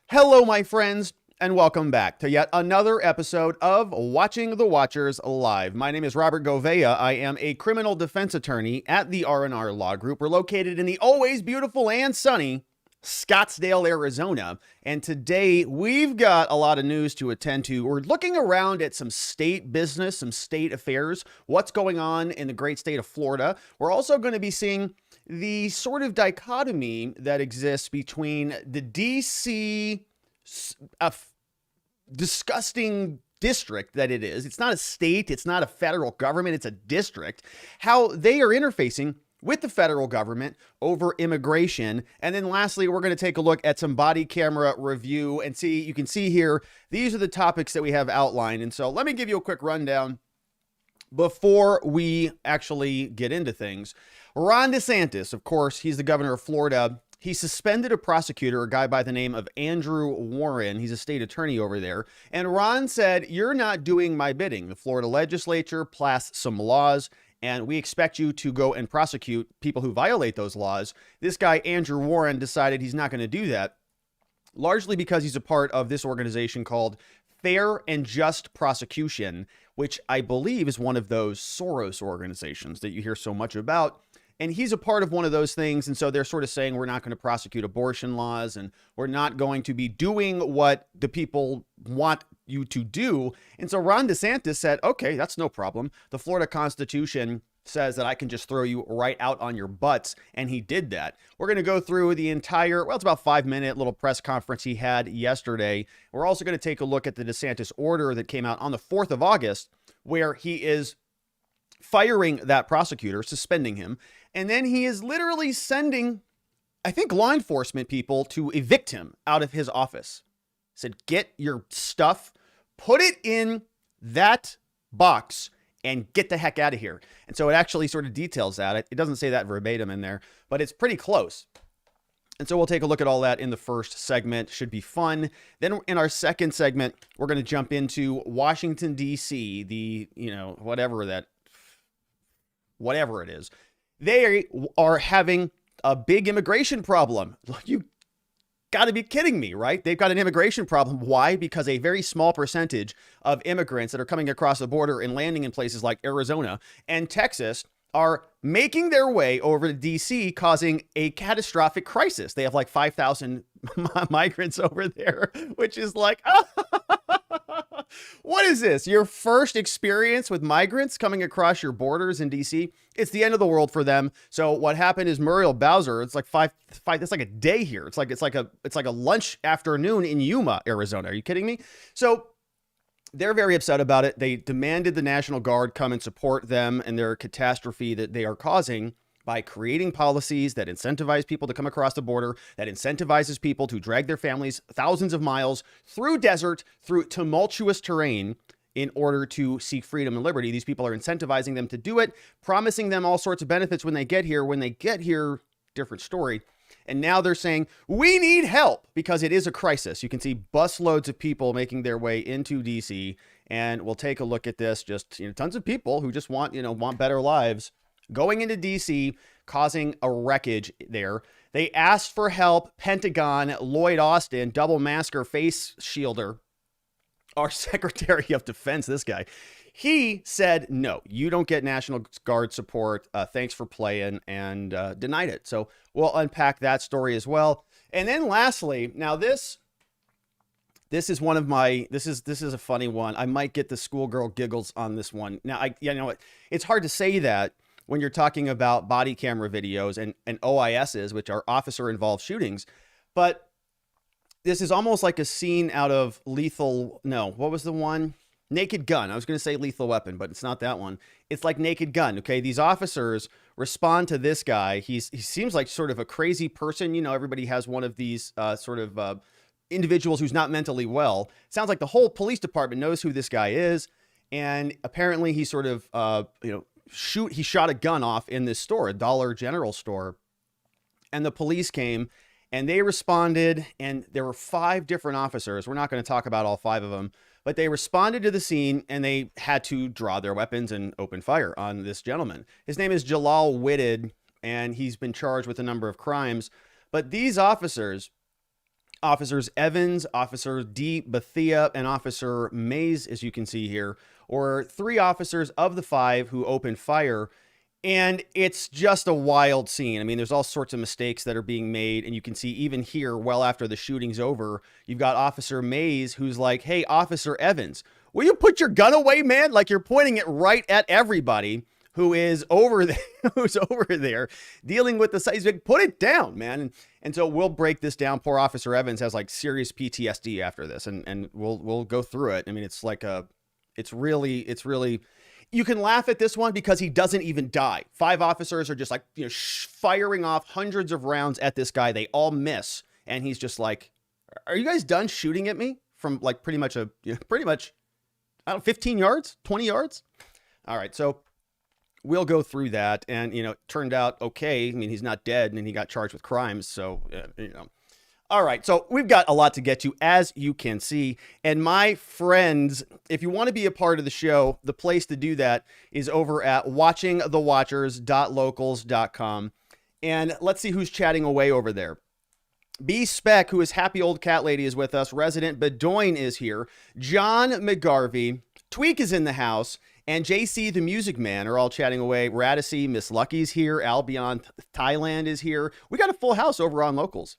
Hello, my friends, and welcome back to yet another episode of Watching the Watchers Live. My name is Robert Gouveia. I am a criminal defense attorney at the R&R Law Group. We're located in the always beautiful and sunny Scottsdale, Arizona. And today we've got a lot of news to attend to. We're looking around at some state business, some state affairs, what's going on in the great state of Florida. We're also going to be seeing the sort of dichotomy that exists between the D.C. Disgusting district that it is. It's not a state. It's not a federal government. It's a district. How they are interfacing with the federal government over immigration. And then lastly, we're going to take a look at some body camera review and see, you can see here, these are the topics that we have outlined. And so let me give you a quick rundown before we actually get into things. Ron Desantis, of course, he's the governor of Florida. He suspended a prosecutor, a guy by the name of Andrew Warren. He's a state attorney over there. And Ron said, "You're not doing my bidding." The Florida legislature passed some laws, and we expect you to go and prosecute people who violate those laws. This guy, Andrew Warren, decided he's not going to do that, largely because he's a part of this organization called Fair and Just Prosecution, which I believe is one of those Soros organizations that you hear so much about. And he's a part of one of those things. And so they're sort of saying, we're not going to prosecute abortion laws, and we're not going to be doing what the people want you to do. And so Ron DeSantis said, okay, that's no problem. The Florida Constitution says that I can just throw you right out on your butts. And he did that. We're going to go through the entire, well, it's about 5-minute little press conference he had yesterday. We're also going to take a look at the DeSantis order that came out on the 4th of August, where he is firing that prosecutor, suspending him. And then he is literally sending, I think, law enforcement people to evict him out of his office. Said, get your stuff, put it in that box, and get the heck out of here. And so it actually sort of details that. It doesn't say that verbatim in there, but it's pretty close. And so we'll take a look at all that in the first segment. Should be fun. Then in our second segment, we're going to jump into Washington, D.C., the, whatever it is. They are having a big immigration problem. You got to be kidding me, right? They've got an immigration problem. Why? Because a very small percentage of immigrants that are coming across the border and landing in places like Arizona and Texas are making their way over to DC, causing a catastrophic crisis. They have like 5,000 migrants over there, which is like, what is this? Your first experience with migrants coming across your borders in DC? It's the end of the world for them. So what happened is Muriel Bowser, it's like five, it's like a day here. It's like a lunch afternoon in Yuma, Arizona. Are you kidding me? So they're very upset about it. They demanded the National Guard come and support them in their catastrophe that they are causing by creating policies that incentivize people to come across the border, that incentivizes people to drag their families thousands of miles through desert, through tumultuous terrain in order to seek freedom and liberty. These people are incentivizing them to do it, promising them all sorts of benefits when they get here. When they get here, different story. And now they're saying, we need help because it is a crisis. You can see busloads of people making their way into DC, and we'll take a look at this. Just, tons of people who just want better lives going into DC, causing a wreckage there. They asked for help. Pentagon, Lloyd Austin, double masker, face shielder, our Secretary of Defense, this guy, he said, no, you don't get National Guard support. Thanks for playing, and denied it. So we'll unpack that story as well. And then lastly, now this is one of my, this is a funny one. I might get the schoolgirl giggles on this one. Now, it's hard to say that when you're talking about body camera videos and OISs, which are officer involved shootings, but this is almost like a scene out of what was the one? Naked Gun. I was going to say Lethal Weapon, but it's not that one. It's like Naked Gun. Okay. These officers respond to this guy. He seems like sort of a crazy person. Everybody has one of these individuals who's not mentally well. Sounds like the whole police department knows who this guy is. And apparently he sort of, he shot a gun off in this store, a Dollar General store. And the police came and they responded, and there were 5 different officers. We're not going to talk about all 5 of them, but they responded to the scene and they had to draw their weapons and open fire on this gentleman. His name is Jalial Whitted, and he's been charged with a number of crimes. But these officers Officers Evans, Officer D. Bethea, and Officer Mayz, as you can see here, or 3 officers of the 5 who opened fire. And it's just a wild scene. I mean, there's all sorts of mistakes that are being made. And you can see even here, well after the shooting's over, you've got Officer Mayz who's like, hey, Officer Evans, will you put your gun away, man? Like you're pointing it right at everybody who is over there, who's over there dealing with the site. He's like, put it down, man. And so we'll break this down. Poor Officer Evans has like serious PTSD after this, and we'll go through it. I mean, it's like it's really, you can laugh at this one because he doesn't even die. 5 officers are just like, firing off hundreds of rounds at this guy. They all miss. And he's just like, are you guys done shooting at me from like pretty much, I don't know, 15 yards, 20 yards. All right. So we'll go through that. And, it turned out okay. I mean, he's not dead and he got charged with crimes. So, All right, so we've got a lot to get to, as you can see. And my friends, if you want to be a part of the show, the place to do that is over at watchingthewatchers.locals.com. And let's see who's chatting away over there. B Spec, who is Happy Old Cat Lady, is with us. Resident Bedoin is here. John McGarvey, Tweak is in the house, and JC the Music Man are all chatting away. Radicy, Miss Lucky's here. Albion Thailand is here. We got a full house over on Locals.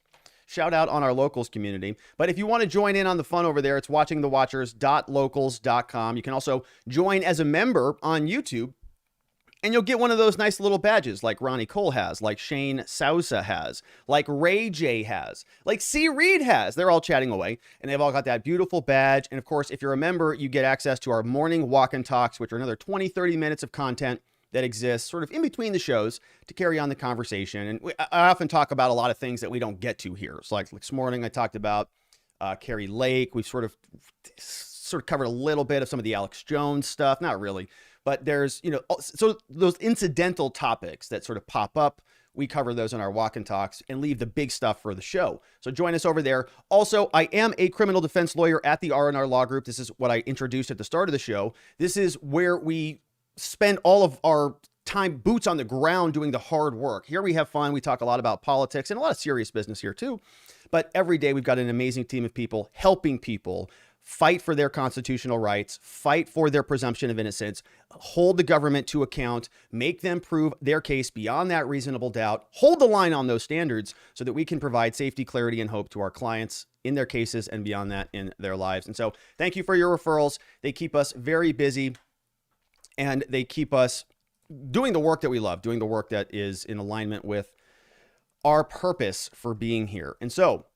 Shout out on our Locals community. But if you want to join in on the fun over there, it's watchingthewatchers.locals.com. You can also join as a member on YouTube, and you'll get one of those nice little badges like Ronnie Cole has, like Shane Sousa has, like Ray J has, like C. Reed has. They're all chatting away, and they've all got that beautiful badge. And of course, if you're a member, you get access to our morning walk and talks, which are another 20-30 minutes of content that exists sort of in between the shows to carry on the conversation. And I often talk about a lot of things that we don't get to here. So like this morning, I talked about Carrie Lake. We've sort of covered a little bit of some of the Alex Jones stuff. Not really, but there's, so those incidental topics that sort of pop up, we cover those in our walk and talks and leave the big stuff for the show. So join us over there. Also, I am a criminal defense lawyer at the R&R Law Group. This is what I introduced at the start of the show. This is where we spend all of our time boots on the ground doing the hard work. Here we have fun. We talk a lot about politics and a lot of serious business here too. But every day we've got an amazing team of people helping people fight for their constitutional rights, fight for their presumption of innocence, hold the government to account, make them prove their case beyond that reasonable doubt, hold the line on those standards so that we can provide safety, clarity, and hope to our clients in their cases and beyond that in their lives. And so thank you for your referrals. They keep us very busy. And they keep us doing the work that we love, doing the work that is in alignment with our purpose for being here. And so,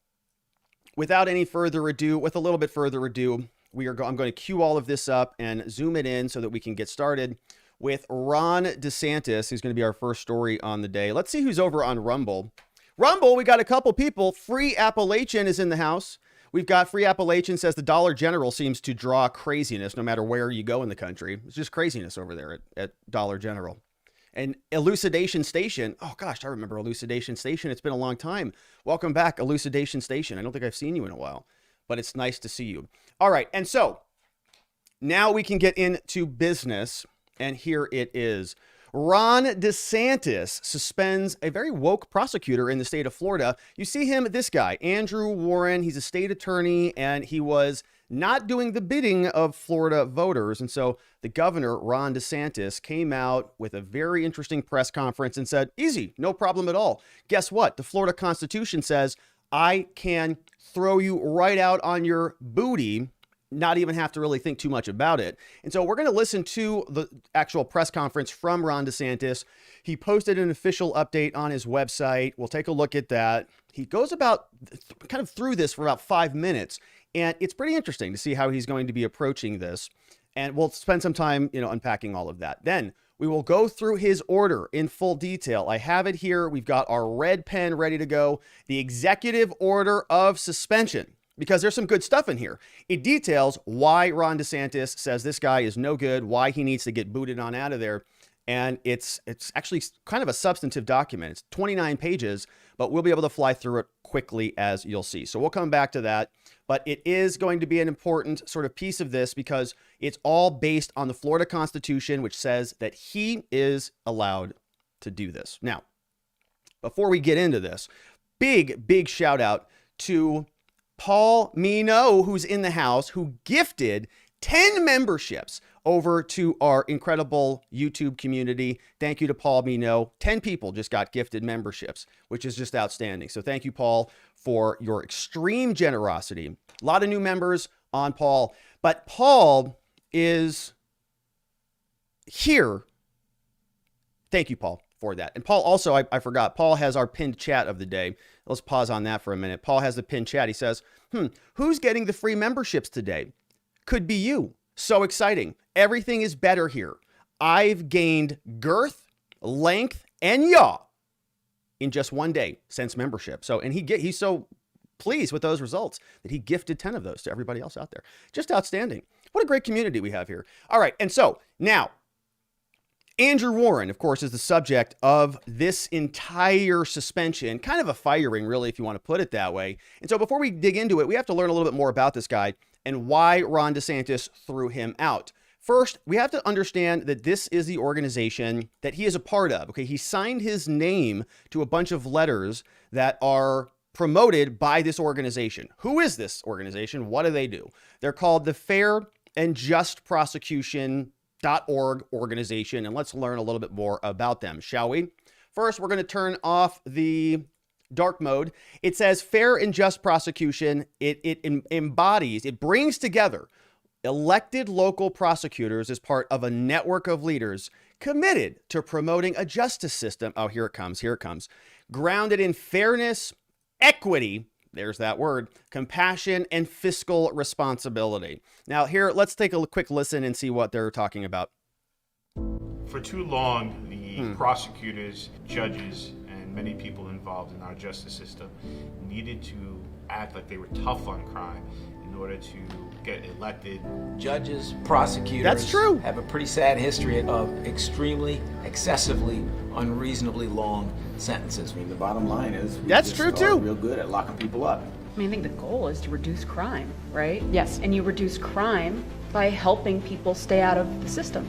without any further ado, with a little bit further ado, I'm going to cue all of this up and zoom it in so that we can get started with Ron DeSantis, who's going to be our first story on the day. Let's see who's over on Rumble. Rumble, we got a couple people. Free Appalachian is in the house. We've got Free Appalachian says the Dollar General seems to draw craziness no matter where you go in the country. It's just craziness over there at Dollar General. And Elucidation Station. Oh gosh, I remember Elucidation Station. It's been a long time. Welcome back, Elucidation Station. I don't think I've seen you in a while, but it's nice to see you. All right. And so now we can get into business. And here it is. Ron DeSantis suspends a very woke prosecutor in the state of Florida. You see him, this guy, Andrew Warren. He's a state attorney, and he was not doing the bidding of Florida voters. And so the governor, Ron DeSantis, came out with a very interesting press conference and said, easy, no problem at all. Guess what? The Florida Constitution says I can throw you right out on your booty, not even have to really think too much about it. And so we're going to listen to the actual press conference from Ron DeSantis. He posted an official update on his website. We'll take a look at that. He goes about kind of through this for about 5 minutes, and it's pretty interesting to see how he's going to be approaching this. And we'll spend some time, unpacking all of that. Then we will go through his order in full detail. I have it here. We've got our red pen ready to go. The executive order of suspension, because there's some good stuff in here. It details why Ron DeSantis says this guy is no good, why he needs to get booted on out of there. And it's actually kind of a substantive document. It's 29 pages, but we'll be able to fly through it quickly, as you'll see. So we'll come back to that. But it is going to be an important sort of piece of this because it's all based on the Florida Constitution, which says that he is allowed to do this. Now, before we get into this, big shout out to Paul Mino, who's in the House, who gifted 10 memberships over to our incredible YouTube community. Thank you to Paul Mino. 10 people just got gifted memberships, which is just outstanding. So thank you, Paul, for your extreme generosity. A lot of new members on Paul, but Paul is here. Thank you, Paul, for that. And Paul also, I forgot, Paul has our pinned chat of the day. Let's pause on that for a minute. Paul has the pinned chat. He says, who's getting the free memberships today? Could be you. So exciting. Everything is better here. I've gained girth, length, and yaw in just one day since membership. So, and he's so pleased with those results that he gifted 10 of those to everybody else out there. Just outstanding. What a great community we have here. All right. And so now, Andrew Warren, of course, is the subject of this entire suspension, kind of a firing, really, if you want to put it that way. And so before we dig into it, we have to learn a little bit more about this guy and why Ron DeSantis threw him out. First, we have to understand that this is the organization that he is a part of. Okay, he signed his name to a bunch of letters that are promoted by this organization. Who is this organization? What do they do? They're called the Fair and Just Prosecution .org organization, and let's learn a little bit more about them, shall we? First, we're going to turn off the dark mode. It says Fair and Just Prosecution. It embodies, it brings together elected local prosecutors as part of a network of leaders committed to promoting a justice system. Oh, here it comes, grounded in fairness, equity, there's that word, compassion, and fiscal responsibility. Now here, let's take a quick listen and see what they're talking about. For too long, the prosecutors, judges, and many people involved in our justice system needed to act like they were tough on crime in order to get elected. Judges, prosecutors, that's true, have a pretty sad history of extremely, excessively, unreasonably long sentences. I mean, the bottom line is that's true too. Real good at locking people up. I mean, I think the goal is to reduce crime, right? Yes. And you reduce crime by helping people stay out of the system.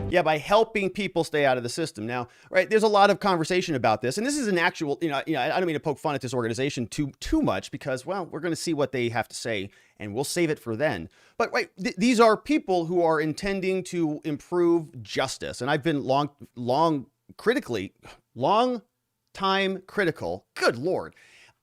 Yeah, by helping people stay out of the system. Now, right, there's a lot of conversation about this, and this is an actual, I don't mean to poke fun at this organization too much because, well, we're going to see what they have to say, and we'll save it for then. But right, these are people who are intending to improve justice, and I've been long time critical, good Lord,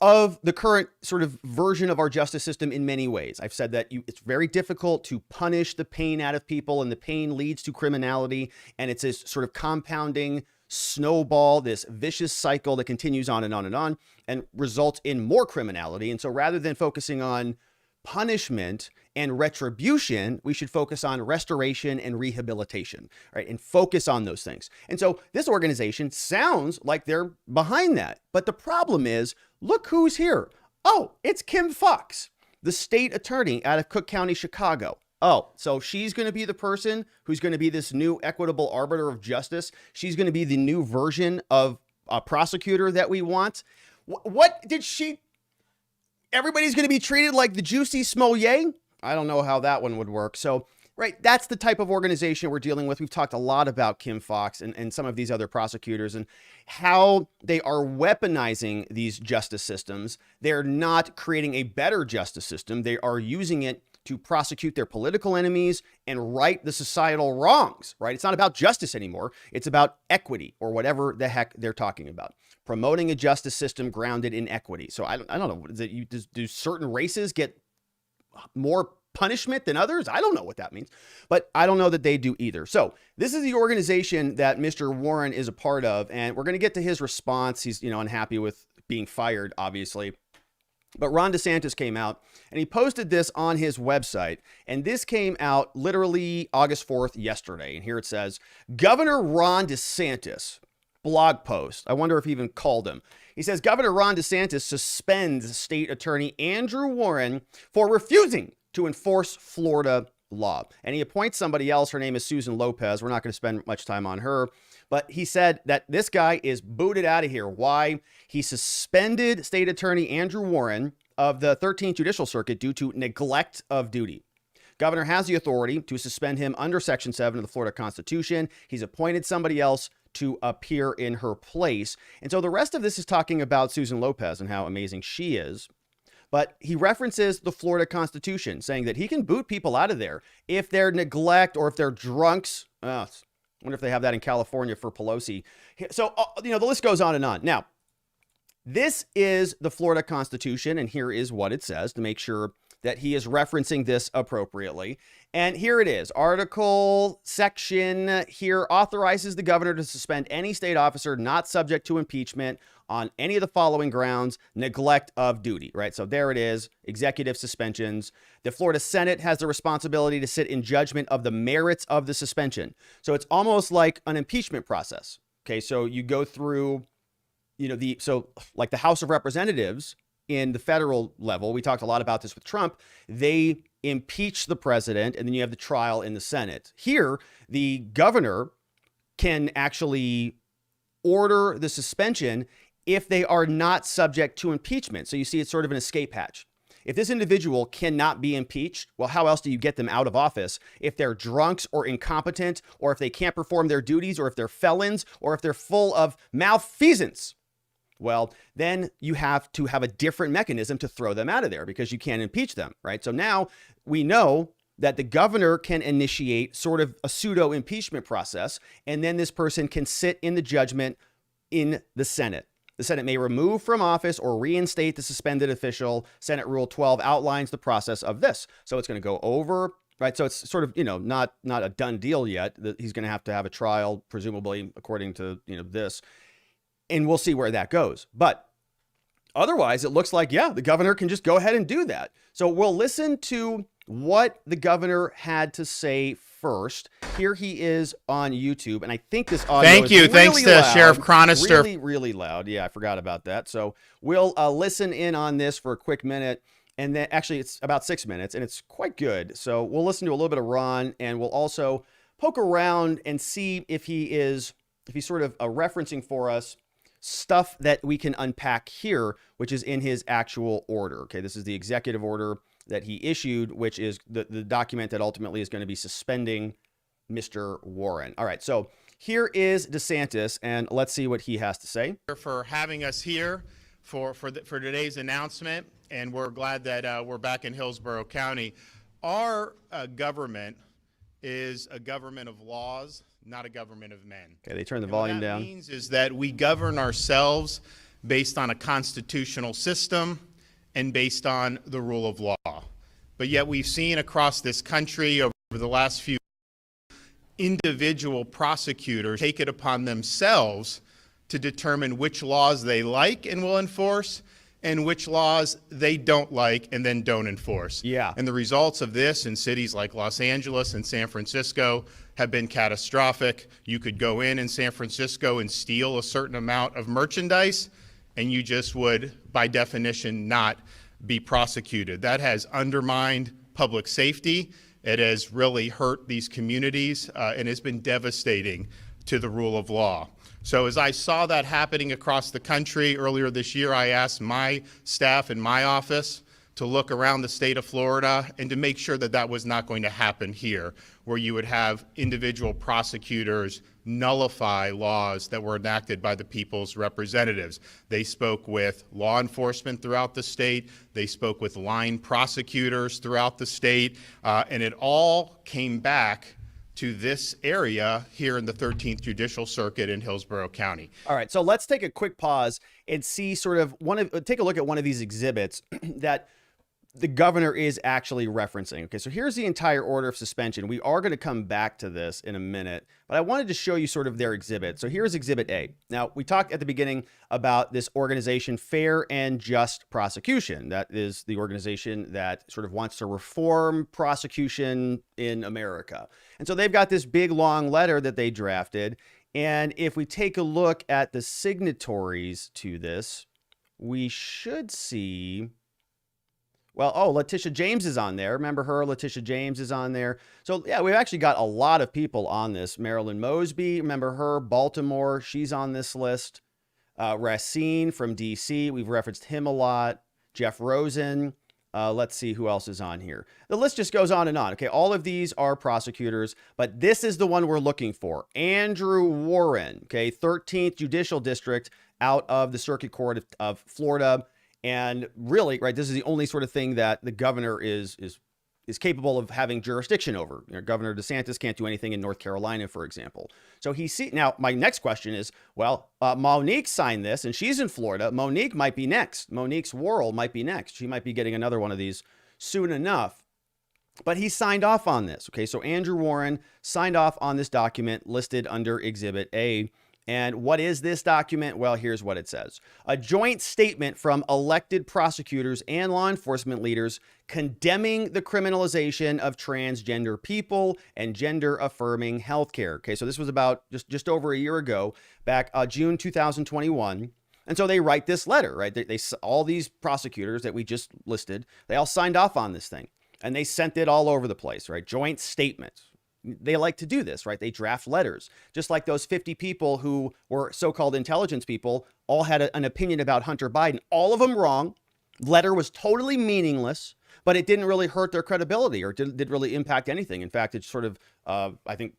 of the current sort of version of our justice system in many ways. I've said that it's very difficult to punish the pain out of people, and the pain leads to criminality, and it's this sort of compounding snowball, this vicious cycle that continues on and on and on and results in more criminality. And so rather than focusing on punishment and retribution, we should focus on restoration and rehabilitation, right? And focus on those things. And so this organization sounds like they're behind that. But the problem is, look who's here. Oh, it's Kim Foxx, the state attorney out of Cook County, Chicago. Oh, so she's going to be the person who's going to be this new equitable arbiter of justice. She's going to be the new version of a prosecutor that we want. What did she... Everybody's going to be treated like the Juicy Smollett? I don't know how that one would work. So, right, that's the type of organization we're dealing with. We've talked a lot about Kim Foxx and some of these other prosecutors and how they are weaponizing these justice systems. They're not creating a better justice system. They are using it to prosecute their political enemies and right the societal wrongs, right? It's not about justice anymore. It's about equity or whatever the heck they're talking about. Promoting a justice system grounded in equity. So I don't know. Do certain races get more punishment than others? I don't know what that means, but I don't know that they do either. So this is the organization that Mr. Warren is a part of, and we're going to get to his response. He's, unhappy with being fired, obviously. But Ron DeSantis came out and he posted this on his website. And this came out literally August 4th yesterday. And here it says, Governor Ron DeSantis blog post. I wonder if he even called him. He says, Governor Ron DeSantis suspends State Attorney Andrew Warren for refusing to enforce Florida law. And he appoints somebody else. Her name is Susan Lopez. We're not going to spend much time on her. But he said that this guy is booted out of here. Why? He suspended State Attorney Andrew Warren of the 13th Judicial Circuit due to neglect of duty. Governor has the authority to suspend him under Section 7 of the Florida Constitution. He's appointed somebody else to appear in her place. And so the rest of this is talking about Susan Lopez and how amazing she is. But he references the Florida Constitution, saying that he can boot people out of there if they're neglect or if they're drunks. I wonder if they have that in California for Pelosi. So, the list goes on and on. Now, this is the Florida Constitution, and here is what it says to make sure that he is referencing this appropriately. And here it is. Article section here authorizes the governor to suspend any state officer not subject to impeachment on any of the following grounds: neglect of duty, right? So there it is, executive suspensions. The Florida Senate has the responsibility to sit in judgment of the merits of the suspension. So it's almost like an impeachment process. Okay, so you go through, like the House of Representatives in the federal level, we talked a lot about this with Trump, they impeach the president, and then you have the trial in the Senate. Here, the governor can actually order the suspension if they are not subject to impeachment. So you see, it's sort of an escape hatch. If this individual cannot be impeached, well, how else do you get them out of office? If they're drunks or incompetent, or if they can't perform their duties, or if they're felons, or if they're full of malfeasance, well, then you have to have a different mechanism to throw them out of there because you can't impeach them, right? So now we know that the governor can initiate sort of a pseudo impeachment process, and then this person can sit in the judgment in the Senate. The Senate may remove from office or reinstate the suspended official. Senate Rule 12 outlines the process of this. So it's going to go over, right? So it's sort of, not a done deal yet. He's going to have a trial, presumably, according to, this. And we'll see where that goes. But otherwise, it looks like, the governor can just go ahead and do that. So we'll listen to what the governor had to say first. Here he is on YouTube. And I think this audio is really Thanks to loud, Sheriff Chronister. Really, really loud. Yeah, I forgot about that. So we'll listen in on this for a quick minute. And then actually, it's about 6 minutes, and it's quite good. So we'll listen to a little bit of Ron, and we'll also poke around and see if he's sort of referencing for us stuff that we can unpack here, which is in his actual order. Okay, this is the executive order that he issued, which is the document that ultimately is going to be suspending Mr. Warren. All right, so here is DeSantis, and let's see what he has to say. For having us here for today's announcement, and we're glad that we're back in Hillsborough County. Our government is a government of laws, not a government of men. Okay, they turn the volume down. What that means is that we govern ourselves based on a constitutional system and based on the rule of law. But yet we've seen across this country over the last few individual prosecutors take it upon themselves to determine which laws they like and will enforce and which laws they don't like and then don't enforce. Yeah. And the results of this in cities like Los Angeles and San Francisco have been catastrophic. You could go in San Francisco and steal a certain amount of merchandise, and you just would, by definition, not be prosecuted. That has undermined public safety. It has really hurt these communities, and it's been devastating to the rule of law. So as I saw that happening across the country earlier this year, I asked my staff in my office to look around the state of Florida and to make sure that that was not going to happen here, where you would have individual prosecutors nullify laws that were enacted by the people's representatives. They spoke with law enforcement throughout the state. They spoke with line prosecutors throughout the state, and it all came back to this area here in the 13th Judicial Circuit in Hillsborough County. All right, so let's take a quick pause and see take a look at one of these exhibits that the governor is actually referencing. Okay, so here's the entire order of suspension. We are going to come back to this in a minute, but I wanted to show you sort of their exhibit. So here's Exhibit A. Now, we talked at the beginning about this organization, Fair and Just Prosecution. That is the organization that sort of wants to reform prosecution in America. And so they've got this big, long letter that they drafted. And if we take a look at the signatories to this, we should see... Well, Letitia James is on there. Remember her? Letitia James is on there. So, yeah, we've actually got a lot of people on this. Marilyn Mosby, remember her? Baltimore, she's on this list. Racine from D.C., we've referenced him a lot. Jeff Rosen. Let's see who else is on here. The list just goes on and on. Okay, all of these are prosecutors, but this is the one we're looking for. Andrew Warren, okay, 13th Judicial District out of the Circuit Court of Florida. And really, right, this is the only sort of thing that the governor is capable of having jurisdiction over. Governor DeSantis can't do anything in North Carolina, for example. So now my next question is, well, Monique signed this and she's in Florida. Monique might be next. Monique's Worrell might be next. She might be getting another one of these soon enough. But he signed off on this. Okay, so Andrew Warren signed off on this document listed under Exhibit A. And what is this document? Well, here's what it says. A joint statement from elected prosecutors and law enforcement leaders condemning the criminalization of transgender people and gender-affirming healthcare. Okay, so this was about just over a year ago, back June 2021. And so they write this letter, right? They all these prosecutors that we just listed, they all signed off on this thing. And they sent it all over the place, right? Joint statements. They like to do this, right? They draft letters, just like those 50 people who were so-called intelligence people all had an opinion about Hunter Biden. All of them wrong. Letter was totally meaningless, but it didn't really hurt their credibility or didn't really impact anything. In fact, it sort of, I think,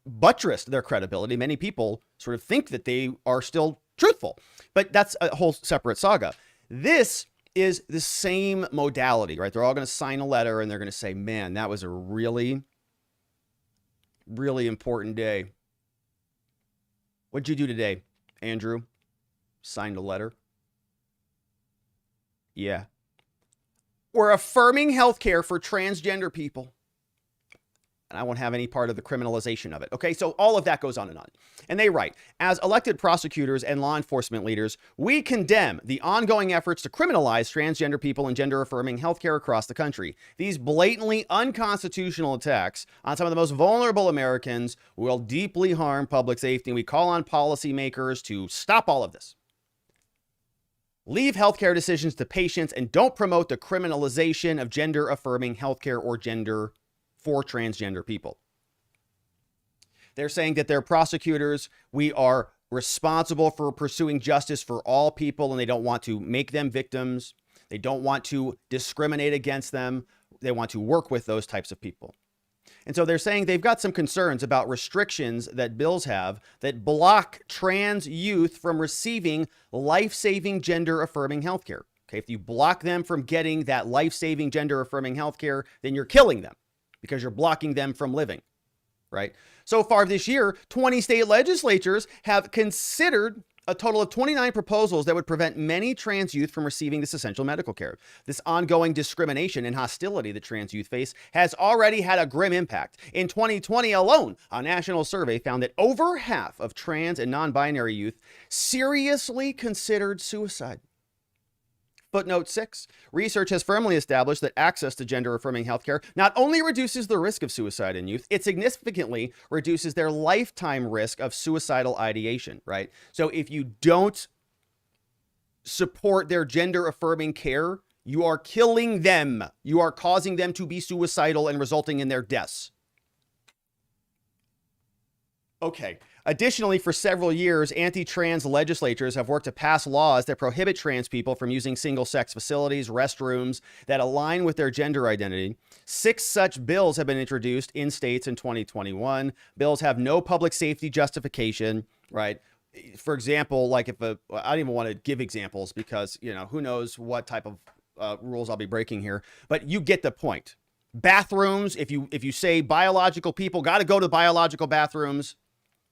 buttressed their credibility. Many people sort of think that they are still truthful, but that's a whole separate saga. This is the same modality, right? They're all going to sign a letter and they're going to say, man, that was a really, really important day. What'd you do today, Andrew? Signed a letter? Yeah. We're affirming healthcare for transgender people. And I won't have any part of the criminalization of it. Okay, so all of that goes on. And they write, as elected prosecutors and law enforcement leaders, we condemn the ongoing efforts to criminalize transgender people and gender-affirming healthcare across the country. These blatantly unconstitutional attacks on some of the most vulnerable Americans will deeply harm public safety. And we call on policymakers to stop all of this. Leave healthcare decisions to patients and don't promote the criminalization of gender-affirming healthcare or gender for transgender people. They're saying that they're prosecutors. We are responsible for pursuing justice for all people, and they don't want to make them victims. They don't want to discriminate against them. They want to work with those types of people. And so they're saying they've got some concerns about restrictions that bills have that block trans youth from receiving life-saving gender-affirming healthcare. Okay, if you block them from getting that life-saving gender-affirming healthcare, then you're killing them, because you're blocking them from living, right? So far this year, 20 state legislatures have considered a total of 29 proposals that would prevent many trans youth from receiving this essential medical care. This ongoing discrimination and hostility that trans youth face has already had a grim impact. In 2020 alone, a national survey found that over half of trans and non-binary youth seriously considered suicide. Footnote 6, research has firmly established that access to gender-affirming healthcare not only reduces the risk of suicide in youth, it significantly reduces their lifetime risk of suicidal ideation, right? So if you don't support their gender-affirming care, you are killing them. You are causing them to be suicidal and resulting in their deaths. Okay. Additionally, for several years, anti-trans legislatures have worked to pass laws that prohibit trans people from using single-sex facilities, restrooms that align with their gender identity. 6 such bills have been introduced in states in 2021. Bills have no public safety justification, right? For example, like I don't even want to give examples because, who knows what type of rules I'll be breaking here, but you get the point. Bathrooms, if you say biological people got to go to biological bathrooms,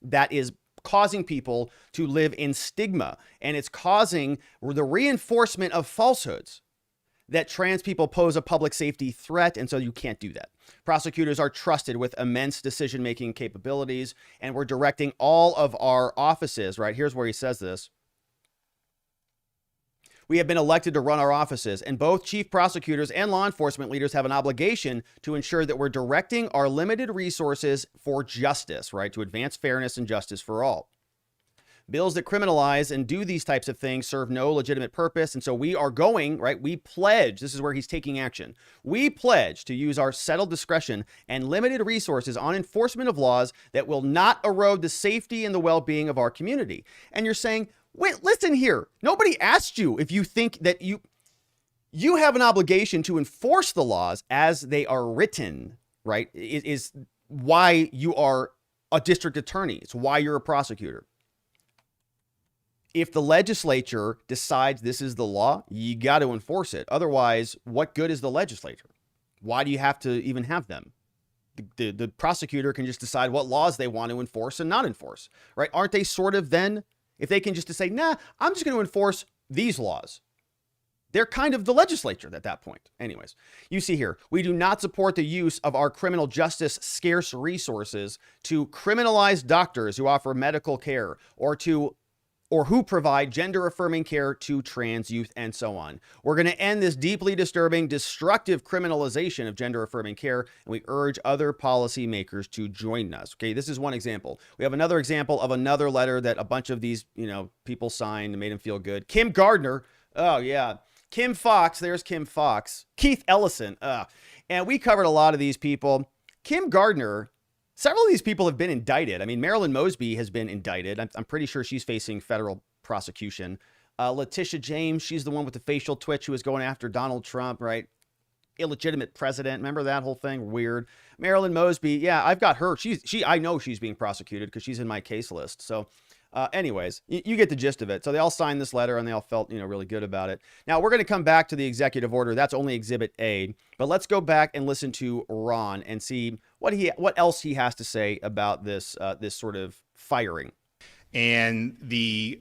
that is causing people to live in stigma, and it's causing the reinforcement of falsehoods that trans people pose a public safety threat, and so you can't do that. Prosecutors are trusted with immense decision-making capabilities, and we're directing all of our offices, right? Here's where he says this. We have been elected to run our offices, and both chief prosecutors and law enforcement leaders have an obligation to ensure that we're directing our limited resources for justice, right? To advance fairness and justice for all. Bills that criminalize and do these types of things serve no legitimate purpose. And so we are going, right? We pledge, this is where he's taking action. We pledge to use our settled discretion and limited resources on enforcement of laws that will not erode the safety and the well-being of our community. And you're saying, wait, listen here. Nobody asked you if you think that you have an obligation to enforce the laws as they are written, right? It is why you are a district attorney. It's why you're a prosecutor. if the legislature decides this is the law, you got to enforce it. Otherwise, what good is the legislature? Why do you have to even have them? The prosecutor can just decide what laws they want to enforce and not enforce, right? Aren't they sort of then, if they can just say, nah, I'm just going to enforce these laws, they're kind of the legislature at that point. Anyways, you see here, we do not support the use of our criminal justice scarce resources to criminalize doctors who offer medical care or who provide gender-affirming care to trans youth, and so on. We're going to end this deeply disturbing, destructive criminalization of gender-affirming care, and we urge other policymakers to join us. Okay, this is one example. We have another example of another letter that a bunch of these, people signed and made them feel good. Kim Gardner, oh yeah. Kim Fox, there's Kim Fox. Keith Ellison, and we covered a lot of these people. Kim Gardner, several of these people have been indicted. I mean, Marilyn Mosby has been indicted. I'm pretty sure she's facing federal prosecution. Letitia James, she's the one with the facial twitch who was going after Donald Trump, right? Illegitimate president. Remember that whole thing? Weird. Marilyn Mosby, yeah, I've got her. I know she's being prosecuted because she's in my case list. So anyways, you get the gist of it. So they all signed this letter and they all felt, really good about it. Now we're going to come back to the executive order. That's only Exhibit A, but let's go back and listen to Ron and see what else he has to say about this sort of firing. And the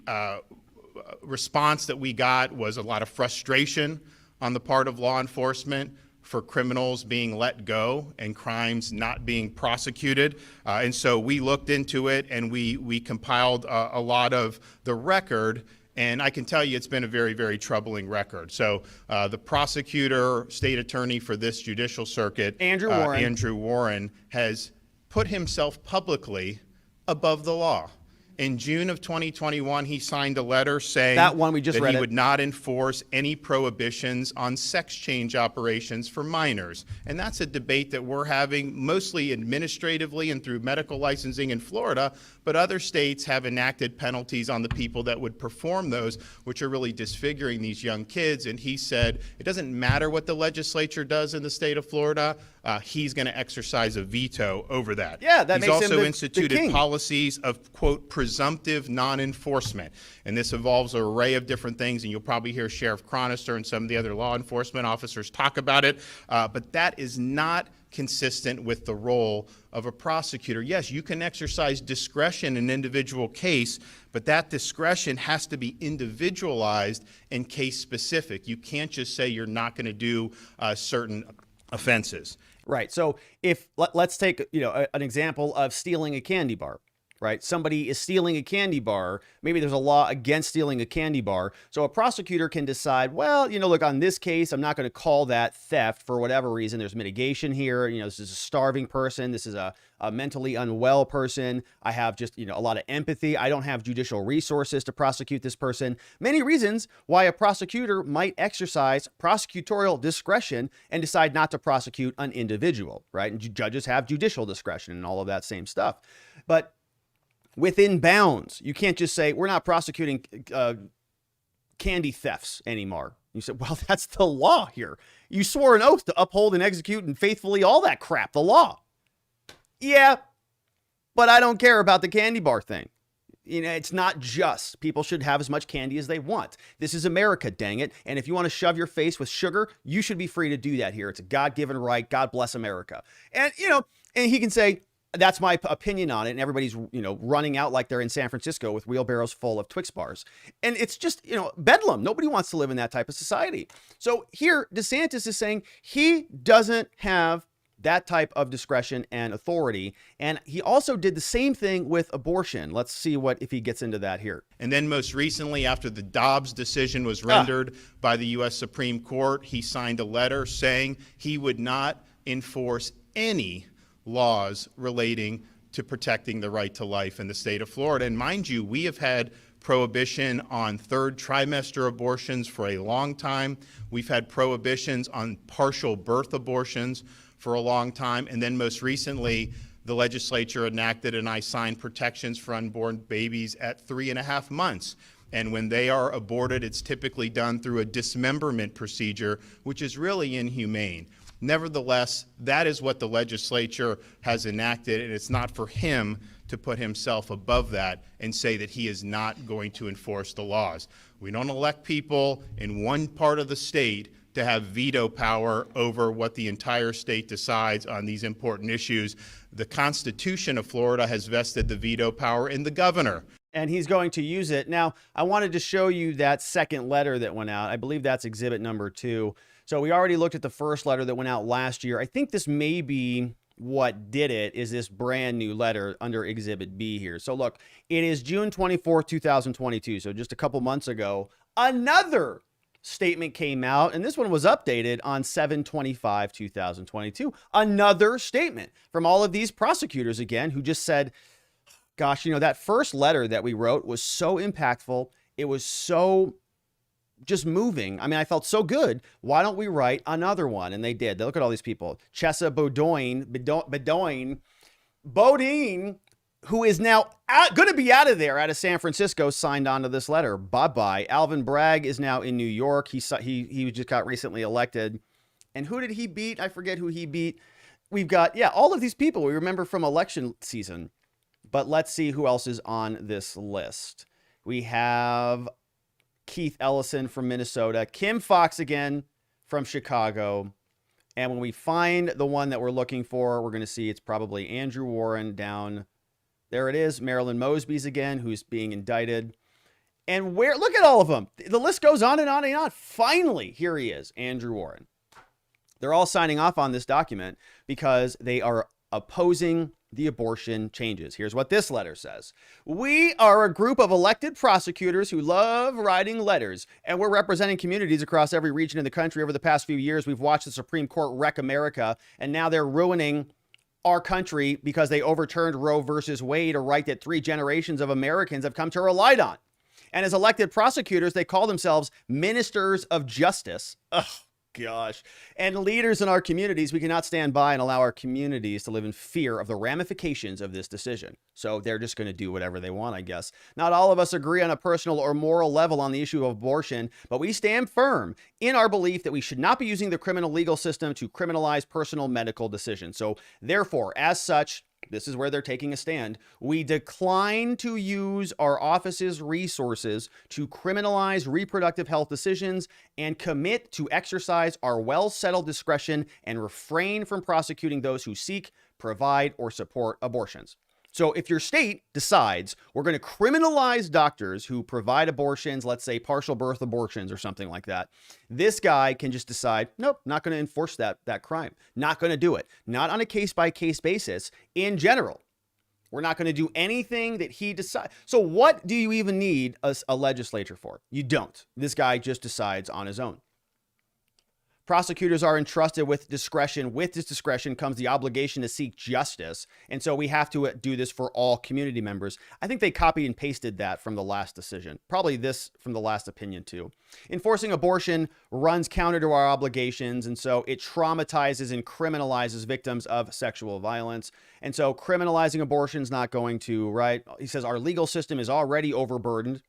response that we got was a lot of frustration on the part of law enforcement for criminals being let go and crimes not being prosecuted. And so we looked into it and we compiled a lot of the record. And I can tell you it's been a very, very troubling record. So the prosecutor, state attorney for this judicial circuit, Andrew Warren, has put himself publicly above the law. In June of 2021, he signed a letter saying that he would not enforce any prohibitions on sex change operations for minors. And that's a debate that we're having mostly administratively and through medical licensing in Florida, but other states have enacted penalties on the people that would perform those, which are really disfiguring these young kids. And he said, it doesn't matter what the legislature does in the state of Florida, he's going to exercise a veto over that. Yeah, that he's makes him also the instituted king. Policies of, quote, presumptive non-enforcement. And this involves an array of different things, and you'll probably hear Sheriff Chronister and some of the other law enforcement officers talk about it. But that is not consistent with the role of a prosecutor. Yes, you can exercise discretion in an individual case, but that discretion has to be individualized and case specific. You can't just say you're not going to do certain offenses. Right. So if let's take an example of stealing a candy bar. Right? Somebody is stealing a candy bar. Maybe there's a law against stealing a candy bar. So a prosecutor can decide, well, look, on this case, I'm not going to call that theft for whatever reason. There's mitigation here. This is a starving person. This is a mentally unwell person. I have just, a lot of empathy. I don't have judicial resources to prosecute this person. Many reasons why a prosecutor might exercise prosecutorial discretion and decide not to prosecute an individual, right? And judges have judicial discretion and all of that same stuff. But within bounds, you can't just say, we're not prosecuting candy thefts anymore. You said, well, that's the law here. You swore an oath to uphold and execute and faithfully all that crap, the law. Yeah, but I don't care about the candy bar thing. It's not just. People should have as much candy as they want. This is America, dang it. And if you want to shove your face with sugar, you should be free to do that here. It's a God-given right. God bless America. And, and he can say, that's my opinion on it. And everybody's, running out like they're in San Francisco with wheelbarrows full of Twix bars. And it's just, bedlam. Nobody wants to live in that type of society. So here, DeSantis is saying he doesn't have that type of discretion and authority. And he also did the same thing with abortion. Let's see if he gets into that here. And then most recently, after the Dobbs decision was rendered by the U.S. Supreme Court, he signed a letter saying he would not enforce any laws relating to protecting the right to life in the state of Florida. And mind you, we have had prohibition on third trimester abortions for a long time. We've had prohibitions on partial birth abortions for a long time. And then most recently, the legislature enacted and I signed protections for unborn babies at 3.5 months. And when they are aborted, it's typically done through a dismemberment procedure, which is really inhumane. Nevertheless, that is what the legislature has enacted, and it's not for him to put himself above that and say that he is not going to enforce the laws. We don't elect people in one part of the state to have veto power over what the entire state decides on these important issues. The Constitution of Florida has vested the veto power in the governor. And he's going to use it. Now, I wanted to show you that second letter that went out. I believe that's exhibit number 2. So we already looked at the first letter that went out last year. I think this may be what did it, is this brand new letter under exhibit B here. So look, it is June 24th, 2022. So just a couple months ago, another statement came out, and this one was updated on 7/25/2022. Another statement from all of these prosecutors again, who just said, gosh, you know, that first letter that we wrote was so impactful. It was so just moving. I mean, I felt so good. Why don't we write another one? And they did. They look at all these people. Chesa Bodine, who is now going to be out of there, out of San Francisco, signed on to this letter. Bye-bye. Alvin Bragg is now in New York. He just got recently elected. And who did he beat? I forget who he beat. We've got, yeah, all of these people we remember from election season. But let's see who else is on this list. We have Keith Ellison from Minnesota, Kim Foxx again from Chicago. And when we find the one that we're looking for, we're going to see it's probably Andrew Warren down. There it is. Marilyn Mosby's again, who's being indicted. And where, look at all of them. The list goes on and on and on. Finally, here he is, Andrew Warren. They're all signing off on this document because they are opposing the abortion changes. Here's what this letter says. We are a group of elected prosecutors who love writing letters, and we're representing communities across every region in the country. Over the past few years, we've watched the Supreme Court wreck America, and now they're ruining our country because they overturned Roe versus Wade, a right that 3 generations of Americans have come to rely on. And as elected prosecutors, they call themselves ministers of justice. Ugh. Gosh. And leaders in our communities, we cannot stand by and allow our communities to live in fear of the ramifications of this decision. So they're just going to do whatever they want, I guess. Not all of us agree on a personal or moral level on the issue of abortion, but we stand firm in our belief that we should not be using the criminal legal system to criminalize personal medical decisions. So therefore, as such, this is where they're taking a stand. We decline to use our office's resources to criminalize reproductive health decisions and commit to exercise our well-settled discretion and refrain from prosecuting those who seek, provide, or support abortions. So if your state decides we're going to criminalize doctors who provide abortions, let's say partial birth abortions or something like that, this guy can just decide, nope, not going to enforce that crime. Not going to do it. Not on a case-by-case basis. In general, we're not going to do anything that he decides. So what do you even need a legislature for? You don't. This guy just decides on his own. Prosecutors are entrusted with discretion. With this discretion comes the obligation to seek justice. And so we have to do this for all community members. I think they copied and pasted that from the last decision. Probably this from the last opinion too. Enforcing abortion runs counter to our obligations. And so it traumatizes and criminalizes victims of sexual violence. And so criminalizing abortion is not going to, right? He says our legal system is already overburdened.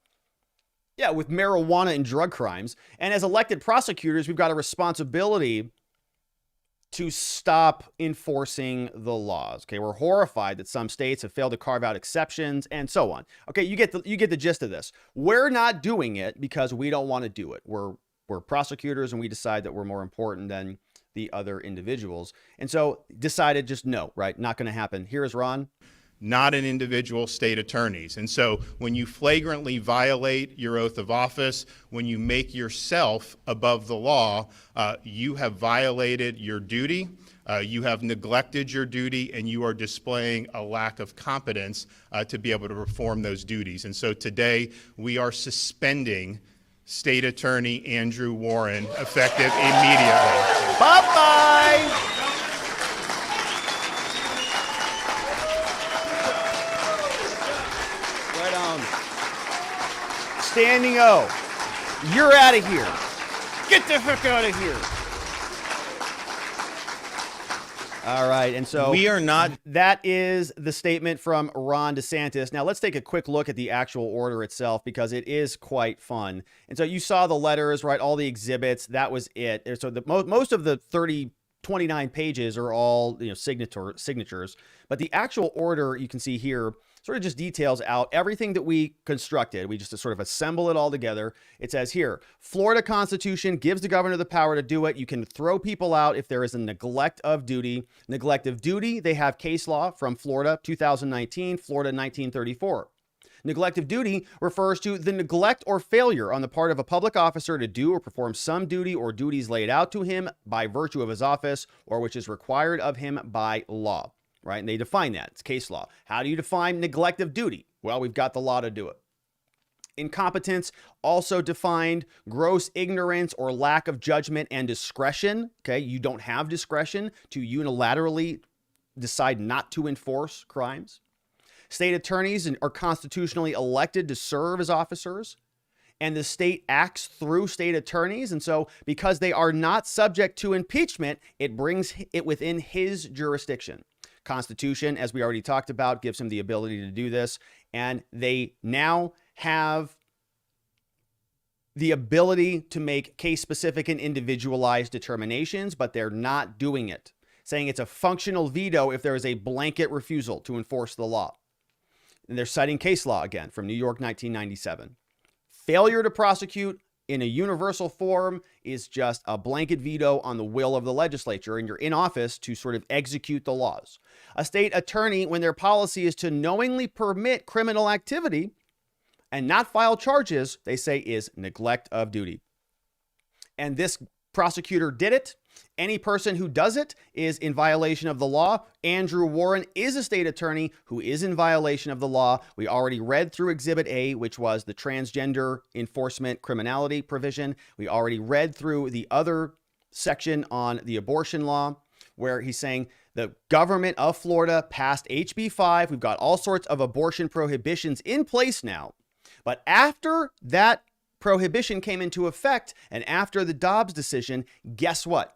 Yeah, with marijuana and drug crimes. And as elected prosecutors, we've got a responsibility to stop enforcing the laws. Okay, we're horrified that some states have failed to carve out exceptions and so on. Okay, you get the gist of this. We're not doing it because we don't want to do it. We're prosecutors and we decide that we're more important than the other individuals. And so decided just no, right? Not going to happen. Here is Ron. Not an individual state attorneys. And so when you flagrantly violate your oath of office, when you make yourself above the law, you have violated your duty, you have neglected your duty, and you are displaying a lack of competence to be able to perform those duties. And so today we are suspending State Attorney Andrew Warren effective immediately. Bye-bye! Standing O, you're out of here. Get the heck out of here. All right, and so we are not. That is the statement from Ron DeSantis. Now let's take a quick look at the actual order itself because it is quite fun. And so you saw the letters, right? All the exhibits. That was it. So most of the 30 29 pages are all, signatures. But the actual order you can see here sort of just details out everything that we constructed. We just sort of assemble it all together. It says here, Florida Constitution gives the governor the power to do it. You can throw people out if there is a neglect of duty. Neglect of duty, they have case law from Florida, 2019, Florida 1934. Neglect of duty refers to the neglect or failure on the part of a public officer to do or perform some duty or duties laid out to him by virtue of his office or which is required of him by law. Right? And they define that. It's case law. How do you define neglect of duty? Well, we've got the law to do it. Incompetence, also defined, gross ignorance or lack of judgment and discretion. Okay, you don't have discretion to unilaterally decide not to enforce crimes. State attorneys are constitutionally elected to serve as officers, and the state acts through state attorneys. And so because they are not subject to impeachment, it brings it within his jurisdiction. Constitution, as we already talked about, gives him the ability to do this. And they now have the ability to make case-specific and individualized determinations, but they're not doing it, saying it's a functional veto if there is a blanket refusal to enforce the law. And they're citing case law again from New York, 1997. Failure to prosecute in a universal form is just a blanket veto on the will of the legislature, and you're in office to sort of execute the laws. A state attorney, when their policy is to knowingly permit criminal activity and not file charges, they say is neglect of duty. And this prosecutor did it. Any person who does it is in violation of the law. Andrew Warren is a state attorney who is in violation of the law. We already read through Exhibit A, which was the transgender enforcement criminality provision. We already read through the other section on the abortion law, where he's saying the government of Florida passed HB 5. We've got all sorts of abortion prohibitions in place now. But after that prohibition came into effect and after the Dobbs decision, guess what?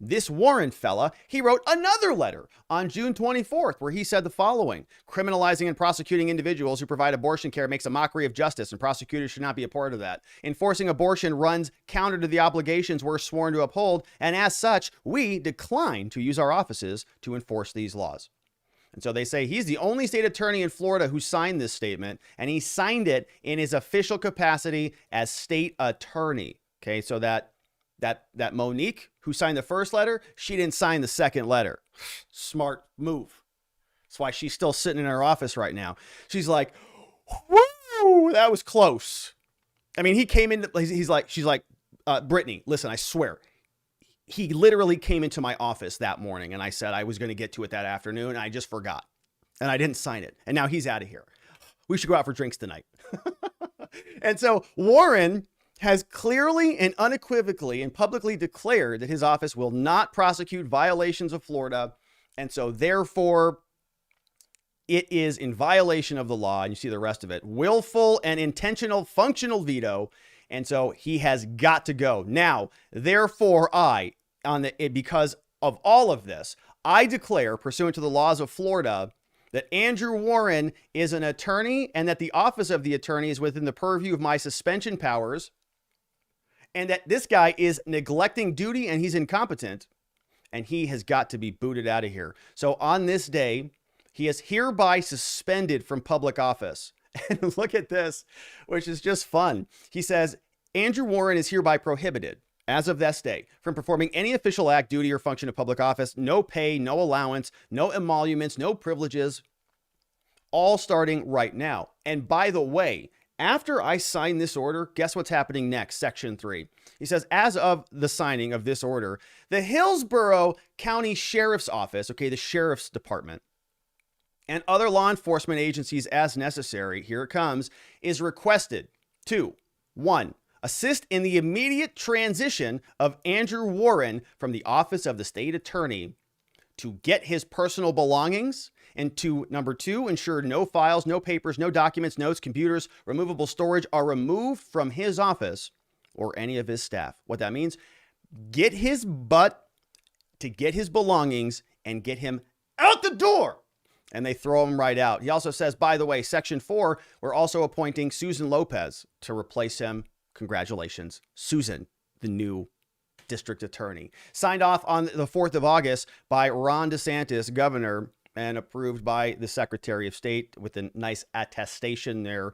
This Warren fella, he wrote another letter on June 24th where he said the following: criminalizing and prosecuting individuals who provide abortion care makes a mockery of justice, and prosecutors should not be a part of that. Enforcing abortion runs counter to the obligations we're sworn to uphold, and as such, we decline to use our offices to enforce these laws. And so they say he's the only state attorney in Florida who signed this statement, and he signed it in his official capacity as state attorney. Okay, so that Monique who signed the first letter, she didn't sign the second letter. Smart move. That's why she's still sitting in her office right now. She's like, woo, that was close. I mean, he came in, she's like, Brittany, listen, I swear, he literally came into my office that morning and I said I was going to get to it that afternoon and I just forgot and I didn't sign it. And now he's out of here. We should go out for drinks tonight. And so Warren has clearly and unequivocally and publicly declared that his office will not prosecute violations of Florida. And so therefore, it is in violation of the law. And you see the rest of it. Willful and intentional functional veto. And so he has got to go. Now, therefore, because of all of this, I declare, pursuant to the laws of Florida, that Andrew Warren is an attorney and that the office of the attorney is within the purview of my suspension powers, and that this guy is neglecting duty and he's incompetent, and he has got to be booted out of here. So on this day, he is hereby suspended from public office. And look at this, which is just fun. He says, Andrew Warren is hereby prohibited, as of this day, from performing any official act, duty, or function of public office. No pay, no allowance, no emoluments, no privileges, all starting right now. And by the way, after I sign this order, guess what's happening next? Section 3. He says, as of the signing of this order, the Hillsborough County Sheriff's Office, okay, the Sheriff's Department, and other law enforcement agencies as necessary, here it comes, is requested to, 1, assist in the immediate transition of Andrew Warren from the office of the state attorney to get his personal belongings, and to, number 2, ensure no files, no papers, no documents, notes, computers, removable storage are removed from his office or any of his staff. What that means, get his butt to get his belongings and get him out the door. And they throw him right out. He also says, by the way, Section 4, we're also appointing Susan Lopez to replace him. Congratulations, Susan, the new district attorney. Signed off on the 4th of August by Ron DeSantis, governor, and approved by the Secretary of State with a nice attestation there.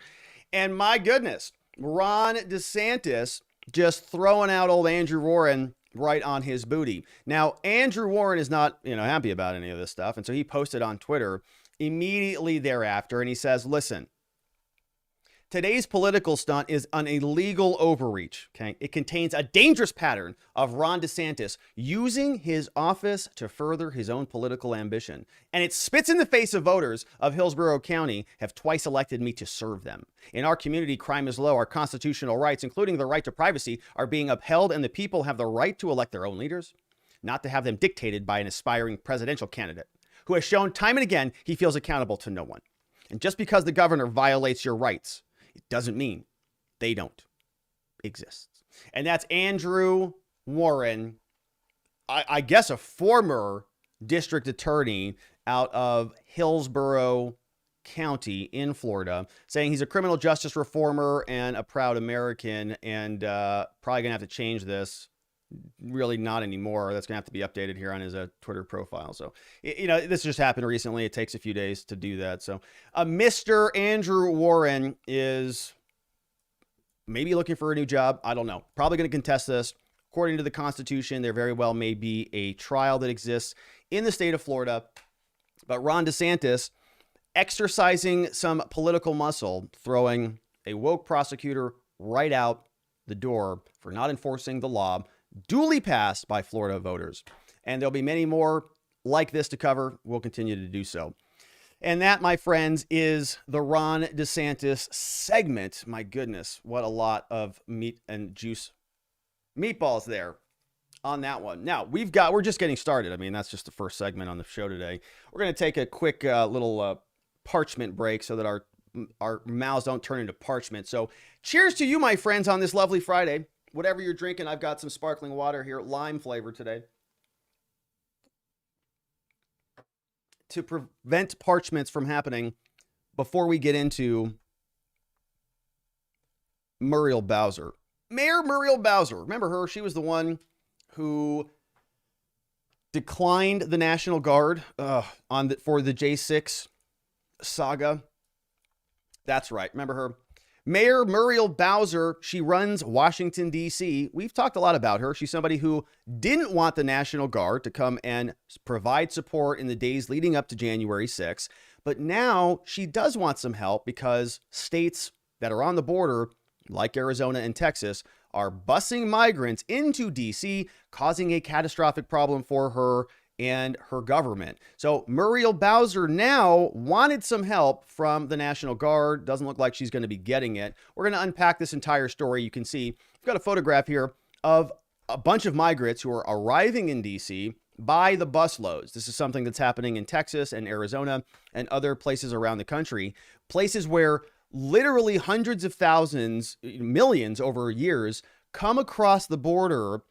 And my goodness, Ron DeSantis just throwing out old Andrew Warren right on his booty. Now, Andrew Warren is not, happy about any of this stuff. And so he posted on Twitter immediately thereafter, and he says, listen, today's political stunt is an illegal overreach. Okay, it contains a dangerous pattern of Ron DeSantis using his office to further his own political ambition. And it spits in the face of voters of Hillsborough County have twice elected me to serve them. In our community, crime is low. Our constitutional rights, including the right to privacy, are being upheld, and the people have the right to elect their own leaders, not to have them dictated by an aspiring presidential candidate who has shown time and again he feels accountable to no one. And just because the governor violates your rights, it doesn't mean they don't exist. And that's Andrew Warren, I guess a former district attorney out of Hillsborough County in Florida, saying he's a criminal justice reformer and a proud American, and probably going to have to change this. Really not anymore. That's going to have to be updated here on his Twitter profile. So, this just happened recently. It takes a few days to do that. So, Mr. Andrew Warren is maybe looking for a new job. I don't know. Probably going to contest this. According to the Constitution, there very well may be a trial that exists in the state of Florida. But Ron DeSantis exercising some political muscle, throwing a woke prosecutor right out the door for not enforcing the law duly passed by Florida voters. And there'll be many more like this to cover. We'll continue to do so. And that, my friends, is the Ron DeSantis segment. My goodness, what a lot of meat and juice meatballs there on that one. Now, we're just getting started. I mean, that's just the first segment on the show today. We're going to take a quick little parchment break so that our mouths don't turn into parchment. So cheers to you, my friends, on this lovely Friday. Whatever you're drinking, I've got some sparkling water here, lime flavor today. To prevent parchments from happening, before we get into Muriel Bowser. Mayor Muriel Bowser, remember her? She was the one who declined the National Guard for the J6 saga. That's right. Remember her? Mayor Muriel Bowser, she runs Washington, D.C. We've talked a lot about her. She's somebody who didn't want the National Guard to come and provide support in the days leading up to January 6th. But now she does want some help because states that are on the border, like Arizona and Texas, are busing migrants into D.C., causing a catastrophic problem for her and her government. So Muriel Bowser now wanted some help from the National Guard. Doesn't look like she's going to be getting it. We're going to unpack this entire story. You can see, we've got a photograph here of a bunch of migrants who are arriving in D.C. by the busloads. This is something that's happening in Texas and Arizona and other places around the country. Places where literally hundreds of thousands, millions over years come across the border.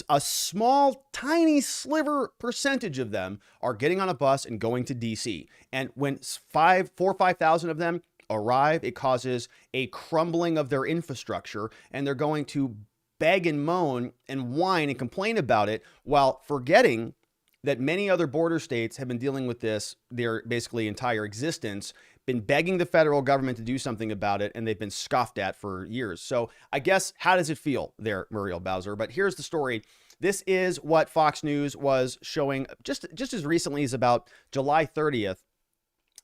A small, tiny sliver percentage of them are getting on a bus and going to D.C. And when 4,000 or 5,000 of them arrive, it causes a crumbling of their infrastructure, and they're going to beg and moan and whine and complain about it, while forgetting that many other border states have been dealing with this their basically entire existence, been begging the federal government to do something about it, and they've been scoffed at for years. So I guess, how does it feel there, Muriel Bowser? But here's the story. This is what Fox News was showing just as recently as about July 30th.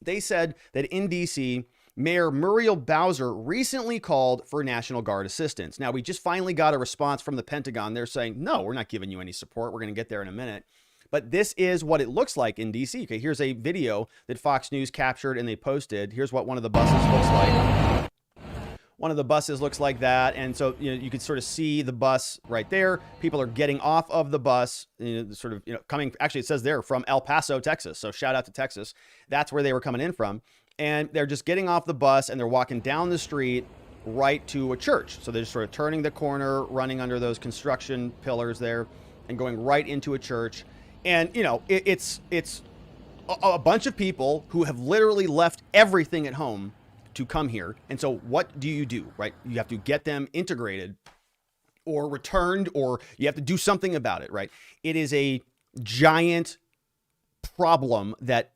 They said that in D.C., Mayor Muriel Bowser recently called for National Guard assistance. Now, we just finally got a response from the Pentagon. They're saying, no, we're not giving you any support. We're going to get there in a minute. But this is what it looks like in D.C. Okay, here's a video that Fox News captured and they posted. Here's what one of the buses looks like. One of the buses looks like that. And so, you can sort of see the bus right there. People are getting off of the bus, coming, actually it says there, from El Paso, Texas. So shout out to Texas. That's where they were coming in from. And they're just getting off the bus and they're walking down the street right to a church. So they're just sort of turning the corner, running under those construction pillars there and going right into a church. And, it's a bunch of people who have literally left everything at home to come here. And so what do you do, right? You have to get them integrated or returned, or you have to do something about it, right? It is a giant problem that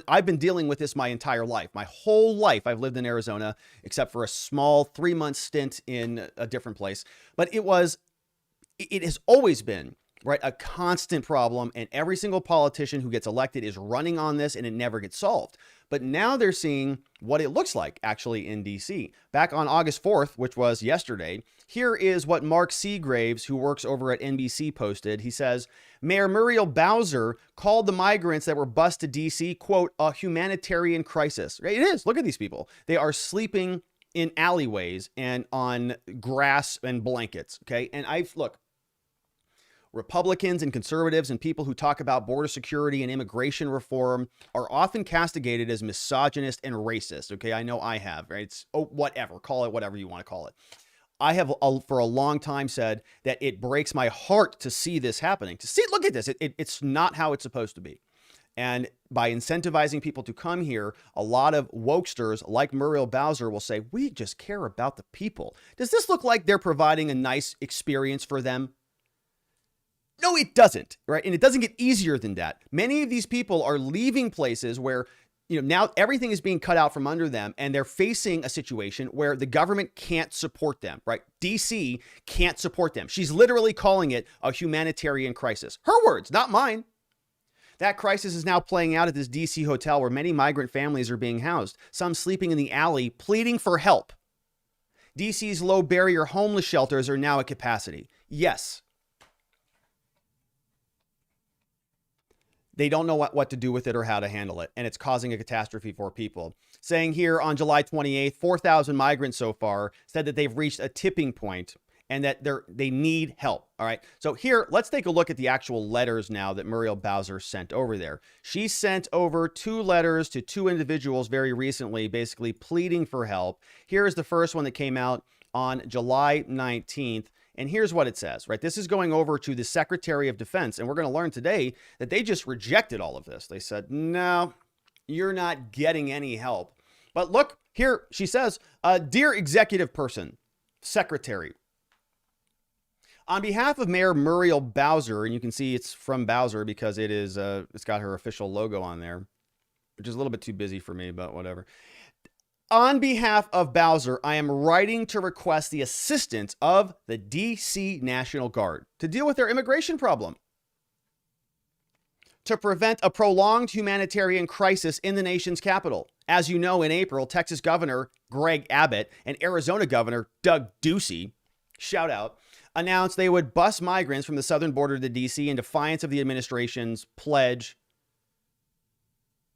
I've been dealing with this my entire life. My whole life I've lived in Arizona, except for a small 3-month stint in a different place. But it has always been, right, a constant problem, and every single politician who gets elected is running on this, and it never gets solved. But now they're seeing what it looks like actually in DC. Back on August 4th, which was yesterday, here is what Mark Seagraves, who works over at NBC, posted. He says, Mayor Muriel Bowser called the migrants that were bused to DC, quote, a humanitarian crisis. It is. Look at these people. They are sleeping in alleyways and on grass and blankets. Okay. And look, Republicans and conservatives and people who talk about border security and immigration reform are often castigated as misogynist and racist. Okay, I know I have, right? It's whatever, call it whatever you want to call it. I have for a long time said that it breaks my heart to see this happening. Look at this. It's not how it's supposed to be. And by incentivizing people to come here, a lot of wokesters like Muriel Bowser will say, we just care about the people. Does this look like they're providing a nice experience for them? No, it doesn't, right? And it doesn't get easier than that. Many of these people are leaving places where, now everything is being cut out from under them, and they're facing a situation where the government can't support them, right? DC can't support them. She's literally calling it a humanitarian crisis. Her words, not mine. That crisis is now playing out at this DC hotel where many migrant families are being housed, some sleeping in the alley, pleading for help. DC's low barrier homeless shelters are now at capacity. Yes. They don't know what to do with it or how to handle it, and it's causing a catastrophe for people. Saying here on July 28th, 4,000 migrants so far said that they've reached a tipping point and that they need help. All right. So here, let's take a look at the actual letters now that Muriel Bowser sent over there. She sent over 2 letters to 2 individuals very recently, basically pleading for help. Here's the first one that came out on July 19th. And here's what it says, right? This is going over to the Secretary of Defense. And we're going to learn today that they just rejected all of this. They said, no, you're not getting any help. But look here, she says, dear executive person, secretary, on behalf of Mayor Muriel Bowser, and you can see it's from Bowser because it's got her official logo on there, which is a little bit too busy for me, but whatever. On behalf of Bowser, I am writing to request the assistance of the DC National Guard to deal with their immigration problem, to prevent a prolonged humanitarian crisis in the nation's capital. As you know, in April, Texas Governor Greg Abbott and Arizona Governor Doug Ducey, shout out, announced they would bus migrants from the southern border to DC in defiance of the administration's pledge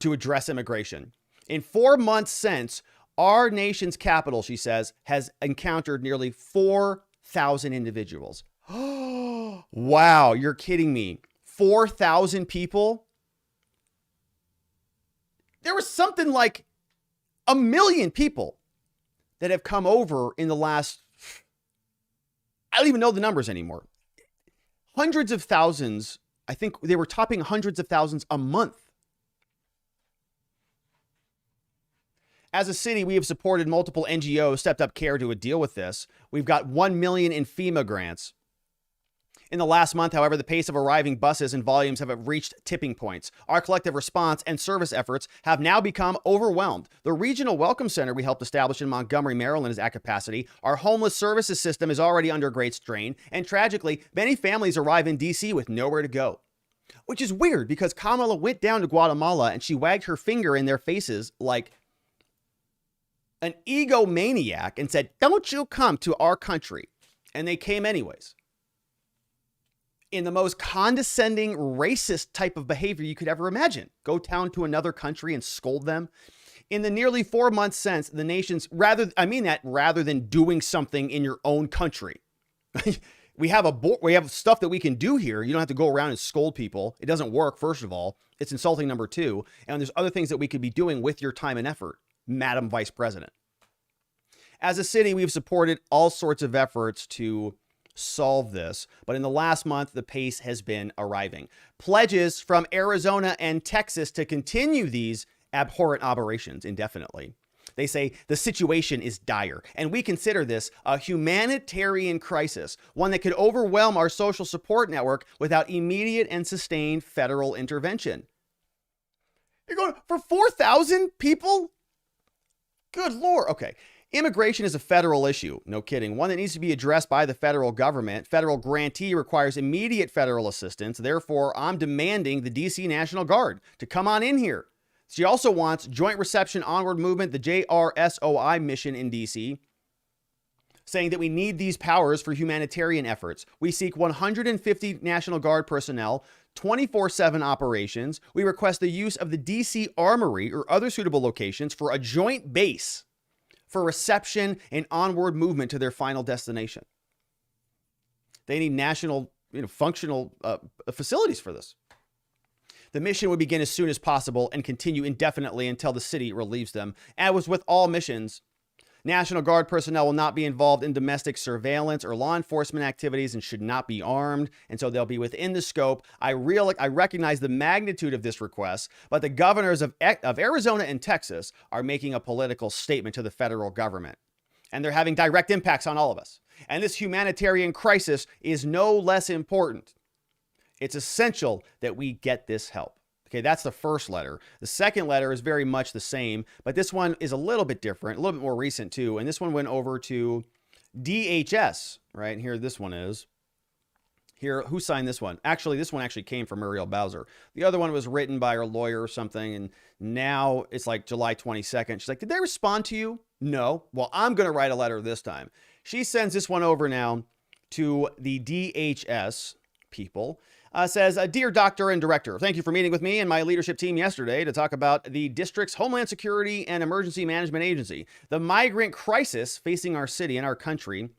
to address immigration. In 4 months since, our nation's capital, she says, has encountered nearly 4,000 individuals. Wow, you're kidding me. 4,000 people? There was something like 1 million people that have come over in the last, I don't even know the numbers anymore. Hundreds of thousands. I think they were topping hundreds of thousands a month. As a city, we have supported multiple NGOs, stepped up care to deal with this. We've got 1 million in FEMA grants. In the last month, however, the pace of arriving buses and volumes have reached tipping points. Our collective response and service efforts have now become overwhelmed. The regional welcome center we helped establish in Montgomery, Maryland is at capacity. Our homeless services system is already under great strain. And tragically, many families arrive in DC with nowhere to go. Which is weird because Kamala went down to Guatemala and she wagged her finger in their faces like an egomaniac and said, don't you come to our country. And they came anyways. In the most condescending, racist type of behavior you could ever imagine. Go down to another country and scold them. In the nearly 4 months since, the nation's, rather than doing something in your own country. We have stuff that we can do here. You don't have to go around and scold people. It doesn't work, first of all. It's insulting, number 2. And there's other things that we could be doing with your time and effort, Madam Vice President. As a city, we've supported all sorts of efforts to solve this, but in the last month, the pace has been arriving. Pledges from Arizona and Texas to continue these abhorrent operations indefinitely. They say the situation is dire, and we consider this a humanitarian crisis, one that could overwhelm our social support network without immediate and sustained federal intervention. You're going for 4,000 people? Good Lord. Okay. Immigration is a federal issue. No kidding. One that needs to be addressed by the federal government. Federal grantee requires immediate federal assistance. Therefore, I'm demanding the D.C. National Guard to come on in here. She also wants Joint Reception Onward Movement, the JRSOI mission in D.C., saying that we need these powers for humanitarian efforts. We seek 150 National Guard personnel, 24/7 operations. We request the use of the D.C. Armory or other suitable locations for a joint base for reception and onward movement to their final destination. They need national, functional facilities for this. The mission would begin as soon as possible and continue indefinitely until the city relieves them. As was with all missions, National Guard personnel will not be involved in domestic surveillance or law enforcement activities and should not be armed, and so they'll be within the scope. I recognize the magnitude of this request, but the governors of Arizona and Texas are making a political statement to the federal government, and they're having direct impacts on all of us. And this humanitarian crisis is no less important. It's essential that we get this help. Okay, that's the first letter. The second letter is very much the same, but this one is a little bit different, a little bit more recent too. And this one went over to DHS, right? And here this one is. Here, who signed this one? Actually, this one actually came from Muriel Bowser. The other one was written by her lawyer or something, and now it's like July 22nd. She's like, did they respond to you? No. Well, I'm going to write a letter this time. She sends this one over now to the DHS people. Says, Dear Doctor and Director, thank you for meeting with me and my leadership team yesterday to talk about the district's Homeland Security and Emergency Management Agency. The migrant crisis facing our city and our country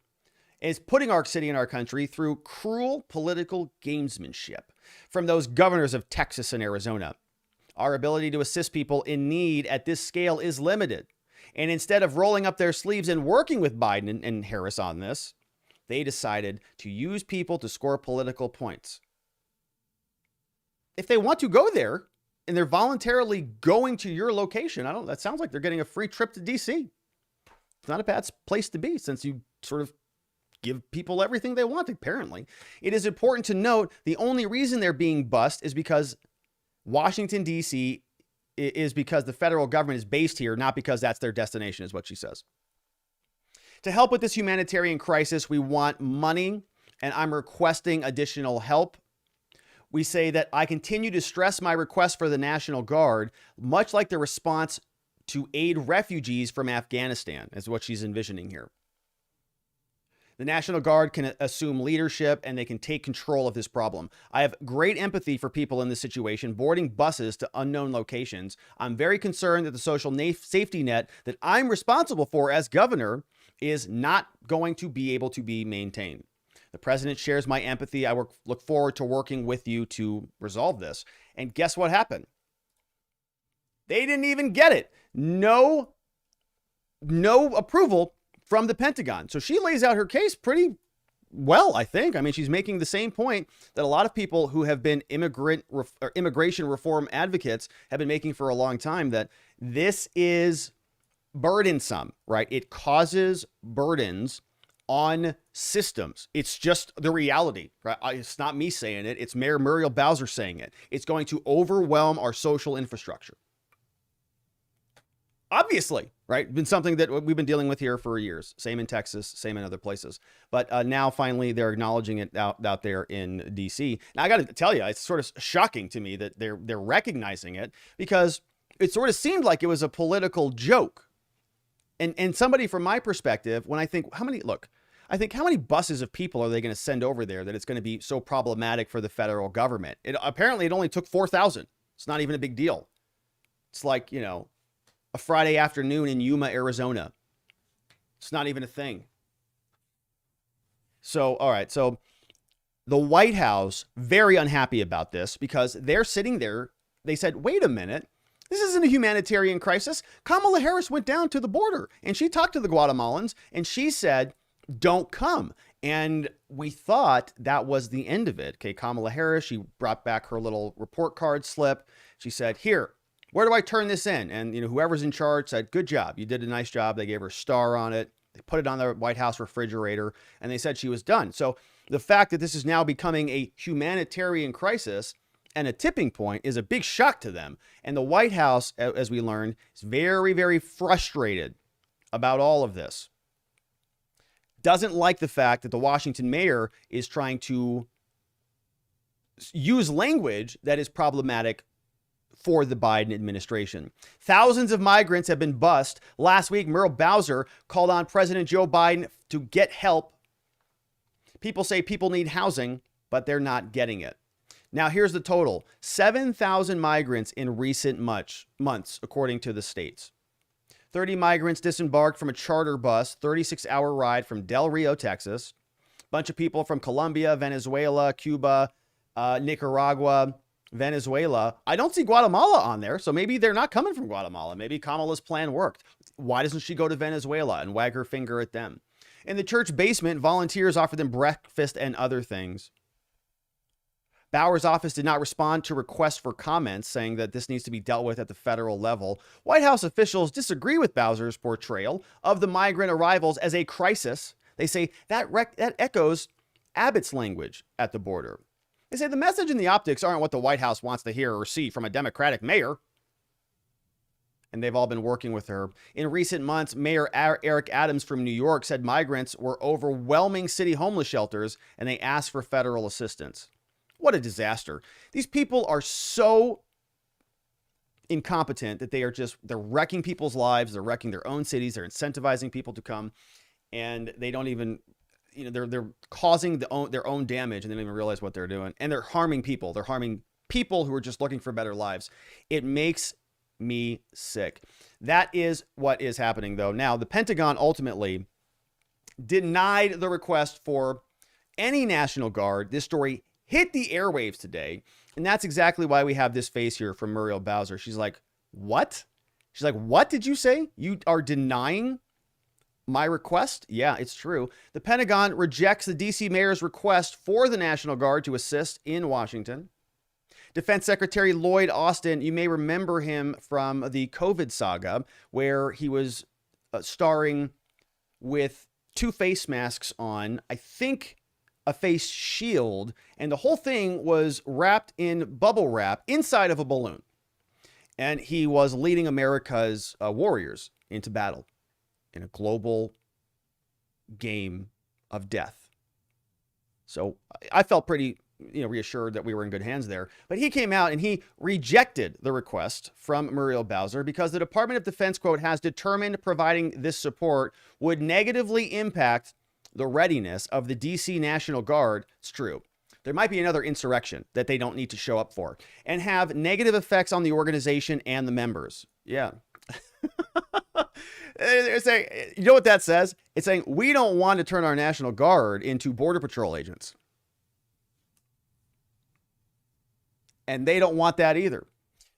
is putting our city and our country through cruel political gamesmanship from those governors of Texas and Arizona. Our ability to assist people in need at this scale is limited. And instead of rolling up their sleeves and working with Biden and Harris on this, they decided to use people to score political points. If they want to go there and they're voluntarily going to your location, that sounds like they're getting a free trip to DC. It's not a bad place to be since you sort of give people everything they want, apparently. It is important to note the only reason they're being bussed is because Washington, D.C. is because the federal government is based here, not because that's their destination, is what she says. To help with this humanitarian crisis, we want money, and I'm requesting additional help. We say that I continue to stress my request for the National Guard, much like the response to aid refugees from Afghanistan, is what she's envisioning here. The National Guard can assume leadership and they can take control of this problem. I have great empathy for people in this situation, boarding buses to unknown locations. I'm very concerned that the social safety net that I'm responsible for as governor is not going to be able to be maintained. The president shares my empathy. I look forward to working with you to resolve this. And guess what happened? They didn't even get it. No approval from the Pentagon. So she lays out her case pretty well, I think. I mean, she's making the same point that a lot of people who have been immigration reform advocates have been making for a long time, that this is burdensome, right? It causes burdens on systems. It's just the reality, right? It's not me saying it. It's Mayor Muriel Bowser saying it. It's going to overwhelm our social infrastructure. Obviously, right? Been something that we've been dealing with here for years. Same in Texas, same in other places. But now finally they're acknowledging it out there in DC. Now I got to tell you, it's sort of shocking to me that they're recognizing it, because it sort of seemed like it was a political joke. And somebody from my perspective, when I think how many buses of people are they going to send over there that it's going to be so problematic for the federal government? Apparently it only took 4,000. It's not even a big deal. It's like, a Friday afternoon in Yuma, Arizona. It's not even a thing. So, all right. So the White House, very unhappy about this, because they're sitting there. They said, wait a minute. This isn't a humanitarian crisis. Kamala Harris went down to the border and she talked to the Guatemalans and she said, don't come. And we thought that was the end of it. Okay, Kamala Harris, she brought back her little report card slip. She said, here, Where do I turn this in? And, whoever's in charge said, good job. You did a nice job. They gave her a star on it. They put it on the White House refrigerator, and they said she was done. So the fact that this is now becoming a humanitarian crisis and a tipping point is a big shock to them. And the White House, as we learned, is very, very frustrated about all of this. Doesn't like the fact that the Washington mayor is trying to use language that is problematic for the Biden administration. Thousands of migrants have been bused. Last week, Muriel Bowser called on President Joe Biden to get help. People say people need housing, but they're not getting it. Now, here's the total. 7,000 migrants in recent months, according to the states. 30 migrants disembarked from a charter bus, 36-hour ride from Del Rio, Texas. Bunch of people from Colombia, Venezuela, Cuba, Nicaragua, Venezuela. I don't see Guatemala on there, so maybe they're not coming from Guatemala. Maybe Kamala's plan worked. Why doesn't she go to Venezuela and wag her finger at them? In the church basement, volunteers offered them breakfast and other things. Bowser's office did not respond to requests for comments, saying that this needs to be dealt with at the federal level. White House officials disagree with Bowser's portrayal of the migrant arrivals as a crisis. They say that echoes Abbott's language at the border. They say the message and the optics aren't what the White House wants to hear or see from a Democratic mayor. And they've all been working with her. In recent months, Mayor Eric Adams from New York said migrants were overwhelming city homeless shelters and they asked for federal assistance. What a disaster. These people are so incompetent that they're wrecking people's lives. They're wrecking their own cities. They're incentivizing people to come, and they don't even, they're causing their own damage, and they don't even realize what they're doing. And they're harming people. They're harming people who are just looking for better lives. It makes me sick. That is what is happening, though. Now, the Pentagon ultimately denied the request for any National Guard. This story hit the airwaves today, and that's exactly why we have this face here from Muriel Bowser. She's like, what? She's like, what did you say? You are denying my request? Yeah, it's true. The Pentagon rejects the D.C. mayor's request for the National Guard to assist in Washington. Defense Secretary Lloyd Austin, you may remember him from the COVID saga, where he was starring with two face masks on, I think a face shield, and the whole thing was wrapped in bubble wrap inside of a balloon. And he was leading America's warriors into battle in a global game of death. So I felt pretty reassured that we were in good hands there. But he came out and he rejected the request from Muriel Bowser because the Department of Defense, quote, has determined providing this support would negatively impact the readiness of the D.C. National Guard. It's true. There might be another insurrection that they don't need to show up for and have negative effects on the organization and the members. Yeah. They're saying, you know what that says? It's saying we don't want to turn our National Guard into Border Patrol agents. And they don't want that either.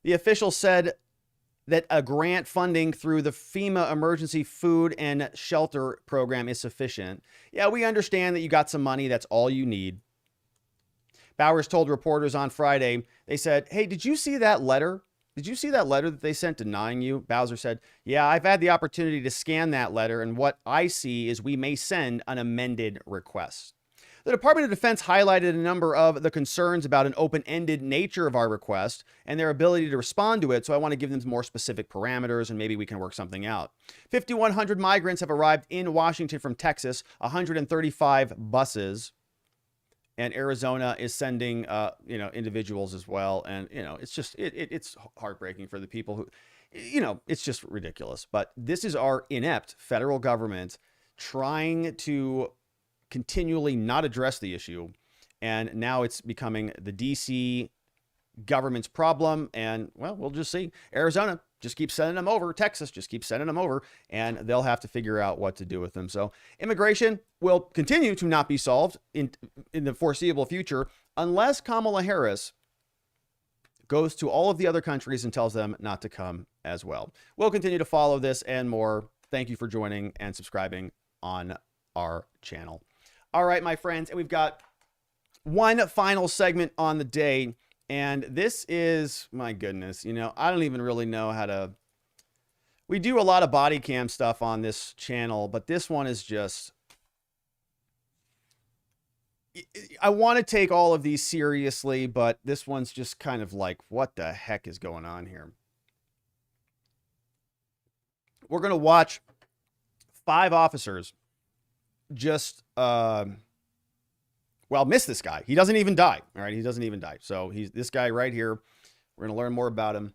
The official said that a grant funding through the FEMA Emergency Food and Shelter Program is sufficient. Yeah, we understand that you got some money. That's all you need. Bowers told reporters on Friday, they said, hey, did you see that letter? Did you see that letter that they sent denying you? Bowser said, yeah, I've had the opportunity to scan that letter, and what I see is we may send an amended request. The Department of Defense highlighted a number of the concerns about an open-ended nature of our request and their ability to respond to it, so I want to give them some more specific parameters and maybe we can work something out. 5,100 migrants have arrived in Washington from Texas, 135 buses, and Arizona is sending, individuals as well. And, it's just, it's heartbreaking for the people who, it's just ridiculous. But this is our inept federal government trying to continually not address the issue, and now it's becoming the DC government's problem. And well, we'll just see. Arizona just keeps sending them over. Texas just keeps sending them over, and they'll have to figure out what to do with them. So immigration will continue to not be solved in the foreseeable future unless Kamala Harris goes to all of the other countries and tells them not to come as well. We'll continue to follow this and more. Thank you for joining and subscribing on our channel. All right, my friends, and we've got one final segment on the day, And this is, my goodness, you know, I don't even really know how to. We do a lot of body cam stuff on this channel, but this one is just. I want to take all of these seriously, but this one's just kind of like, what the heck is going on here? We're going to watch 5 officers just, well, miss this guy. He doesn't even die. All right. He doesn't even die. So he's this guy right here. We're going to learn more about him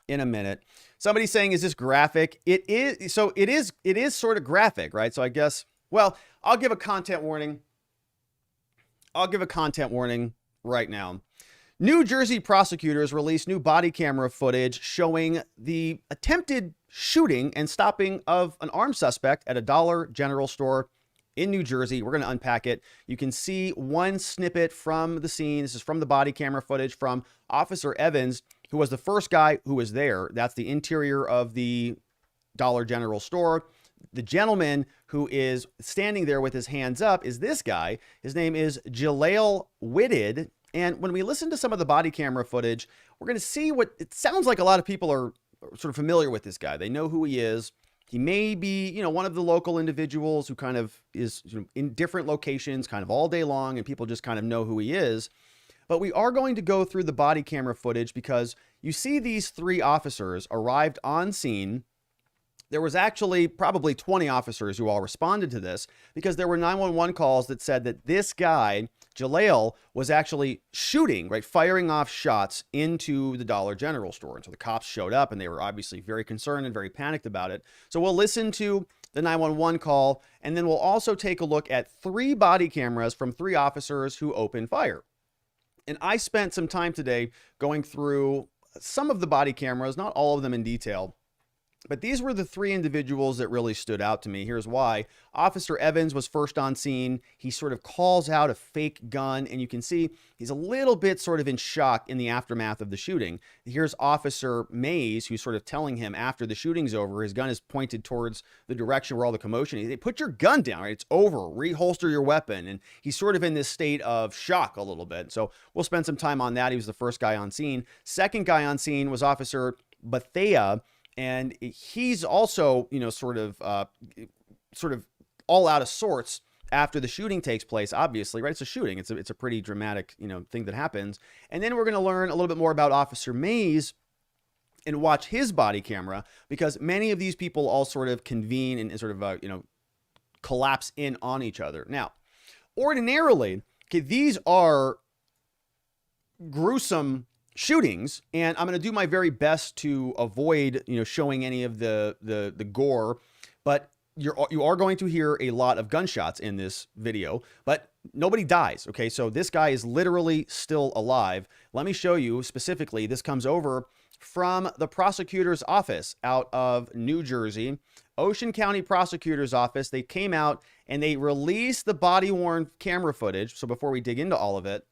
in a minute. Somebody's saying, is this graphic? It is. So it is sort of graphic, right? So I guess, well, I'll give a content warning. I'll give a content warning right now. New Jersey prosecutors released new body camera footage showing the attempted shooting and stopping of an armed suspect at a Dollar General store in New Jersey. We're going to unpack it. You can see one snippet from the scene. This is from the body camera footage from Officer Evans, who was the first guy who was there. That's the interior of the Dollar General store. The gentleman who is standing there with his hands up is this guy. His name is Jalial Whitted. And when we listen to some of the body camera footage, we're going to see what it sounds like. A lot of people are sort of familiar with this guy. They know who he is. He may be, you know, one of the local individuals who kind of is, you know, in different locations kind of all day long, and people just kind of know who he is. But we are going to go through the body camera footage because you see these 3 officers arrived on scene. There was actually probably 20 officers who all responded to this because there were 911 calls that said that this guy, Jalial, was actually shooting, right, firing off shots into the Dollar General store. And so the cops showed up and they were obviously very concerned and very panicked about it. So we'll listen to the 911 call, and then we'll also take a look at 3 body cameras from 3 officers who opened fire. And I spent some time today going through some of the body cameras, not all of them in detail. But these were the 3 individuals that really stood out to me. Here's why. Officer Evans was first on scene. He sort of calls out a fake gun, and you can see he's a little bit sort of in shock in the aftermath of the shooting. Here's Officer Mayz, who's sort of telling him after the shooting's over, his gun is pointed towards the direction where all the commotion is. They put your gun down, right? It's over. Reholster your weapon. And he's sort of in this state of shock a little bit. So we'll spend some time on that. He was the first guy on scene. Second guy on scene was Officer Bethea. And he's also, you know, sort of all out of sorts after the shooting takes place, obviously, right? It's a shooting. It's a pretty dramatic, you know, thing that happens. And then we're going to learn a little bit more about Officer Mayz and watch his body camera, because many of these people all sort of convene and sort of, you know, collapse in on each other. Now, ordinarily, okay, these are gruesome shootings, and I'm going to do my very best to avoid, you know, showing any of the gore, but you are going to hear a lot of gunshots in this video, but nobody dies. Okay, so this guy is literally still alive. Let me show you specifically. This comes over from the prosecutor's office out of New Jersey, Ocean County Prosecutor's Office. They came out and they released the body-worn camera footage. So before we dig into all of it,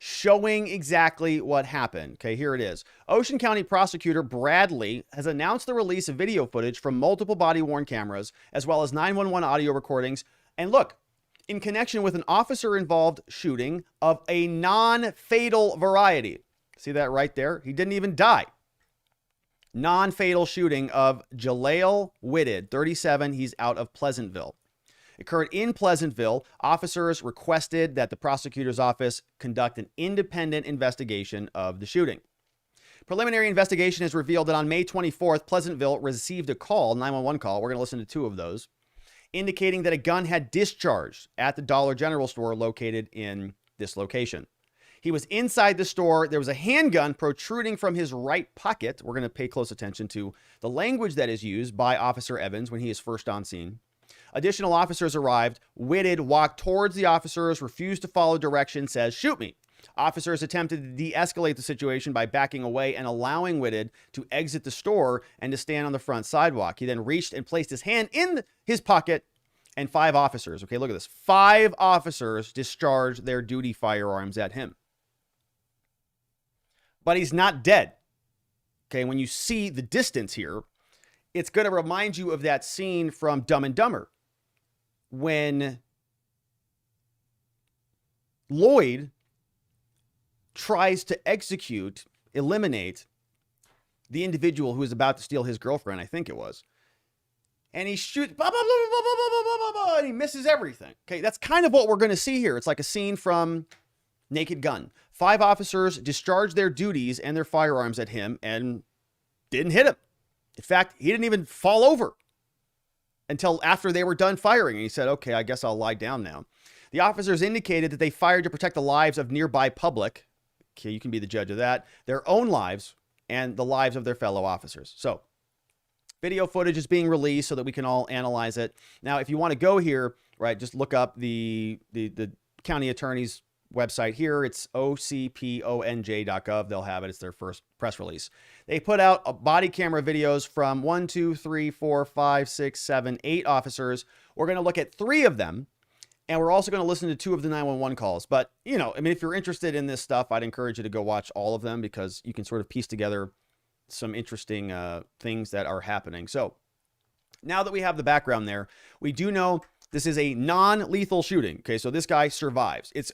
showing exactly what happened. Okay, here it is. Ocean County Prosecutor Bradley has announced the release of video footage from multiple body-worn cameras, as well as 911 audio recordings. And look, in connection with an officer-involved shooting of a non-fatal variety. See that right there? He didn't even die. Non-fatal shooting of Jalial Whitted, 37. He's out of Pleasantville. Occurred in Pleasantville. Officers requested that the prosecutor's office conduct an independent investigation of the shooting. Preliminary investigation has revealed that on May 24th, Pleasantville received a call, 911 call. We're going to listen to 2 of those, indicating that a gun had discharged at the Dollar General store located in this location. He was inside the store. There was a handgun protruding from his right pocket. We're going to pay close attention to the language that is used by Officer Evans when he is first on scene. Additional officers arrived. Whitted walked towards the officers, refused to follow direction, says, "Shoot me." Officers attempted to de-escalate the situation by backing away and allowing Whitted to exit the store and to stand on the front sidewalk. He then reached and placed his hand in his pocket, and 5 officers, okay, look at this, 5 officers discharged their duty firearms at him. But he's not dead. Okay, when you see the distance here, it's going to remind you of that scene from Dumb and Dumber when Lloyd tries to eliminate the individual who is about to steal his girlfriend, I think it was. And he shoots, blah, blah, blah, blah, blah, blah, blah, blah, and he misses everything. Okay, that's kind of what we're going to see here. It's like a scene from Naked Gun. 5 officers discharged their duties and their firearms at him and didn't hit him. In fact, he didn't even fall over until after they were done firing. And he said, okay, I guess I'll lie down now. The officers indicated that they fired to protect the lives of nearby public. Okay, you can be the judge of that. Their own lives and the lives of their fellow officers. So, video footage is being released so that we can all analyze it. Now, if you want to go here, right, just look up the county attorney's website here. It's ocponj.gov. They'll have it. It's their first press release. They put out body camera videos from 1, 2, 3, 4, 5, 6, 7, 8 officers. We're going to look at 3 of them. And we're also going to listen to 2 of the 911 calls. But, you know, I mean, if you're interested in this stuff, I'd encourage you to go watch all of them because you can sort of piece together some interesting things that are happening. So now that we have the background there, we do know this is a non-lethal shooting. Okay, so this guy survives. It's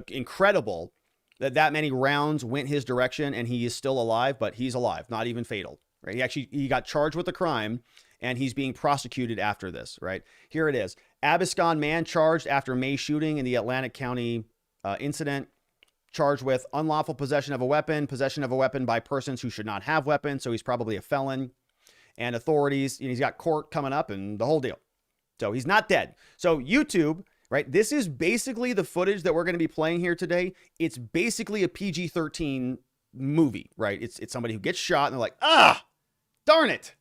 incredible that many rounds went his direction and he is still alive, but he's alive, not even fatal. Right? He got charged with a crime and he's being prosecuted after this. Right here it is. Abiscon man charged after Mayz shooting in the Atlantic County incident. Charged with unlawful possession of a weapon by persons who should not have weapons. So he's probably a felon. And authorities, he's got court coming up and the whole deal. So he's not dead. So YouTube, right? This is basically the footage that we're going to be playing here today. It's basically a PG-13 movie, right? It's somebody who gets shot and they're like, darn it.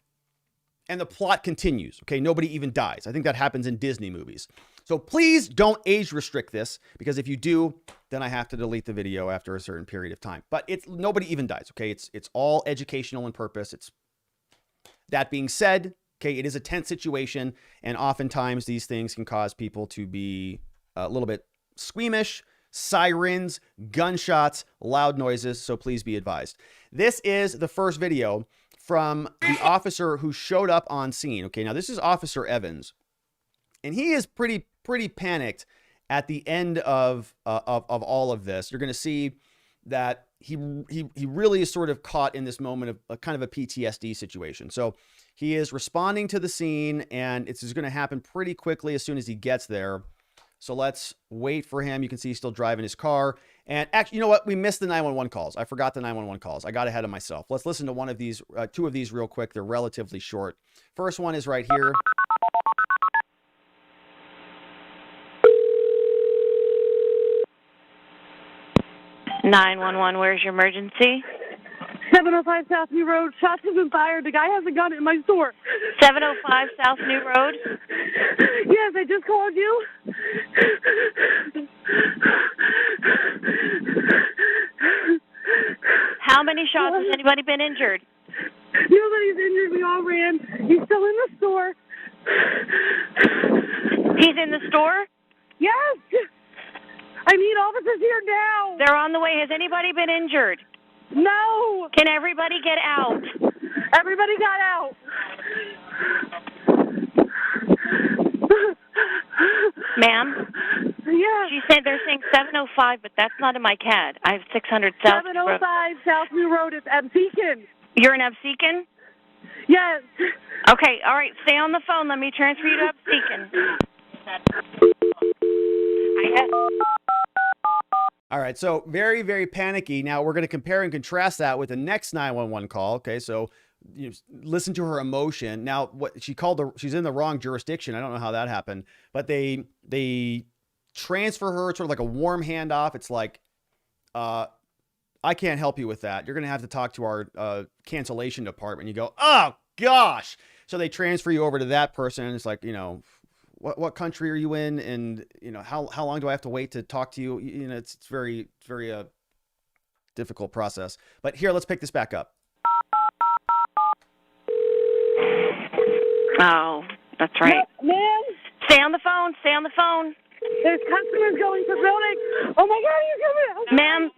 And the plot continues. Okay, nobody even dies. I think that happens in Disney movies. So please don't age restrict this because if you do, then I have to delete the video after a certain period of time. But nobody even dies. Okay, it's all educational in purpose. That being said, okay, it is a tense situation, and oftentimes these things can cause people to be a little bit squeamish. Sirens, gunshots, loud noises. So please be advised. This is the first video from the officer who showed up on scene. Okay, now this is Officer Evans, and he is pretty panicked at the end of all of this. You're going to see that he really is sort of caught in this moment of a kind of a PTSD situation. So he is responding to the scene, and it's going to happen pretty quickly as soon as he gets there. So let's wait for him. You can see he's still driving his car. And actually, you know what? We missed the 911 calls. I forgot the 911 calls. I got ahead of myself. Let's listen to one of these, 2 of these real quick. They're relatively short. First one is right here. (911) Where's your emergency? 705 South New Road. Shots have been fired. The guy has a gun in my store. 705 South New Road? Yes, I just called you. How many shots? Has anybody been injured? Nobody's injured. We all ran. He's still in the store. He's in the store? Yes. I need officers here now. They're on the way. Has anybody been injured? No. Can everybody get out? Everybody got out. Ma'am? Yeah. She said they're saying 705, but that's not in my CAD. I have 600 South 705 South New Road. It's Absecon. You're in Absecon? Yes. Okay, all right. Stay on the phone. Let me transfer you to Absecon. All right, so very, very panicky. Now we're going to compare and contrast that with the next 911 call. Okay, so listen to her emotion. Now, what she called she's in the wrong jurisdiction. I don't know how that happened, but they transfer her sort of like a warm handoff. It's like, I can't help you with that. You're going to have to talk to our cancellation department. You go, oh gosh. So they transfer you over to that person. And it's like, what country are you in? And how long do I have to wait to talk to you? It's very difficult process. But here, let's pick this back up. Oh, that's right. Ma'am? Stay on the phone. Stay on the phone. There's customers going to building. Oh my God, you're coming. Ma'am.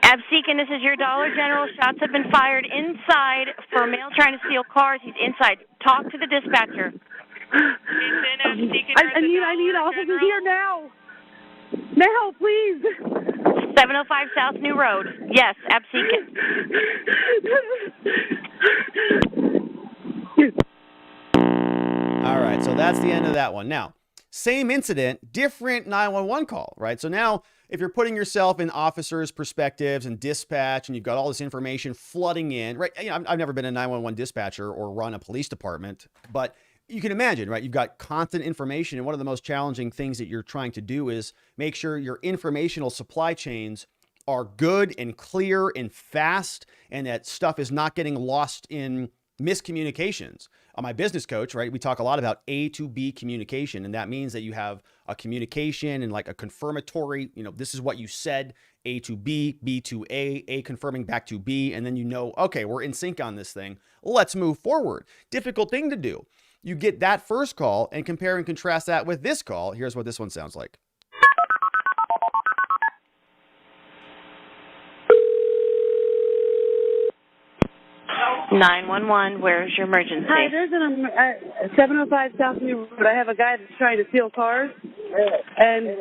Absecon, this is your Dollar General. Shots have been fired inside for a male trying to steal cars. He's inside. Talk to the dispatcher. I need officers here now. Now, please. 705 South New Road. Yes, Absecon. All right, so that's the end of that one. Now, same incident, different 911 call, right? So now if you're putting yourself in officers' perspectives and dispatch and you've got all this information flooding in, right? You know, I've never been a 911 dispatcher or run a police department, but you can imagine, right? You've got constant information, and one of the most challenging things that you're trying to do is make sure your informational supply chains are good and clear and fast, and that stuff is not getting lost in miscommunications. On my business coach, right, we talk a lot about A to B communication, and that means that you have a communication and like a confirmatory, you know, this is what you said, A to B, B to A confirming back to B, and then you know, okay, we're in sync on this thing. Let's move forward. Difficult thing to do. You get that first call and compare and contrast that with this call. Here's what this one sounds like. 911, where's your emergency? Hi, there's 705 South New Road. I have a guy that's trying to steal cars, and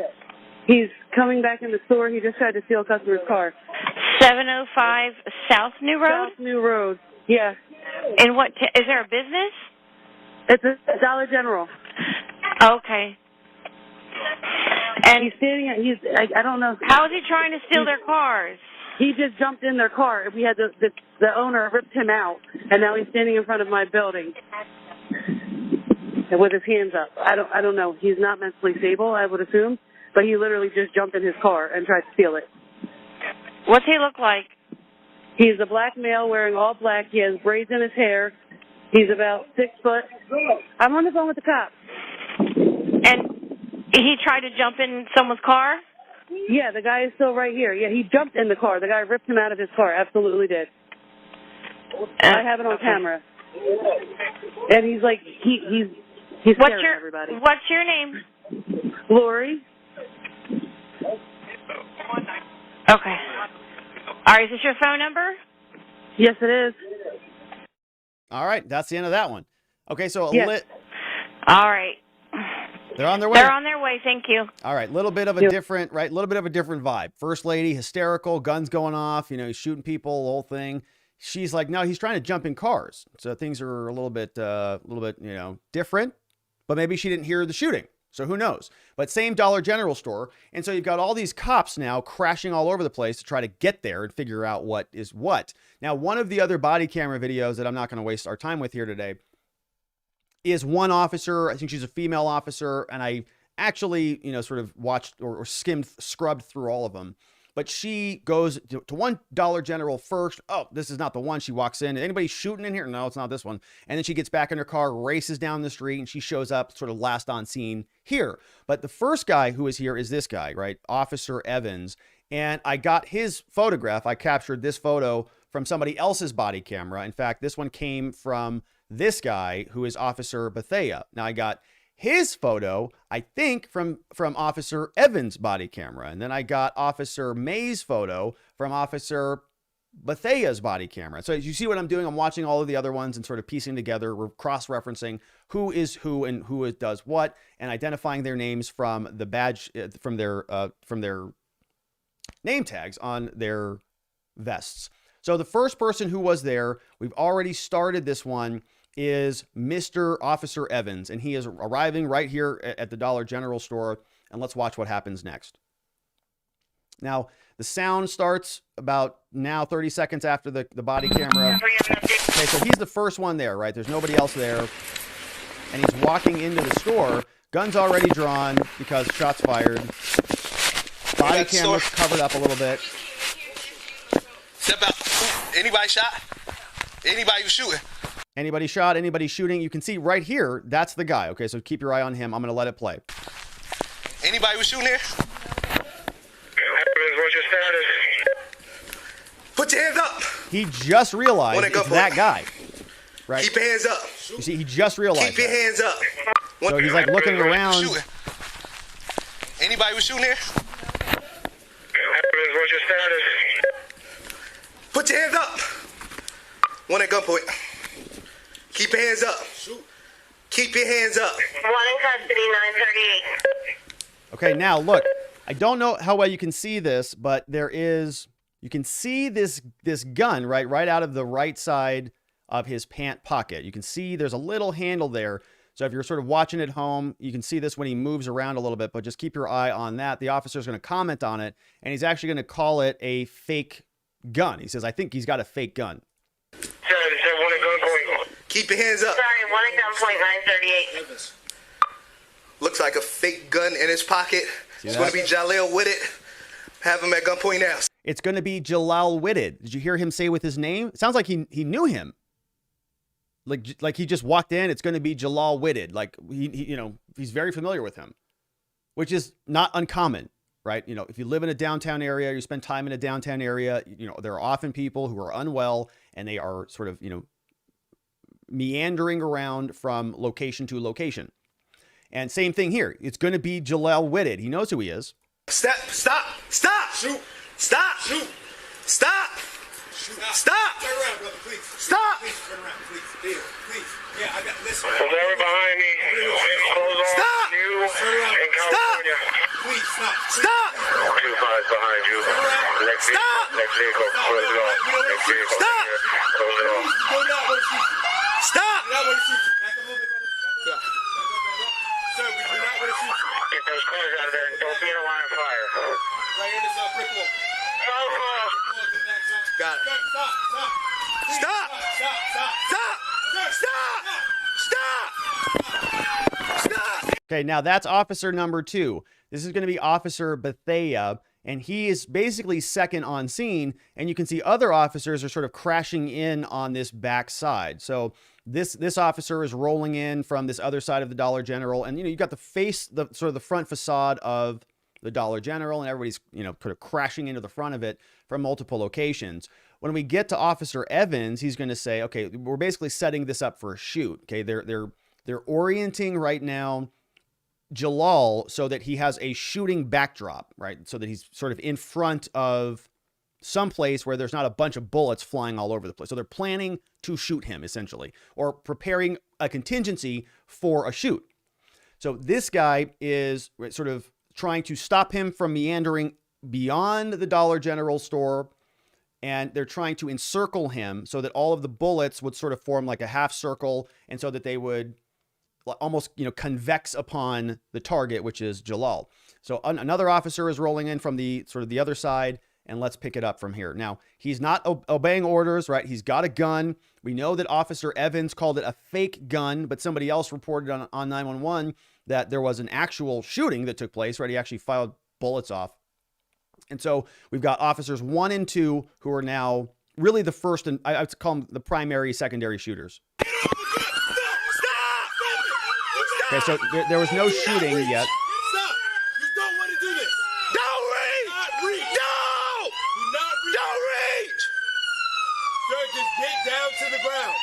he's coming back in the store. He just tried to steal a customer's car. 705 South New Road? South New Road, yeah. And what, is there a business? It's a Dollar General. Okay. And he's standing at, I don't know. How is he trying to steal their cars? He just jumped in their car. We had the owner ripped him out, and now he's standing in front of my building with his hands up. I don't know. He's not mentally stable, I would assume, but he literally just jumped in his car and tried to steal it. What's he look like? He's a black male wearing all black. He has braids in his hair. He's about 6 foot. I'm on the phone with the cops. And he tried to jump in someone's car? Yeah, the guy is still right here. Yeah, he jumped in the car. The guy ripped him out of his car. Absolutely did. I have it on camera. And he's like, he's scaring everybody. What's your name? Lori. Okay. All right, is this your phone number? Yes, it is. All right, that's the end of that one. Okay, so yes. All right. They're on their way. They're on their way. Thank you. All right. Little bit of a different, right? Little bit of a different vibe. First lady, hysterical, guns going off, you know, he's shooting people, the whole thing. She's like, no, he's trying to jump in cars. So things are a little bit, you know, different, but maybe she didn't hear the shooting. So who knows? But same Dollar General store. And so you've got all these cops now crashing all over the place to try to get there and figure out what is what. Now, one of the other body camera videos that I'm not going to waste our time with here today is one officer. I think she's a female officer, and I actually, you know, sort of watched or scrubbed through all of them. But she goes to one Dollar General first. Oh, this is not the one. She walks in. Anybody shooting in here? No, it's not this one. And then she gets back in her car, races down the street, and she shows up sort of last on scene here. But the first guy who is here is this guy, right? Officer Evans. And I got his photograph. I captured this photo from somebody else's body camera. In fact, this one came from this guy who is Officer Bethea. Now I got his photo, I think, from Officer Evans' body camera. And then I got Officer May's photo from Officer Bethea's body camera. So as you see what I'm doing, I'm watching all of the other ones and sort of piecing together. We're cross-referencing who is who and who does what, and identifying their names from the badge, from their name tags on their vests. So the first person who was there, we've already started this one, is Mr. Officer Evans, and he is arriving right here at the Dollar General store, and let's watch what happens next. Now, the sound starts about now 30 seconds after the body camera. Okay, so he's the first one there, right? There's nobody else there, and he's walking into the store. Guns already drawn because shots fired. Body camera's covered up a little bit. Step out. Anybody shot? Anybody was shooting? Anybody shot, anybody shooting. You can see right here, that's the guy. Okay, so keep your eye on him. I'm going to let it play. Anybody was shooting there? Put your hands up. He just realized it's that guy. Right? Keep your hands up. You see, he just realized Keep your hands up. So he's like looking around. Anybody was shooting there? Put your hands up. One at gunpoint. Keep your hands up. Keep your hands up. One in custody, 938. Okay, now look. I don't know how well you can see this, but you can see this gun right out of the right side of his pant pocket. You can see there's a little handle there. So if you're sort of watching at home, you can see this when he moves around a little bit, but just keep your eye on that. The officer's going to comment on it, and he's actually going to call it a fake gun. He says, I think he's got a fake gun. Keep your hands up. Sorry, 1 .938. Looks like a fake gun in his pocket. It's going to be Jalial Whitted. Have him at gunpoint now. It's going to be Jalial Whitted. Did you hear him say with his name? It sounds like he knew him. Like he just walked in. It's going to be Jalial Whitted. Like he's very familiar with him, which is not uncommon, right? If you live in a downtown area, you spend time in a downtown area, there are often people who are unwell and they are sort of, meandering around from location to location. And same thing here. It's going to be Jalial Whitted. He knows who he is. Stop! Shoot! Stop! Shoot! Stop! Stop! Turn around, brother, please. Stop! Please turn around, please. Please. Yeah, I got. Listen. Whoever behind me, close on Stop! you Turn around. in California. Please stop. Stop! 2 5 behind you. Next vehicle. Stop! Next vehicle. Close it off. Next vehicle. Stop! Close it off. Do not want to shoot you. Stop! Do not want to shoot you. Back up a little bit, brother. Back up. Sir, we do not want to shoot you. Get those cars out of there and don't be in a line of fire. Right here, this brick wall. No call. Got it. Sir, stop. Please, Stop! Sir, Stop! Okay, now that's officer number 2. This is going to be Officer Bethea, and he is basically second on scene, and you can see other officers are sort of crashing in on this back side. So this officer is rolling in from this other side of the Dollar General, and you got the sort of the front facade of the Dollar General, and everybody's kind of crashing into the front of it from multiple locations. When we get to Officer Evans, he's going to say, okay, we're basically setting this up for a shoot. Okay, they're orienting right now Jalial so that he has a shooting backdrop, right? So that he's sort of in front of someplace where there's not a bunch of bullets flying all over the place. So they're planning to shoot him, essentially, or preparing a contingency for a shoot. So this guy is sort of trying to stop him from meandering beyond the Dollar General store, and they're trying to encircle him so that all of the bullets would sort of form like a half circle, and so that they would almost, convex upon the target, which is Jalial. So another officer is rolling in from the sort of the other side, and let's pick it up from here. Now, he's not obeying orders, right? He's got a gun. We know that Officer Evans called it a fake gun, but somebody else reported on 911 that there was an actual shooting that took place, right? He actually fired bullets off. And so we've got officers 1 and 2 who are now really the first, and I would call them the primary, secondary shooters. Okay, so there was no shooting yet. Stop! You don't want to do this. Don't reach! Not reach. No! Do not reach. Don't reach! Sir, just get down to the ground.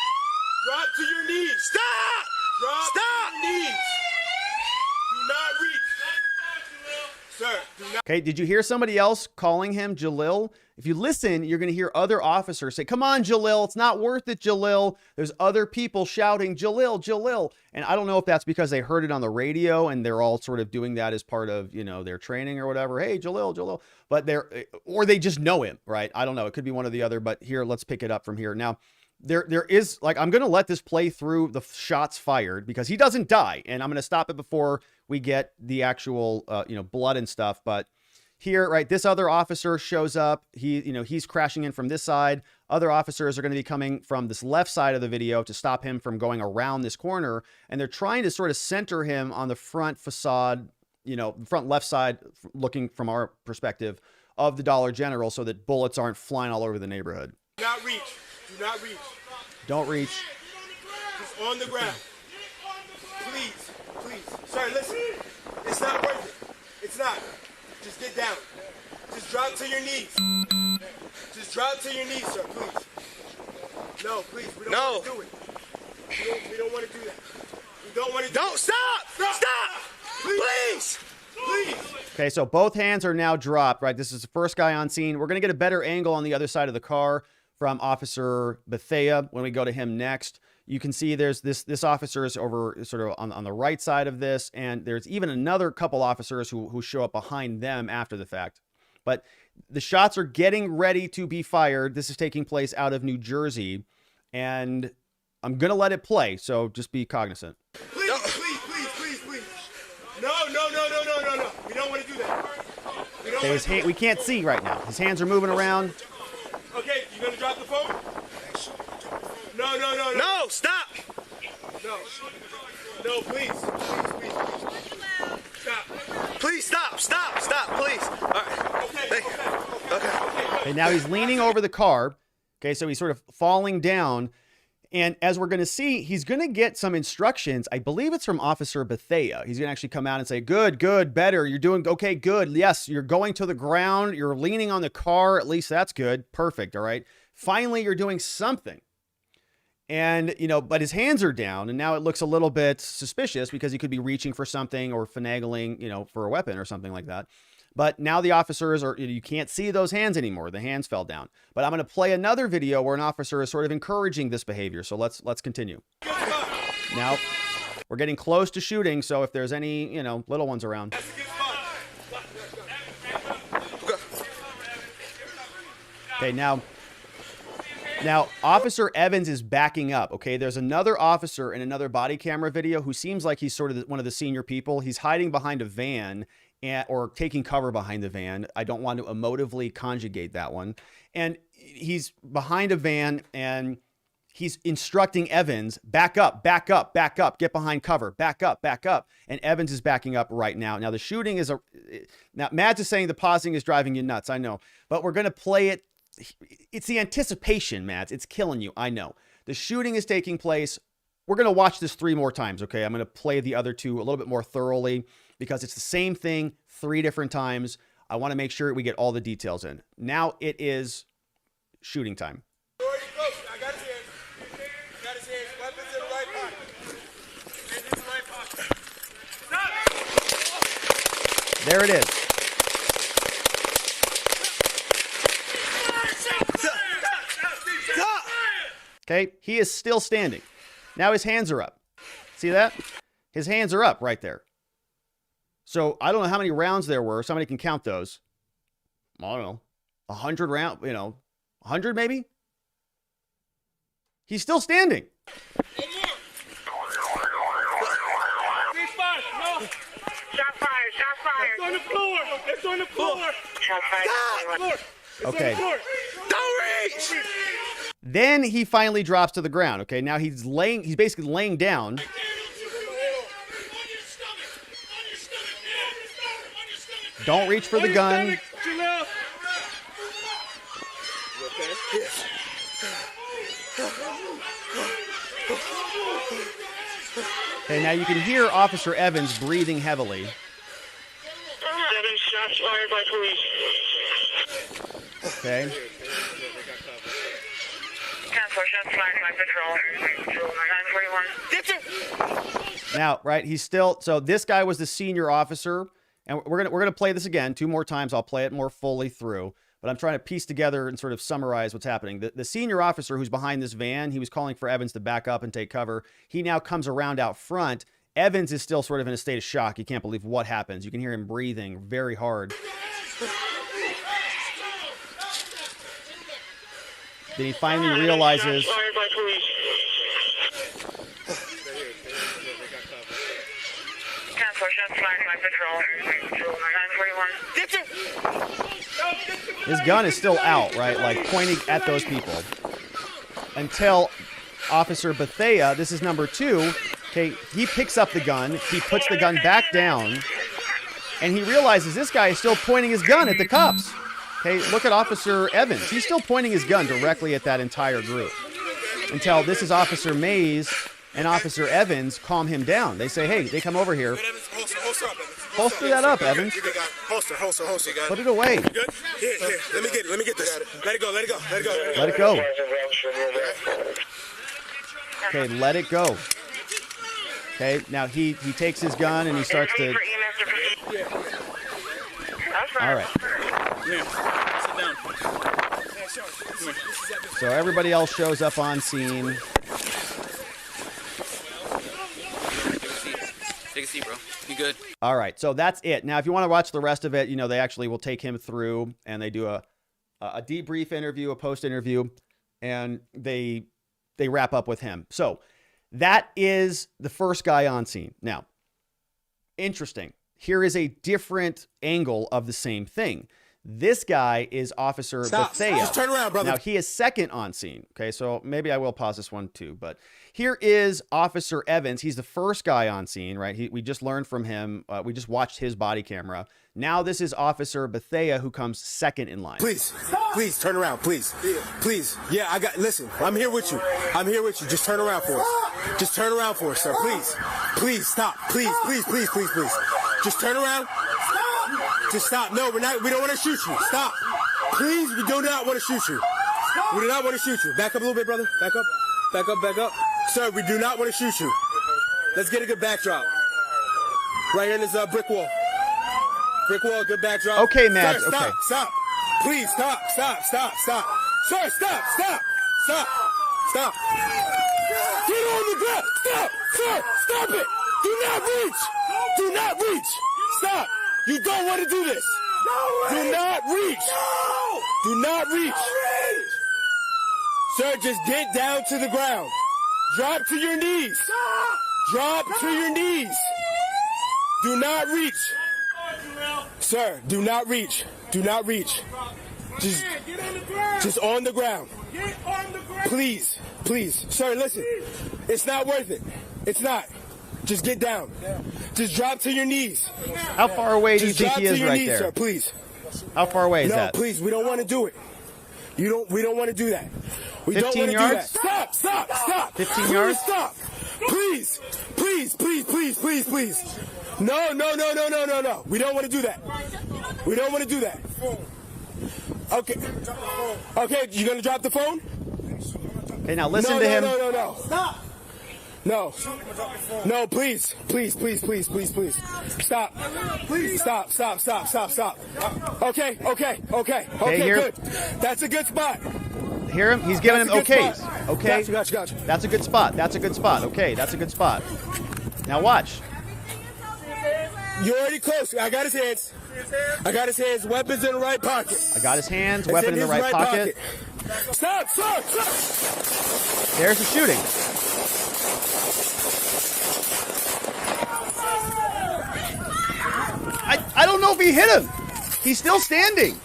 Drop to your knees. Stop! Drop Stop! to your knees. Do not reach. Sir, do not. Okay, did you hear somebody else calling him Jalil? If you listen, you're going to hear other officers say, come on, Jalil, it's not worth it, Jalil. There's other people shouting, Jalil, Jalil. And I don't know if that's because they heard it on the radio and they're all sort of doing that as part of, their training or whatever. Hey, Jalil, Jalil. But or they just know him, right? I don't know. It could be one or the other, but here, let's pick it up from here. Now, there is, I'm going to let this play through the shots fired because he doesn't die. And I'm going to stop it before we get the actual, blood and stuff. But here, right, this other officer shows up. He's crashing in from this side. Other officers are going to be coming from this left side of the video to stop him from going around this corner. And they're trying to sort of center him on the front facade, front left side, looking from our perspective of the Dollar General so that bullets aren't flying all over the neighborhood. Do not reach. Do not reach. Don't reach. Just on the ground. Please. Sir, listen. It's not worth it. It's not. Just get down. Just drop to your knees. Just drop to your knees, sir, please. No, please. We don't want to do it. We don't want to do that. We don't want to do Don't stop! Stop! Please! Okay, so both hands are now dropped, right? This is the first guy on scene. We're going to get a better angle on the other side of the car from Officer Bethea when we go to him next. You can see there's this officer is over sort of on the right side of this, and there's even another couple officers who show up behind them after the fact. But the shots are getting ready to be fired. This is taking place out of New Jersey, and I'm going to let it play, so just be cognizant. Please. No. We don't want to do that. We can't see right now. His hands are moving around. Okay, you going to drop the phone? No. No, stop. No, please. Stop. Please stop, please. All right. Okay. Okay, now he's leaning over the car. Okay, so he's sort of falling down. And as we're going to see, he's going to get some instructions. I believe it's from Officer Bethea. He's going to actually come out and say, good, better. You're doing okay, good. Yes, you're going to the ground. You're leaning on the car. At least that's good. Perfect. All right. Finally, you're doing something. And, but his hands are down, and now it looks a little bit suspicious because he could be reaching for something or finagling, for a weapon or something like that. But now the officers you can't see those hands anymore. The hands fell down. But I'm going to play another video where an officer is sort of encouraging this behavior. So let's continue. Now, we're getting close to shooting, so if there's any, little ones around. Okay, now Officer Evans is backing up, okay? There's another officer in another body camera video who seems like he's sort of one of the senior people. He's hiding behind a van or taking cover behind the van. I don't want to emotively conjugate that one. And he's behind a van, and he's instructing Evans, back up, get behind cover, back up. And Evans is backing up right now. Now, the shooting is now, Mads is saying the pausing is driving you nuts, I know. But we're going to play it. It's the anticipation, Mads. It's killing you. I know. The shooting is taking place. We're going to watch this 3 more times, okay? I'm going to play the other 2 a little bit more thoroughly because it's the same thing 3 different times. I want to make sure we get all the details in. Now it is shooting time. I got his hands. Weapons in the right pocket. There it is. Okay, he is still standing. Now his hands are up. See that? His hands are up right there. So I don't know how many rounds there were. Somebody can count those. I don't know. 100 rounds, 100 maybe? He's still standing. Shot fired. It's on the floor. Shot fired. Okay. Don't reach. Then he finally drops to the ground. Okay, now he's basically laying down. Don't reach for the gun. Okay, now you can hear Officer Evans breathing heavily. 7 shots fired by police. Okay. Shots fired by patrol. 941. Now, right, he's still, so this guy was the senior officer, and we're gonna play this again 2 more times. I'll play it more fully through, but I'm trying to piece together and sort of summarize what's happening. The senior officer who's behind this van, he was calling for Evans to back up and take cover. He now comes around out front. Evans is still sort of in a state of shock. He can't believe what happens. You can hear him breathing very hard. Then he finally realizes. His gun is still out, right? Like pointing at those people. Until Officer Bethea, this is number 2. Okay, he picks up the gun. He puts the gun back down. And he realizes this guy is still pointing his gun at the cops. Okay, look at Officer Evans. He's still pointing his gun directly at that entire group. Until this is Officer Mayz and Officer Evans calm him down. They say, hey, they come over here. Holster that up, Evans. Holster. Put it away. Good? Here. Let me get this. Let it go. Let it go. Okay, let it go. Okay, now he takes his gun and he starts to... All right. So everybody else shows up on scene. See, bro. You good? All right, so that's it. Now, if you want to watch the rest of it, you know, they actually will take him through and they do a debrief interview, a post interview, and they wrap up with him. So that is the first guy on scene. Now, interesting. Here is a different angle of the same thing. This guy is Officer Bethea. Just turn around, brother. Now, he is second on scene. Okay, so maybe I will pause this one too. But here is Officer Evans. He's the first guy on scene, right? We just learned from him. We just watched his body camera. Now this is Officer Bethea, who comes second in line. Please turn around, please. Please. Yeah, listen, I'm here with you. I'm here with you. Just turn around for us. Just turn around for us, sir. Please. Please, stop. Please. Just turn around. Just stop. No, we don't want to shoot you. Stop. Please, we do not want to shoot you. We do not want to shoot you. Back up a little bit, brother. Back up. Sir, we do not want to shoot you. Let's get a good backdrop. Right here in this brick wall. Good backdrop. Okay, Matt. Sir, okay. Stop. Please, stop. Sir, stop. Get on the ground. Stop. Sir, stop it. Do not reach. Stop. You don't want to do this. Do not reach. Sir, just get down to the ground. Drop to your knees. Do not reach. Sir, do not reach. Just on the ground. Please. Sir, listen. It's not worth it. It's not. Just get down. Just drop to your knees. How far away do you think he is right there? Sir, please. How far away is that? No, please. We don't want to do it. We don't want to do that. We don't 15 want to yards? do that. Stop. 15 yards? Stop. Please. No. We don't want to do that. Okay, you going to drop the phone? Okay, now listen to him. No. Stop. No, please. Stop. Please. Stop. Okay, here. Good. That's a good spot. Hear him? He's giving him okays. Spot. Okay. Gotcha. That's a good spot. Okay, that's a good spot. Now watch. You're already close. I got his hands. Weapons in the right pocket. I got his hands. Weapon in the right pocket. Stop. There's the shooting. I don't know if he hit him. He's still standing.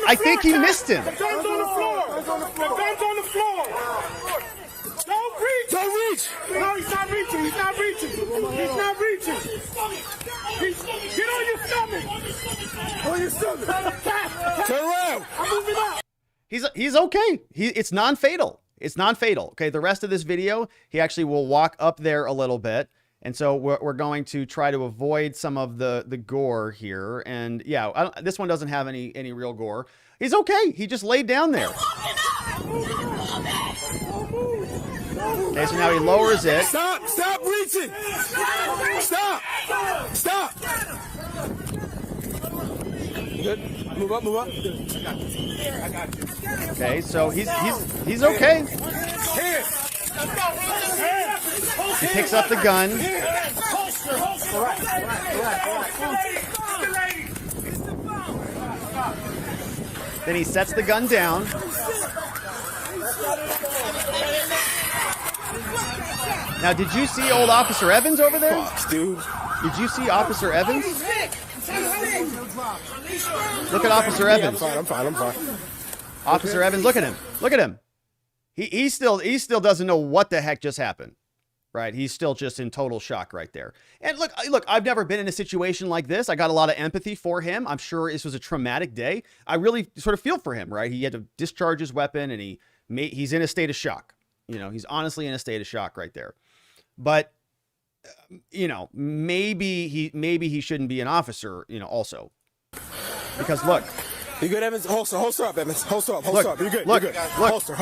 I think he missed him. The gun's on the floor. Don't reach. No, he's not reaching. Get on your stomach. Turn around. I'm moving up. He's okay. It's non-fatal. Okay, the rest of this video, he actually will walk up there a little bit. And so we're going to try to avoid some of the gore here. And yeah, this one doesn't have any real gore. He's okay. He just laid down there. Okay, so now he lowers it. Stop reaching. Stop. Good. Move up. I got you. Okay, so he's okay. He picks up the gun. Then he sets the gun down. Now, did you see old Officer Evans over there? Fuck, dude. Did you see Officer Evans? Look at Officer Evans. I'm fine. Officer Evans, look at him. He still doesn't know what the heck just happened. Right? He's still just in total shock right there. And look, I've never been in a situation like this. I got a lot of empathy for him. I'm sure this was a traumatic day. I really sort of feel for him, right? He had to discharge his weapon and he's in a state of shock. You know, he's honestly in a state of shock right there. But you know, maybe he shouldn't be an officer, you know, also. Because look, you good, Evans? Holster up, Evans. Holster up. You're good. Look. Holster. You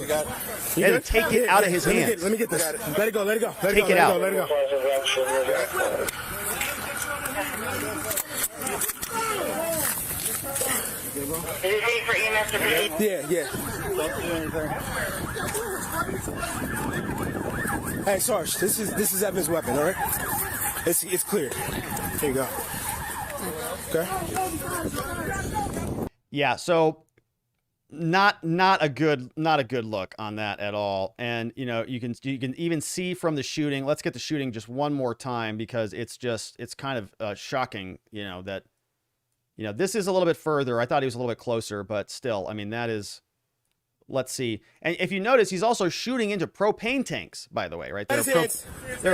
got to take it out of his hands. Let me get this. Let it go. Take it out. Is it ready for EMS to proceed? Yeah. Hey, Sarge, this is Evans' weapon, all right? It's clear. Here you go. Okay. Yeah, so not a good look on that at all. And you know, you can even see from the shooting. Let's get the shooting just one more time, because it's kind of shocking, you know, that, you know, this is a little bit further. I thought he was a little bit closer, but still, I mean, that is. Let's see. And if you notice, he's also shooting into propane tanks, by the way, right? There are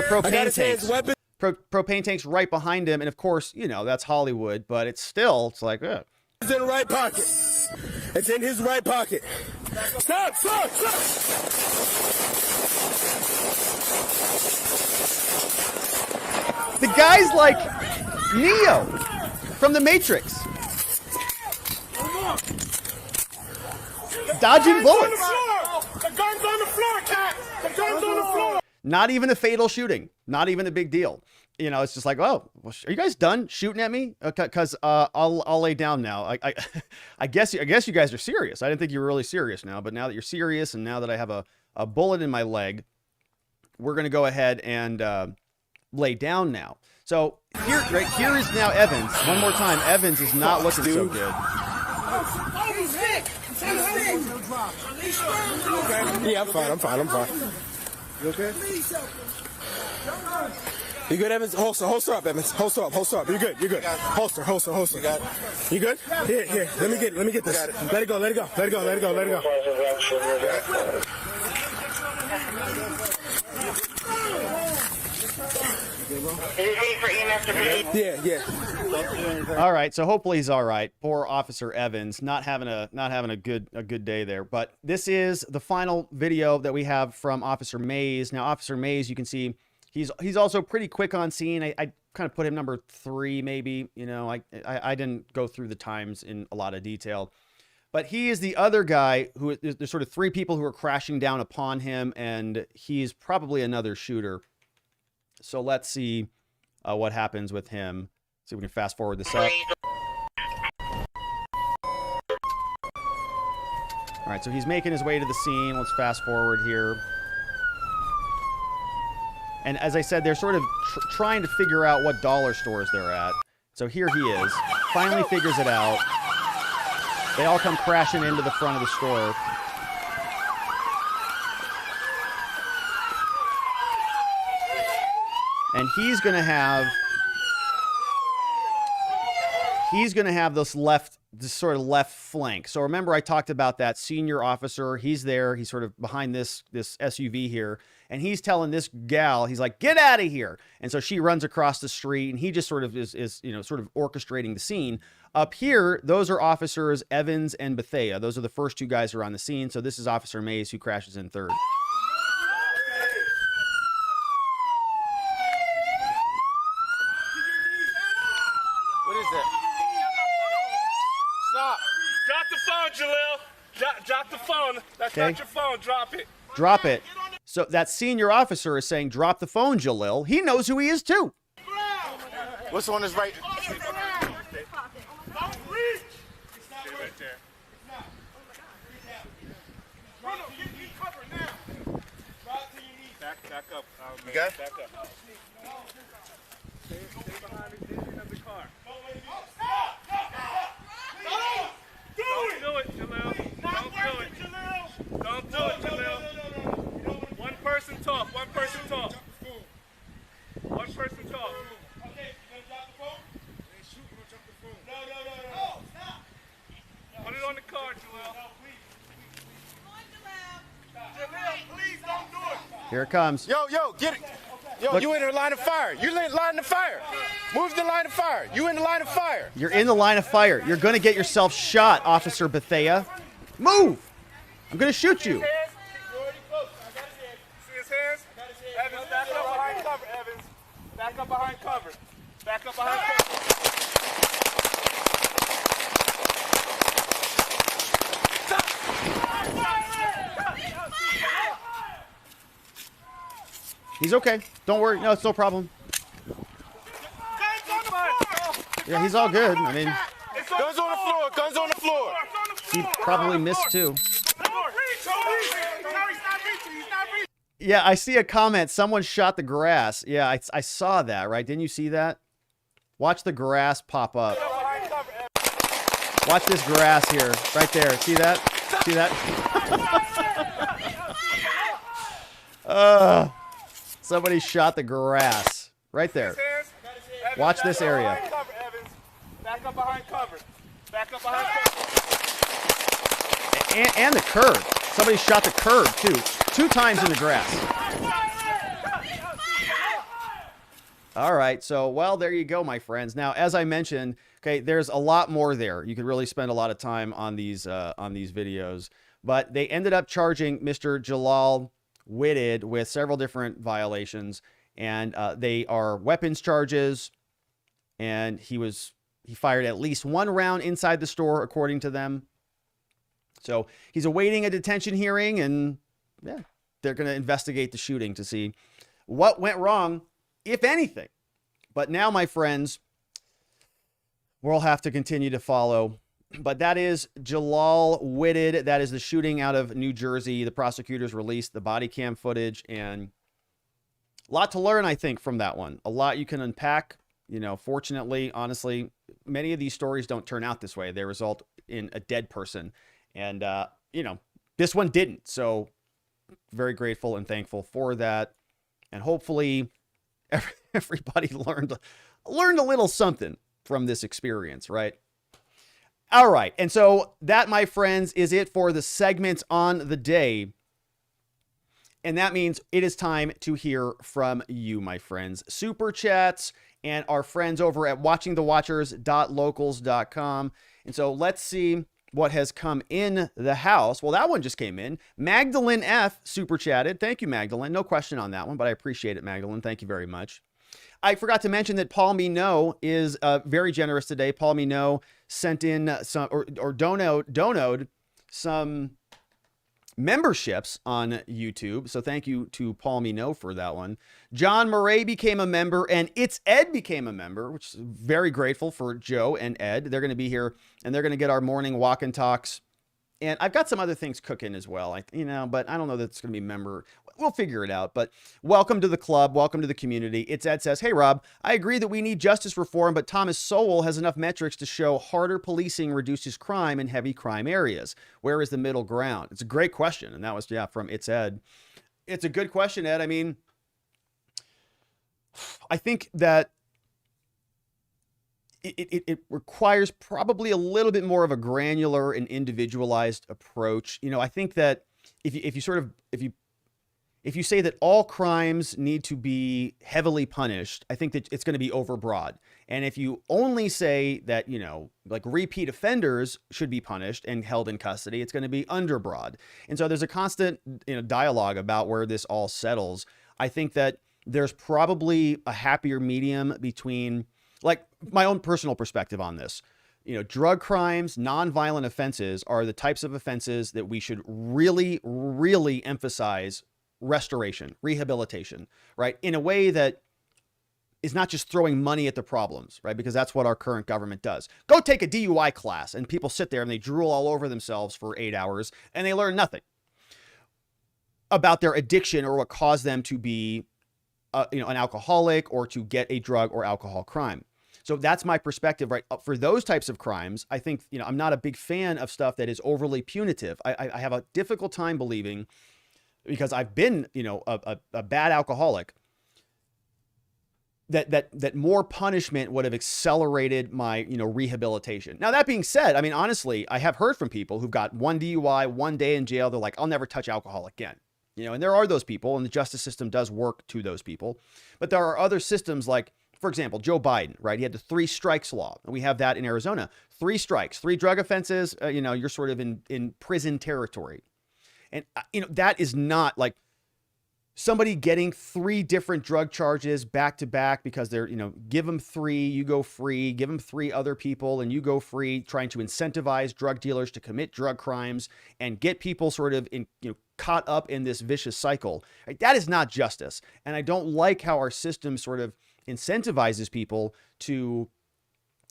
propane tanks. Propane tanks right behind him. And of course, you know, that's Hollywood, but it's like, It's in the right pocket. It's in his right pocket. Stop! The guy's like Neo from the Matrix. Dodging bullets. The gun's on the floor, Cat. The gun's on the floor. Not even a fatal shooting. Not even a big deal. You know, it's just like, oh, well, are you guys done shooting at me? Because I'll lay down now. I guess you guys are serious. I didn't think you were really serious now, but now that you're serious, and now that I have a bullet in my leg, we're gonna go ahead and lay down now. So here is now Evans. One more time, Evans is not looking so good. Yeah, I'm fine. You okay? You good, Evans? Holster up, Evans. Holster up. You're good. Holster. You got it. You good? Here. Let me get this. Let it go. Yeah. All right, so hopefully he's all right. Poor Officer Evans, not having a good day there. But this is the final video that we have from Officer Mayz. Now, Officer Mayz, you can see he's also pretty quick on scene. I kind of put him number 3, maybe. You know, I didn't go through the times in a lot of detail. But he is the other guy who there's sort of 3 people who are crashing down upon him, and he's probably another shooter. So let's see what happens with him. See if we can fast forward this up. All right, so he's making his way to the scene. Let's fast forward here. And as I said, they're sort of trying to figure out what dollar stores they're at. So here he is. Finally figures it out. They all come crashing into the front of the store. And he's going to have this sort of left flank. So remember, I talked about that senior officer. He's there. He's sort of behind this SUV here. And he's telling this gal, he's like, get out of here. And so she runs across the street, and he just sort of is you know, sort of orchestrating the scene. Up here, those are Officers Evans and Bethea. Those are the first 2 guys who are on the scene. So this is Officer Mayz, who crashes in third. Drop the phone. That's not your phone. Drop it. Drop it. So that senior officer is saying, drop the phone, Jalil. He knows who he is, too. What's on his right? Back up. You got it? Back up. Stay behind the engine of the car. Don't do it, Jalil. Don't do it, Jalil. One person talk. Okay, you gonna drop the phone? They shoot, you gonna drop the phone. No, stop. Put it on the car, Jalil. No, please. Jalil, please don't do it. Here it comes. Yo, get it. Yo, look. You in the line of fire. You in the line of fire. Move the line of fire. You in the line of fire. You're in the line of fire. You're going to get yourself shot, Officer Bethea. Move. I'm going to shoot you. See his hands? Evans, back up behind cover, Evans. Back up behind cover. He's okay. Don't worry. No, it's no problem. Yeah, he's all good. I mean, guns on the floor. He probably missed too. Yeah, I see a comment. Someone shot the grass. Yeah, I saw that, right? Didn't you see that? Watch the grass pop up. Watch this grass here, right there. See that? See that? Somebody shot the grass right there. Watch this area. Back up behind cover. Back up behind cover. And the curb. Somebody shot the curb too. 2 times in the grass. All right, so, well, there you go, my friends. Now, as I mentioned, okay, there's a lot more there. You could really spend a lot of time on these videos. But they ended up charging Mr. Jalial Whitted with several different violations. And they are weapons charges. And he fired at least 1 round inside the store, according to them. So he's awaiting a detention hearing. And, yeah, they're going to investigate the shooting to see what went wrong, if anything. But now, my friends, we'll have to continue to follow. But that is Jalial Whitted. That is the shooting out of New Jersey. The prosecutors released the body cam footage, and a lot to learn, I think, from that one. A lot you can unpack. You know, fortunately, honestly, many of these stories don't turn out this way. They result in a dead person. And, you know, this one didn't. So very grateful and thankful for that. And hopefully everybody learned a little something from this experience, right? All right. And so that, my friends, is it for the segments on the day. And that means it is time to hear from you, my friends. Super chats and our friends over at watchingthewatchers.locals.com. And so let's see what has come in the house. Well, that one just came in. Magdalene F. super chatted. Thank you, Magdalene. No question on that one, but I appreciate it, Magdalene. Thank you very much. I forgot to mention that Paul Minot is very generous today. Paul Minot sent in some, or donoed some memberships on YouTube. So thank you to Paul Minot for that one. John Murray became a member, and It's Ed became a member, which is very grateful for Joe and Ed. They're going to be here, and they're going to get our morning walk and talks. And I've got some other things cooking as well, but I don't know that it's going to be member. We'll figure it out. But welcome to the club. Welcome to the community. It's Ed says, hey, Rob, I agree that we need justice reform, but Thomas Sowell has enough metrics to show harder policing reduces crime in heavy crime areas. Where is the middle ground? It's a great question. And that was, from It's Ed. It's a good question, Ed. I mean, I think that it requires probably a little bit more of a granular and individualized approach. I think that if you say that all crimes need to be heavily punished, I think that it's going to be overbroad. And if you only say that, like repeat offenders should be punished and held in custody, it's going to be underbroad. And so there's a constant, dialogue about where this all settles. I think that there's probably a happier medium between, like, my own personal perspective on this. Drug crimes, nonviolent offenses are the types of offenses that we should really, really emphasize restoration, rehabilitation, right? In a way that is not just throwing money at the problems, right? Because that's what our current government does. Go take a DUI class and people sit there and they drool all over themselves for 8 hours and they learn nothing about their addiction or what caused them to be, an alcoholic or to get a drug or alcohol crime. So that's my perspective, right? For those types of crimes, I think, I'm not a big fan of stuff that is overly punitive. I have a difficult time believing, because I've been, a bad alcoholic, that more punishment would have accelerated my, rehabilitation. Now, that being said, I mean, honestly, I have heard from people who've got 1 DUI, 1 day in jail. They're like, I'll never touch alcohol again. And there are those people, and the justice system does work to those people. But there are other systems like, for example, Joe Biden, right? He had the 3 strikes law, and we have that in Arizona. 3 strikes, 3 drug offenses, you're sort of in prison territory. And, that is not like somebody getting 3 different drug charges back to back because they're, give them 3, you go free, give them 3 other people and you go free, trying to incentivize drug dealers to commit drug crimes and get people sort of caught up in this vicious cycle. Right? That is not justice. And I don't like how our system sort of incentivizes people to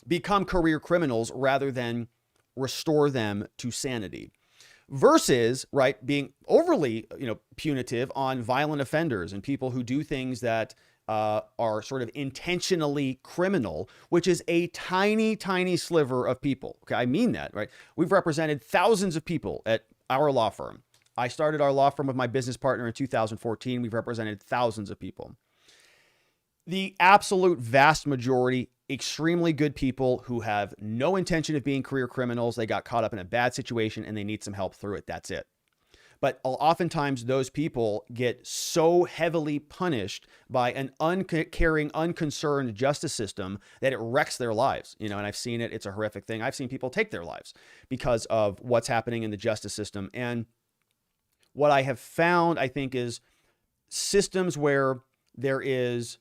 become career criminals rather than restore them to sanity. versus, right, being overly, punitive on violent offenders and people who do things that are sort of intentionally criminal, which is a tiny, tiny sliver of people. Okay, I mean that, right? We've represented thousands of people at our law firm. I started our law firm with my business partner in 2014. We've represented thousands of people. The absolute vast majority, extremely good people who have no intention of being career criminals. They got caught up in a bad situation and they need some help through it. That's it. But oftentimes those people get so heavily punished by an uncaring, unconcerned justice system that it wrecks their lives. And I've seen it. It's a horrific thing. I've seen people take their lives because of what's happening in the justice system. And what I have found, I think, is systems where there is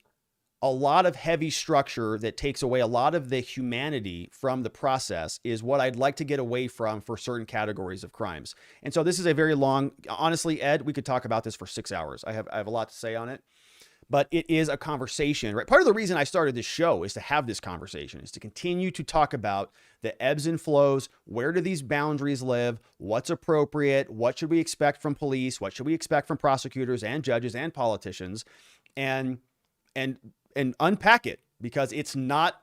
a lot of heavy structure that takes away a lot of the humanity from the process is what I'd like to get away from for certain categories of crimes. And so this is a very long, honestly, Ed, we could talk about this for 6 hours. I have a lot to say on it, but it is a conversation, right? Part of the reason I started this show is to have this conversation, is to continue to talk about the ebbs and flows. Where do these boundaries live? What's appropriate? What should we expect from police? What should we expect from prosecutors and judges and politicians? And unpack it, because it's not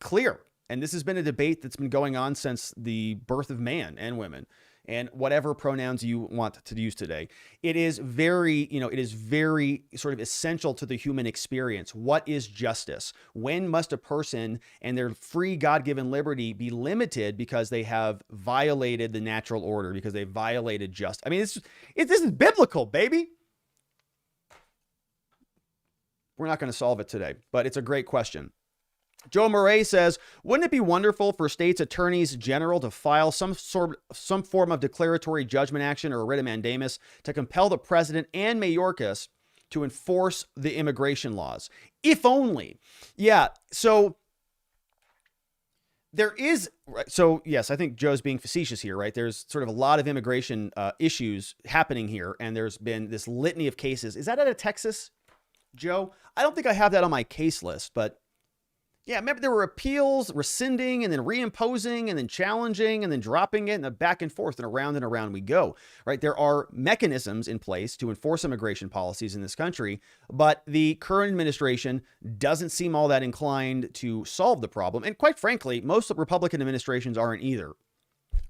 clear. And this has been a debate that's been going on since the birth of man and women and whatever pronouns you want to use today. It is very, it is very sort of essential to the human experience. What is justice? When must a person and their free God-given liberty be limited because they have violated the natural order, because they violated justice? I mean, this is biblical, baby. We're not going to solve it today, but it's a great question. Joe Murray says, wouldn't it be wonderful for states' attorneys general to file some form of declaratory judgment action or a writ of mandamus to compel the president and Mayorkas to enforce the immigration laws? If only. Yeah. So there is. So yes, I think Joe's being facetious here, right? There's sort of a lot of immigration issues happening here. And there's been this litany of cases. Is that out of Texas, Joe? I don't think I have that on my case list, but yeah, remember there were appeals, rescinding, and then reimposing, and then challenging, and then dropping it, and then back and forth, and around we go, right? There are mechanisms in place to enforce immigration policies in this country, but the current administration doesn't seem all that inclined to solve the problem. And quite frankly, most Republican administrations aren't either.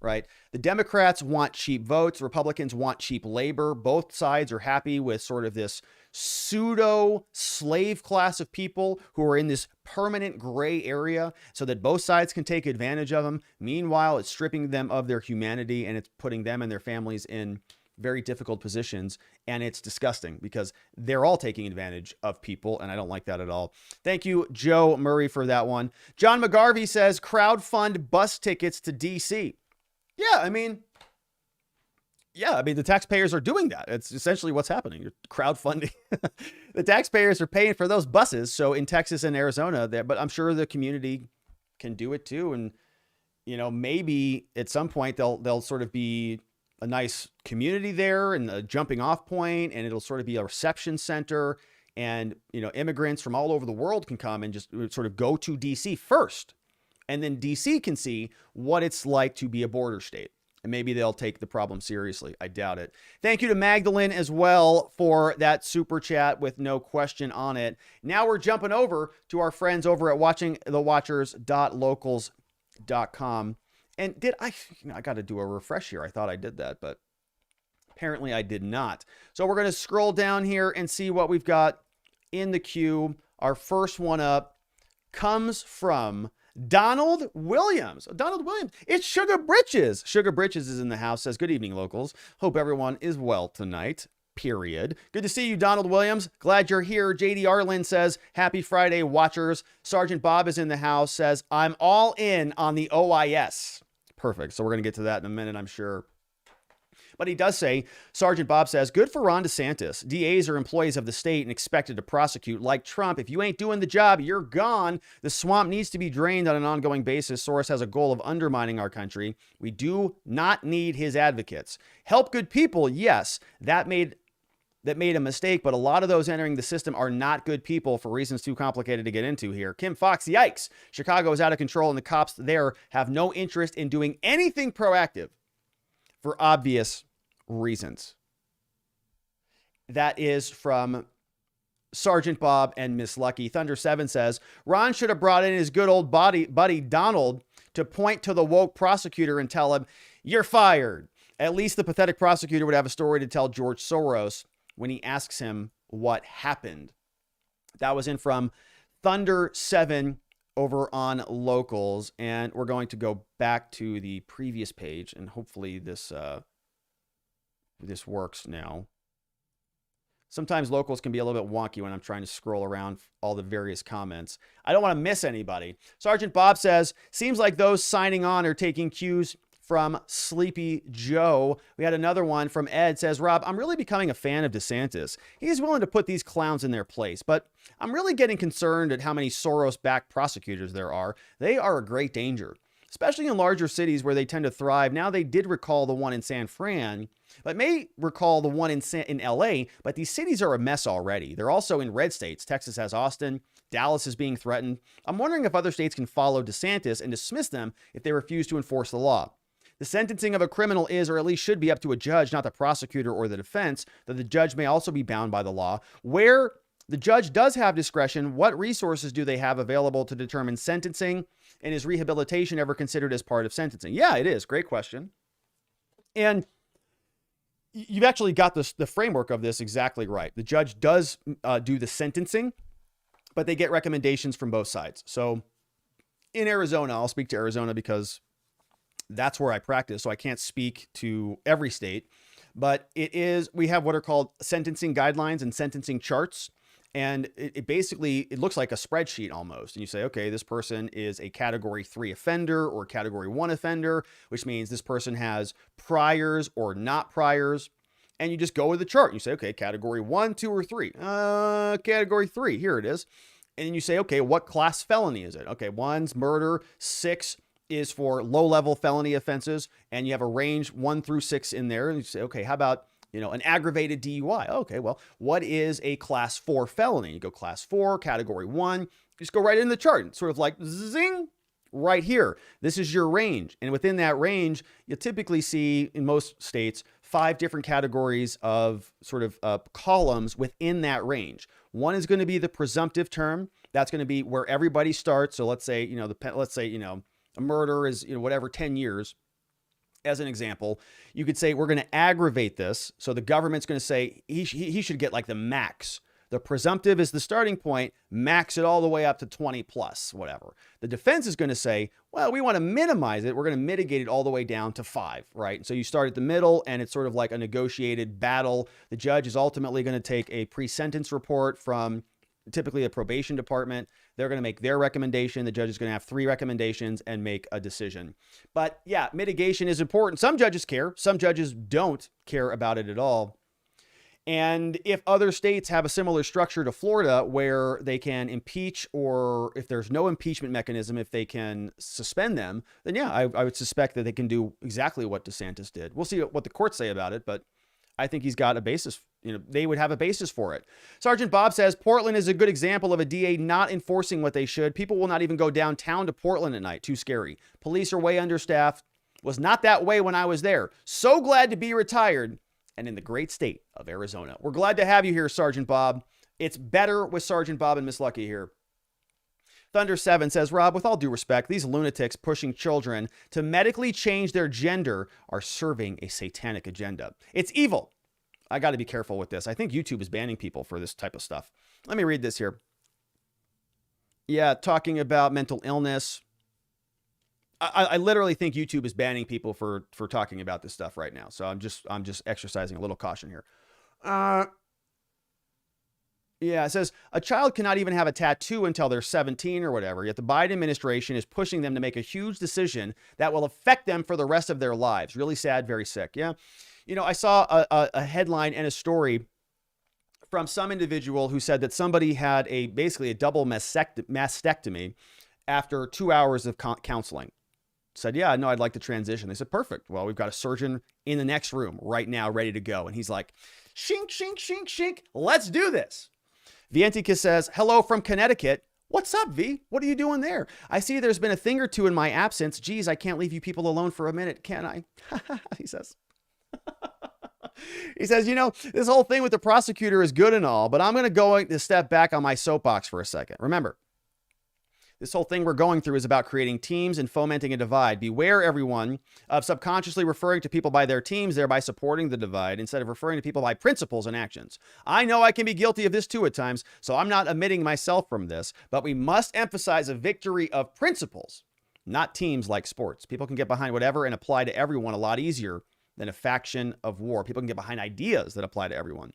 Right? The Democrats want cheap votes. Republicans want cheap labor. Both sides are happy with sort of this pseudo slave class of people who are in this permanent gray area so that both sides can take advantage of them. Meanwhile, it's stripping them of their humanity and it's putting them and their families in very difficult positions. And it's disgusting because they're all taking advantage of people. And I don't like that at all. Thank you, Joe Murray, for that one. John McGarvey says crowdfund bus tickets to DC. Yeah, I mean, the taxpayers are doing that. It's essentially what's happening. You're crowdfunding. The taxpayers are paying for those buses. So in Texas and Arizona, but I'm sure the community can do it too. And, maybe at some point they'll sort of be a nice community there and a jumping off point, and it'll sort of be a reception center. And, immigrants from all over the world can come and just sort of go to DC first. And then DC can see what it's like to be a border state. And maybe they'll take the problem seriously. I doubt it. Thank you to Magdalene as well for that super chat with no question on it. Now we're jumping over to our friends over at watchingthewatchers.locals.com. And I got to do a refresh here. I thought I did that, but apparently I did not. So we're going to scroll down here and see what we've got in the queue. Our first one up comes from Donald Williams. Donald Williams. It's Sugar Britches. Sugar Britches is in the house. Says, good evening, locals. Hope everyone is well tonight. Period. Good to see you, Donald Williams. Glad you're here. JD Arlen says, happy Friday, watchers. Sergeant Bob is in the house. Says, I'm all in on the OIS. Perfect. So we're going to get to that in a minute, I'm sure. But he does say, Sergeant Bob says, good for Ron DeSantis. DAs are employees of the state and expected to prosecute. Like Trump, if you ain't doing the job, you're gone. The swamp needs to be drained on an ongoing basis. Soros has a goal of undermining our country. We do not need his advocates. Help good people, yes. That made a mistake, but a lot of those entering the system are not good people for reasons too complicated to get into here. Kim Fox, yikes. Chicago is out of control and the cops there have no interest in doing anything proactive. for obvious reasons. That is from Sergeant Bob and Miss Lucky. Thunder 7 says, Ron should have brought in his good old buddy Donald to point to the woke prosecutor and tell him, you're fired. At least the pathetic prosecutor would have a story to tell George Soros when he asks him what happened. That was in from Thunder 7 over on Locals. And we're going to go back to the previous page, and hopefully this works now. Sometimes Locals can be a little bit wonky when I'm trying to scroll around all the various comments. I don't want to miss anybody. Sergeant Bob says, seems like those signing on are taking cues from Sleepy Joe. We had another one from Ed. Says, Rob, I'm really becoming a fan of DeSantis. He's willing to put these clowns in their place, but I'm really getting concerned at how many Soros-backed prosecutors there are. They are a great danger, especially in larger cities where they tend to thrive. Now, they did recall the one in San Fran, but may recall the one in LA, but these cities are a mess already. They're also in red states. Texas has Austin. Dallas is being threatened. I'm wondering if other states can follow DeSantis and dismiss them if they refuse to enforce the law. The sentencing of a criminal is, or at least should be, up to a judge, not the prosecutor or the defense, though the judge may also be bound by the law. Where the judge does have discretion, what resources do they have available to determine sentencing? And is rehabilitation ever considered as part of sentencing? Yeah, it is. Great question. And you've actually got the framework of this exactly right. The judge does do the sentencing, but they get recommendations from both sides. So in Arizona, I'll speak to Arizona because that's where I practice. So I can't speak to every state, but we have what are called sentencing guidelines and sentencing charts. And it basically looks like a spreadsheet almost. And you say, okay, this person is a category 3 offender or category 1 offender, which means this person has priors or not priors. And you just go with the chart. And you say, okay, category 1, 2, or 3. Category 3, here it is. And then you say, okay, what class felony is it? Okay, 1's murder, 6 is for low-level felony offenses. And you have a range 1 through 6 in there. And you say, okay, how about an aggravated DUI? Okay, well, what is a class 4 felony? You go class 4, category 1, just go right in the chart. It's sort of like zing, right here. This is your range. And within that range, you typically see in most states 5 different categories of sort of columns within that range. One is going to be the presumptive term. That's going to be where everybody starts. So let's say, a murder is, whatever, 10 years. As an example, you could say, we're going to aggravate this. So the government's going to say he should get like the max. The presumptive is the starting point, max it all the way up to 20 plus, whatever. The defense is going to say, well, we want to minimize it. We're going to mitigate it all the way down to 5, right? And so you start at the middle and it's sort of like a negotiated battle. The judge is ultimately going to take a pre-sentence report from typically a probation department. They're going to make their recommendation. The judge is going to have 3 recommendations and make a decision. But yeah, mitigation is important. Some judges care. Some judges don't care about it at all. And if other states have a similar structure to Florida where they can impeach, or if there's no impeachment mechanism, if they can suspend them, then yeah, I would suspect that they can do exactly what DeSantis did. We'll see what the courts say about it, but I think he's got a basis. They would have a basis for it. Sergeant Bob says Portland is a good example of a DA not enforcing what they should. People will not even go downtown to Portland at night. Too scary. Police are way understaffed. Was not that way when I was there. So glad to be retired and in the great state of Arizona. We're glad to have you here, Sergeant Bob. It's better with Sergeant Bob and Miss Lucky here. Thunder 7 says, Rob, with all due respect, these lunatics pushing children to medically change their gender are serving a satanic agenda. It's evil. I got to be careful with this. I think YouTube is banning people for this type of stuff. Let me read this here. Yeah, talking about mental illness. I literally think YouTube is banning people for talking about this stuff right now. So I'm just exercising a little caution here. Yeah, it says a child cannot even have a tattoo until they're 17 or whatever. Yet the Biden administration is pushing them to make a huge decision that will affect them for the rest of their lives. Really sad, very sick. Yeah. I saw a headline and a story from some individual who said that somebody had basically a double mastectomy after 2 hours of counseling. Said, yeah, no, I'd like to transition. They said, perfect. Well, we've got a surgeon in the next room right now, ready to go. And he's like, shink, shink, shink, shink. Let's do this. Vientica says, hello from Connecticut. What's up, V? What are you doing there? I see there's been a thing or two in my absence. Geez, I can't leave you people alone for a minute, can I? He says. He says, this whole thing with the prosecutor is good and all, but I'm going to go to step back on my soapbox for a second. Remember, this whole thing we're going through is about creating teams and fomenting a divide. Beware, everyone, of subconsciously referring to people by their teams, thereby supporting the divide, instead of referring to people by principles and actions. I know I can be guilty of this too at times, so I'm not omitting myself from this, but we must emphasize a victory of principles, not teams like sports. People can get behind whatever and apply to everyone a lot easier than a faction of war. People can get behind ideas that apply to everyone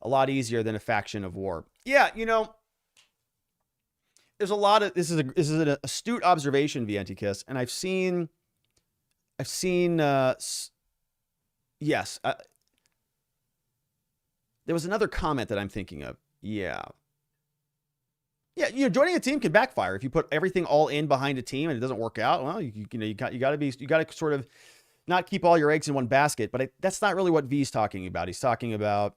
a lot easier than a faction of war. Yeah, there's a lot of this is an astute observation, Vientikis, and I've seen yes, there was another comment that I'm thinking of. Yeah, joining a team can backfire if you put everything all in behind a team and it doesn't work out. Well, you got to sort of not keep all your eggs in one basket. But that's not really what V's talking about. He's talking about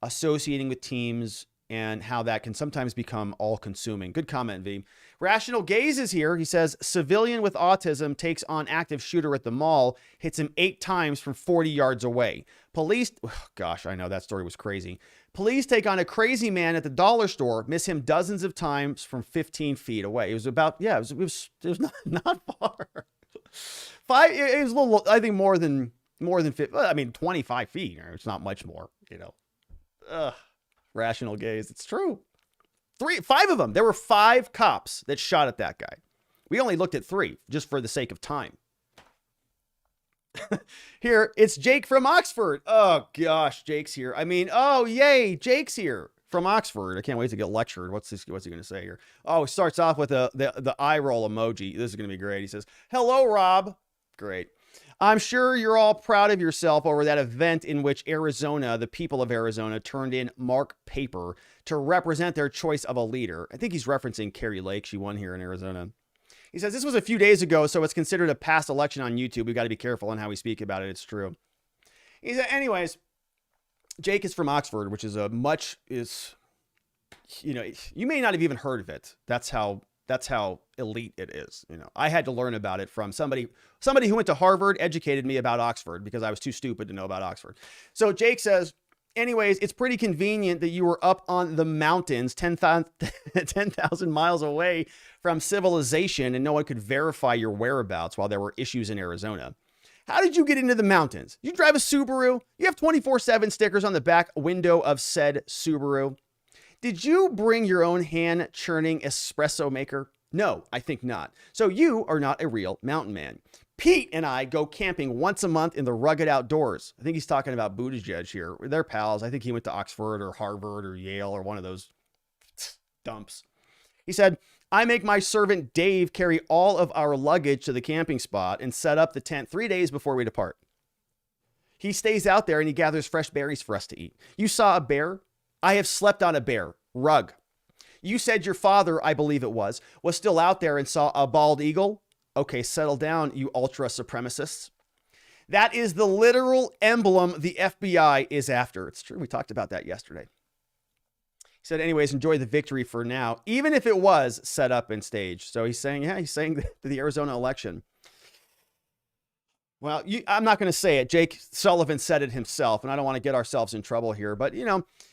associating with teams and how that can sometimes become all-consuming. Good comment, V. Rational Gaze is here. He says, civilian with autism takes on active shooter at the mall, hits him 8 times from 40 yards away. Police, gosh, I know that story was crazy. Police take on a crazy man at the dollar store, miss him dozens of times from 15 feet away. It was about, it was not far. It was a little, I think more than 25 feet. It's not much more, Rational Gaze. It's true. 5 of them. There were 5 cops that shot at that guy. We only looked at 3 just for the sake of time. Here, it's Jake from Oxford. Oh gosh, Jake's here. Yay, Jake's here from Oxford. I can't wait to get lectured. What's he going to say here? Oh, he starts off with the eye roll emoji. This is going to be great. He says, "Hello, Rob." Great. I'm sure you're all proud of yourself over that event in which the people of Arizona, turned in Mark Paper to represent their choice of a leader. I think he's referencing Carrie Lake. She won here in Arizona. He says, this was a few days ago, so it's considered a past election on YouTube. We've got to be careful on how we speak about it. It's true. He said, anyways, Jake is from Oxford, which is you may not have even heard of it. That's how elite it is. I had to learn about it from somebody who went to Harvard, educated me about Oxford because I was too stupid to know about Oxford. So Jake says, anyways, it's pretty convenient that you were up on the mountains 10,000 miles away from civilization and no one could verify your whereabouts while there were issues in Arizona. How did you get into the mountains? You drive a Subaru? You have 24/7 stickers on the back window of said Subaru. Did you bring your own hand churning espresso maker? No, I think not. So you are not a real mountain man. Pete and I go camping once a month in the rugged outdoors. I think he's talking about Buttigieg here. They're pals. I think he went to Oxford or Harvard or Yale or one of those dumps. He said, I make my servant Dave carry all of our luggage to the camping spot and set up the tent 3 days before we depart. He stays out there and he gathers fresh berries for us to eat. You saw a bear? I have slept on a bear rug. You said your father, I believe it was still out there and saw a bald eagle. Okay, settle down, you ultra supremacists. That is the literal emblem the FBI is after. It's true. We talked about that yesterday. He said, anyways, enjoy the victory for now, even if it was set up and staged. So he's saying the Arizona election. Well, I'm not going to say it. Jake Sullivan said it himself, and I don't want to get ourselves in trouble here. But,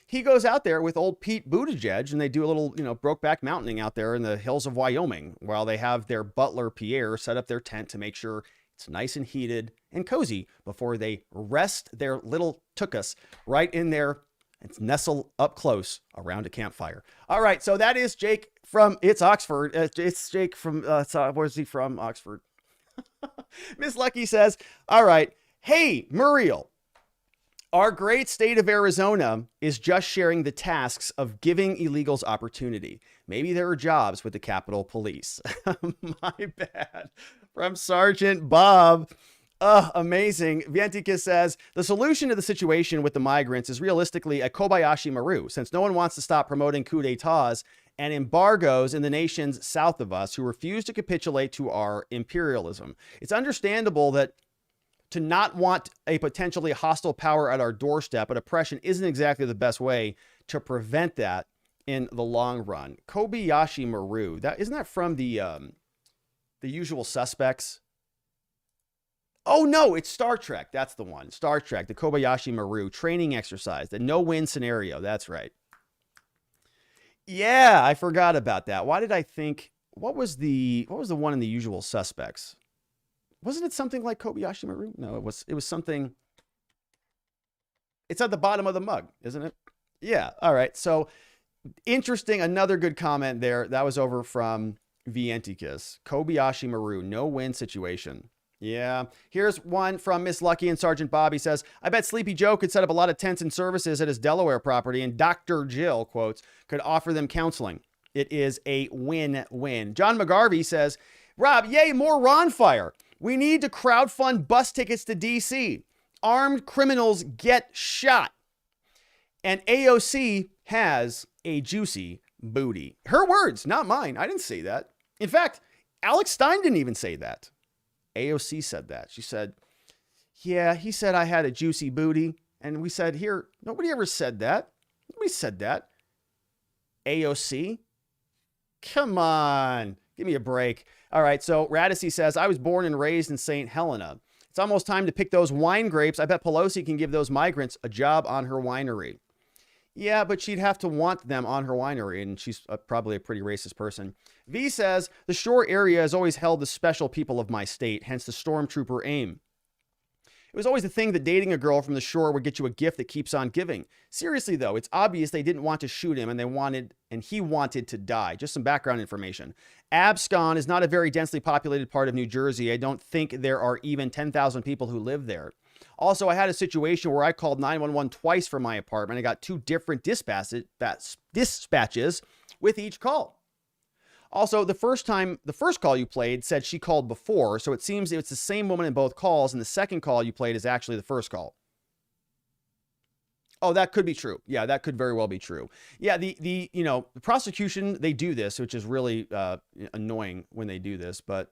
he goes out there with old Pete Buttigieg, and they do a little, Brokeback Mountain out there in the hills of Wyoming while they have their butler, Pierre, set up their tent to make sure it's nice and heated and cozy before they rest their little tuchus right in there and nestle up close around a campfire. All right, so that is Jake from, it's Oxford. It's Jake from, where's he from? Oxford. Miss Lucky says, all right, hey, Muriel, our great state of Arizona is just sharing the tasks of giving illegals opportunity. Maybe there are jobs with the Capitol Police. My bad. From Sergeant Bob. Amazing. Vientika says, the solution to the situation with the migrants is realistically a Kobayashi Maru, since no one wants to stop promoting coup d'etats and embargoes in the nations south of us who refuse to capitulate to our imperialism. It's understandable that to not want a potentially hostile power at our doorstep, but oppression isn't exactly the best way to prevent that in the long run. Kobayashi Maru, isn't that from the Usual Suspects? Oh, no, it's Star Trek. That's the one. Star Trek, the Kobayashi Maru training exercise, the no-win scenario. That's right. Yeah, I forgot about that. Why did I think, what was the one in The Usual Suspects? Wasn't it something like Kobayashi Maru? No, it was something. It's at the bottom of the mug, isn't it? Yeah. All right. So interesting. Another good comment there. That was over from Vientikis. Kobayashi Maru, no-win situation. Yeah. Here's one from Miss Lucky and Sergeant Bobby says, I bet Sleepy Joe could set up a lot of tents and services at his Delaware property, and Dr. Jill, quotes, could offer them counseling. It is a win-win. John McGarvey says, Rob, yay, more Ron fire. We need to crowdfund bus tickets to D.C. Armed criminals get shot. And AOC has a juicy booty. Her words, not mine. I didn't say that. In fact, Alex Stein didn't even say that. AOC said that. She said, yeah, he said I had a juicy booty. And we said, here, nobody ever said that. Nobody said that. AOC? Come on. Give me a break. All right. So Radice says, I was born and raised in St. Helena. It's almost time to pick those wine grapes. I bet Pelosi can give those migrants a job on her winery. Yeah, but she'd have to want them on her winery, and she's probably a pretty racist person. V says, the shore area has always held the special people of my state, hence the stormtrooper aim. It was always the thing that dating a girl from the shore would get you a gift that keeps on giving. Seriously, though, it's obvious they didn't want to shoot him, and he wanted to die. Just some background information. Abscon is not a very densely populated part of New Jersey. I don't think there are even 10,000 people who live there. Also, I had a situation where I called 911 twice from my apartment. I got 2 different dispatches with each call. Also, the first call you played said she called before, so it seems it's the same woman in both calls, and the second call you played is actually the first call. Oh, that could be true. Yeah, that could very well be true. Yeah, the prosecution, they do this, which is really annoying when they do this, but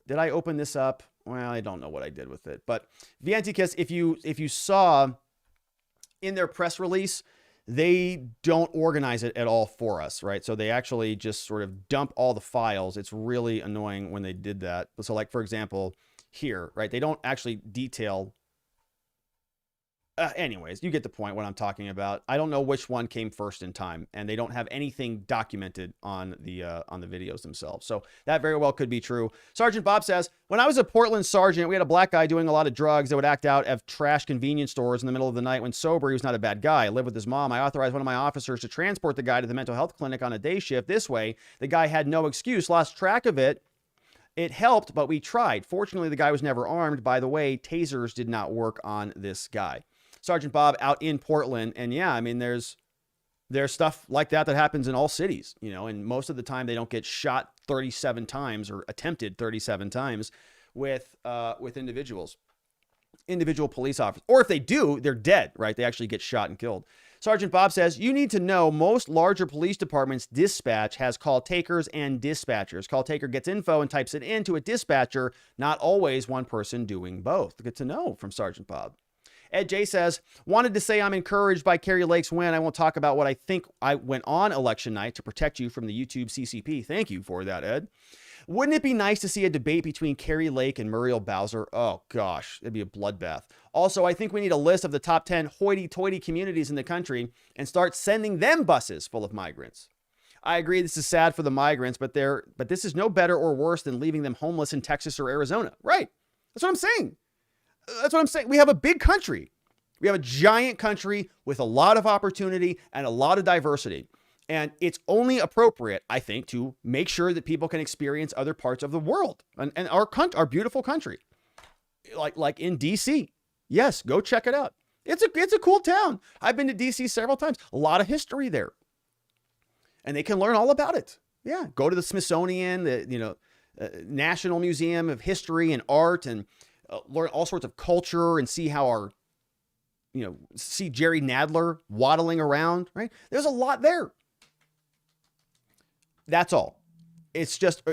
did I open this up? Well, I don't know what I did with it, but Vientikis, if you saw in their press release, they don't organize it at all for us, right? So they actually just sort of dump all the files. It's really annoying when they did that. So like, for example, here, right? They don't actually detail. Anyways, you get the point what I'm talking about. I don't know which one came first in time, and they don't have anything documented on the videos themselves. So that very well could be true. Sergeant Bob says, when I was a Portland sergeant, we had a black guy doing a lot of drugs that would act out at trash convenience stores in the middle of the night. When sober, he was not a bad guy. I lived with his mom. I authorized one of my officers to transport the guy to the mental health clinic on a day shift. This way, the guy had no excuse, lost track of it. It helped, but we tried. Fortunately, the guy was never armed. By the way, tasers did not work on this guy. Sergeant Bob out in Portland. And yeah, I mean, there's stuff like that happens in all cities, and most of the time they don't get shot 37 times or attempted 37 times with individual police officers. Or if they do, they're dead, right? They actually get shot and killed. Sergeant Bob says, you need to know most larger police departments dispatch has call takers and dispatchers. Call taker gets info and types it into a dispatcher, not always one person doing both. Good to know from Sergeant Bob. Ed J says, wanted to say I'm encouraged by Kari Lake's win. I won't talk about what I think I went on election night to protect you from the YouTube CCP. Thank you for that, Ed. Wouldn't it be nice to see a debate between Kari Lake and Muriel Bowser? Oh, gosh, it'd be a bloodbath. Also, I think we need a list of the top 10 hoity-toity communities in the country and start sending them buses full of migrants. I agree this is sad for the migrants, but this is no better or worse than leaving them homeless in Texas or Arizona. Right. That's what I'm saying. We have a big country. We have a giant country with a lot of opportunity and a lot of diversity. And it's only appropriate, I think, to make sure that people can experience other parts of the world and our beautiful country. Like in D.C. Yes, go check it out. It's a cool town. I've been to D.C. several times. A lot of history there. And they can learn all about it. Yeah, go to the Smithsonian, the National Museum of History and Art, and learn all sorts of culture and see how see Jerry Nadler waddling around, right? There's a lot there. That's all. It's just,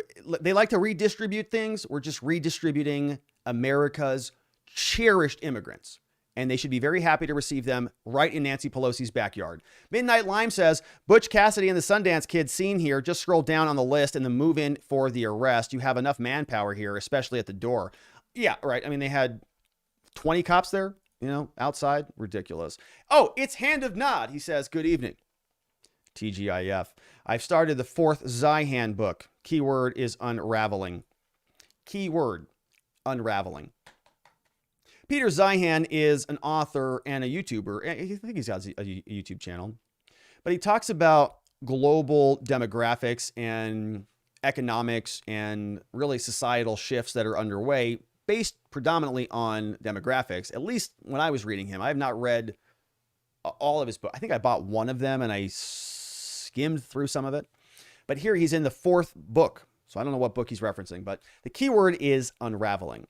they like to redistribute things. We're just redistributing America's cherished immigrants. And they should be very happy to receive them right in Nancy Pelosi's backyard. Midnight Lime says, Butch Cassidy and the Sundance Kid seen here. Just scroll down on the list and then move in for the arrest. You have enough manpower here, especially at the door. Yeah, right. I mean, they had 20 cops there, outside. Ridiculous. Oh, it's Hand of Nod. He says, good evening. TGIF. I've started the 4th Zyhan book. Keyword is unraveling. Keyword, unraveling. Peter Zyhan is an author and a YouTuber. I think he's got a YouTube channel. But he talks about global demographics and economics and really societal shifts that are underway based predominantly on demographics. At least when I was reading him, I have not read all of his books. I think I bought one of them and I skimmed through some of it. But here he's in the 4th book. So I don't know what book he's referencing, but the keyword is unraveling.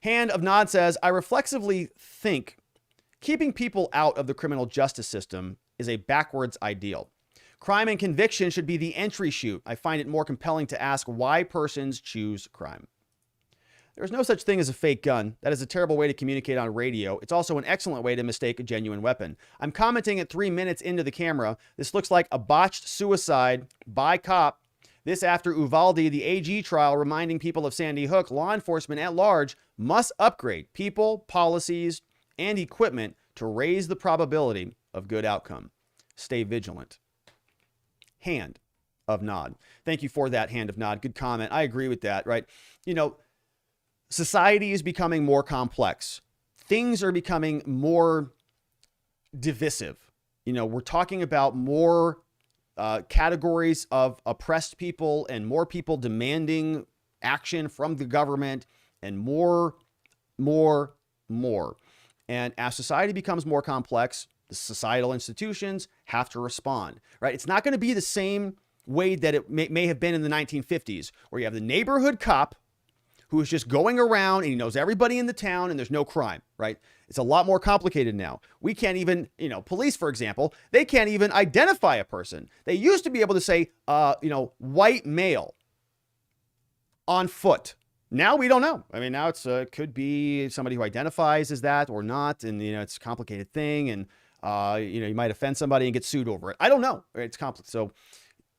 Hand of Nod says, I reflexively think keeping people out of the criminal justice system is a backwards ideal. Crime and conviction should be the entry chute. I find it more compelling to ask why persons choose crime. There's no such thing as a fake gun. That is a terrible way to communicate on radio. It's also an excellent way to mistake a genuine weapon. I'm commenting at 3 minutes into the camera. This looks like a botched suicide by cop. This after Uvalde, the AG trial, reminding people of Sandy Hook, law enforcement at large must upgrade people, policies, and equipment to raise the probability of good outcome. Stay vigilant. Hand of Nod. Thank you for that, Hand of Nod. Good comment. I agree with that, right? Society is becoming more complex. Things are becoming more divisive. We're talking about more categories of oppressed people and more people demanding action from the government and more. And as society becomes more complex, the societal institutions have to respond, right? It's not going to be the same way that it may have been in the 1950s, where you have the neighborhood cop who is just going around and he knows everybody in the town and there's no crime, right? It's a lot more complicated now. We can't even, police, for example, they can't even identify a person. They used to be able to say, white male on foot. Now we don't know. I mean, now it's could be somebody who identifies as that or not. And, it's a complicated thing. And, you might offend somebody and get sued over it. I don't know. It's complicated. So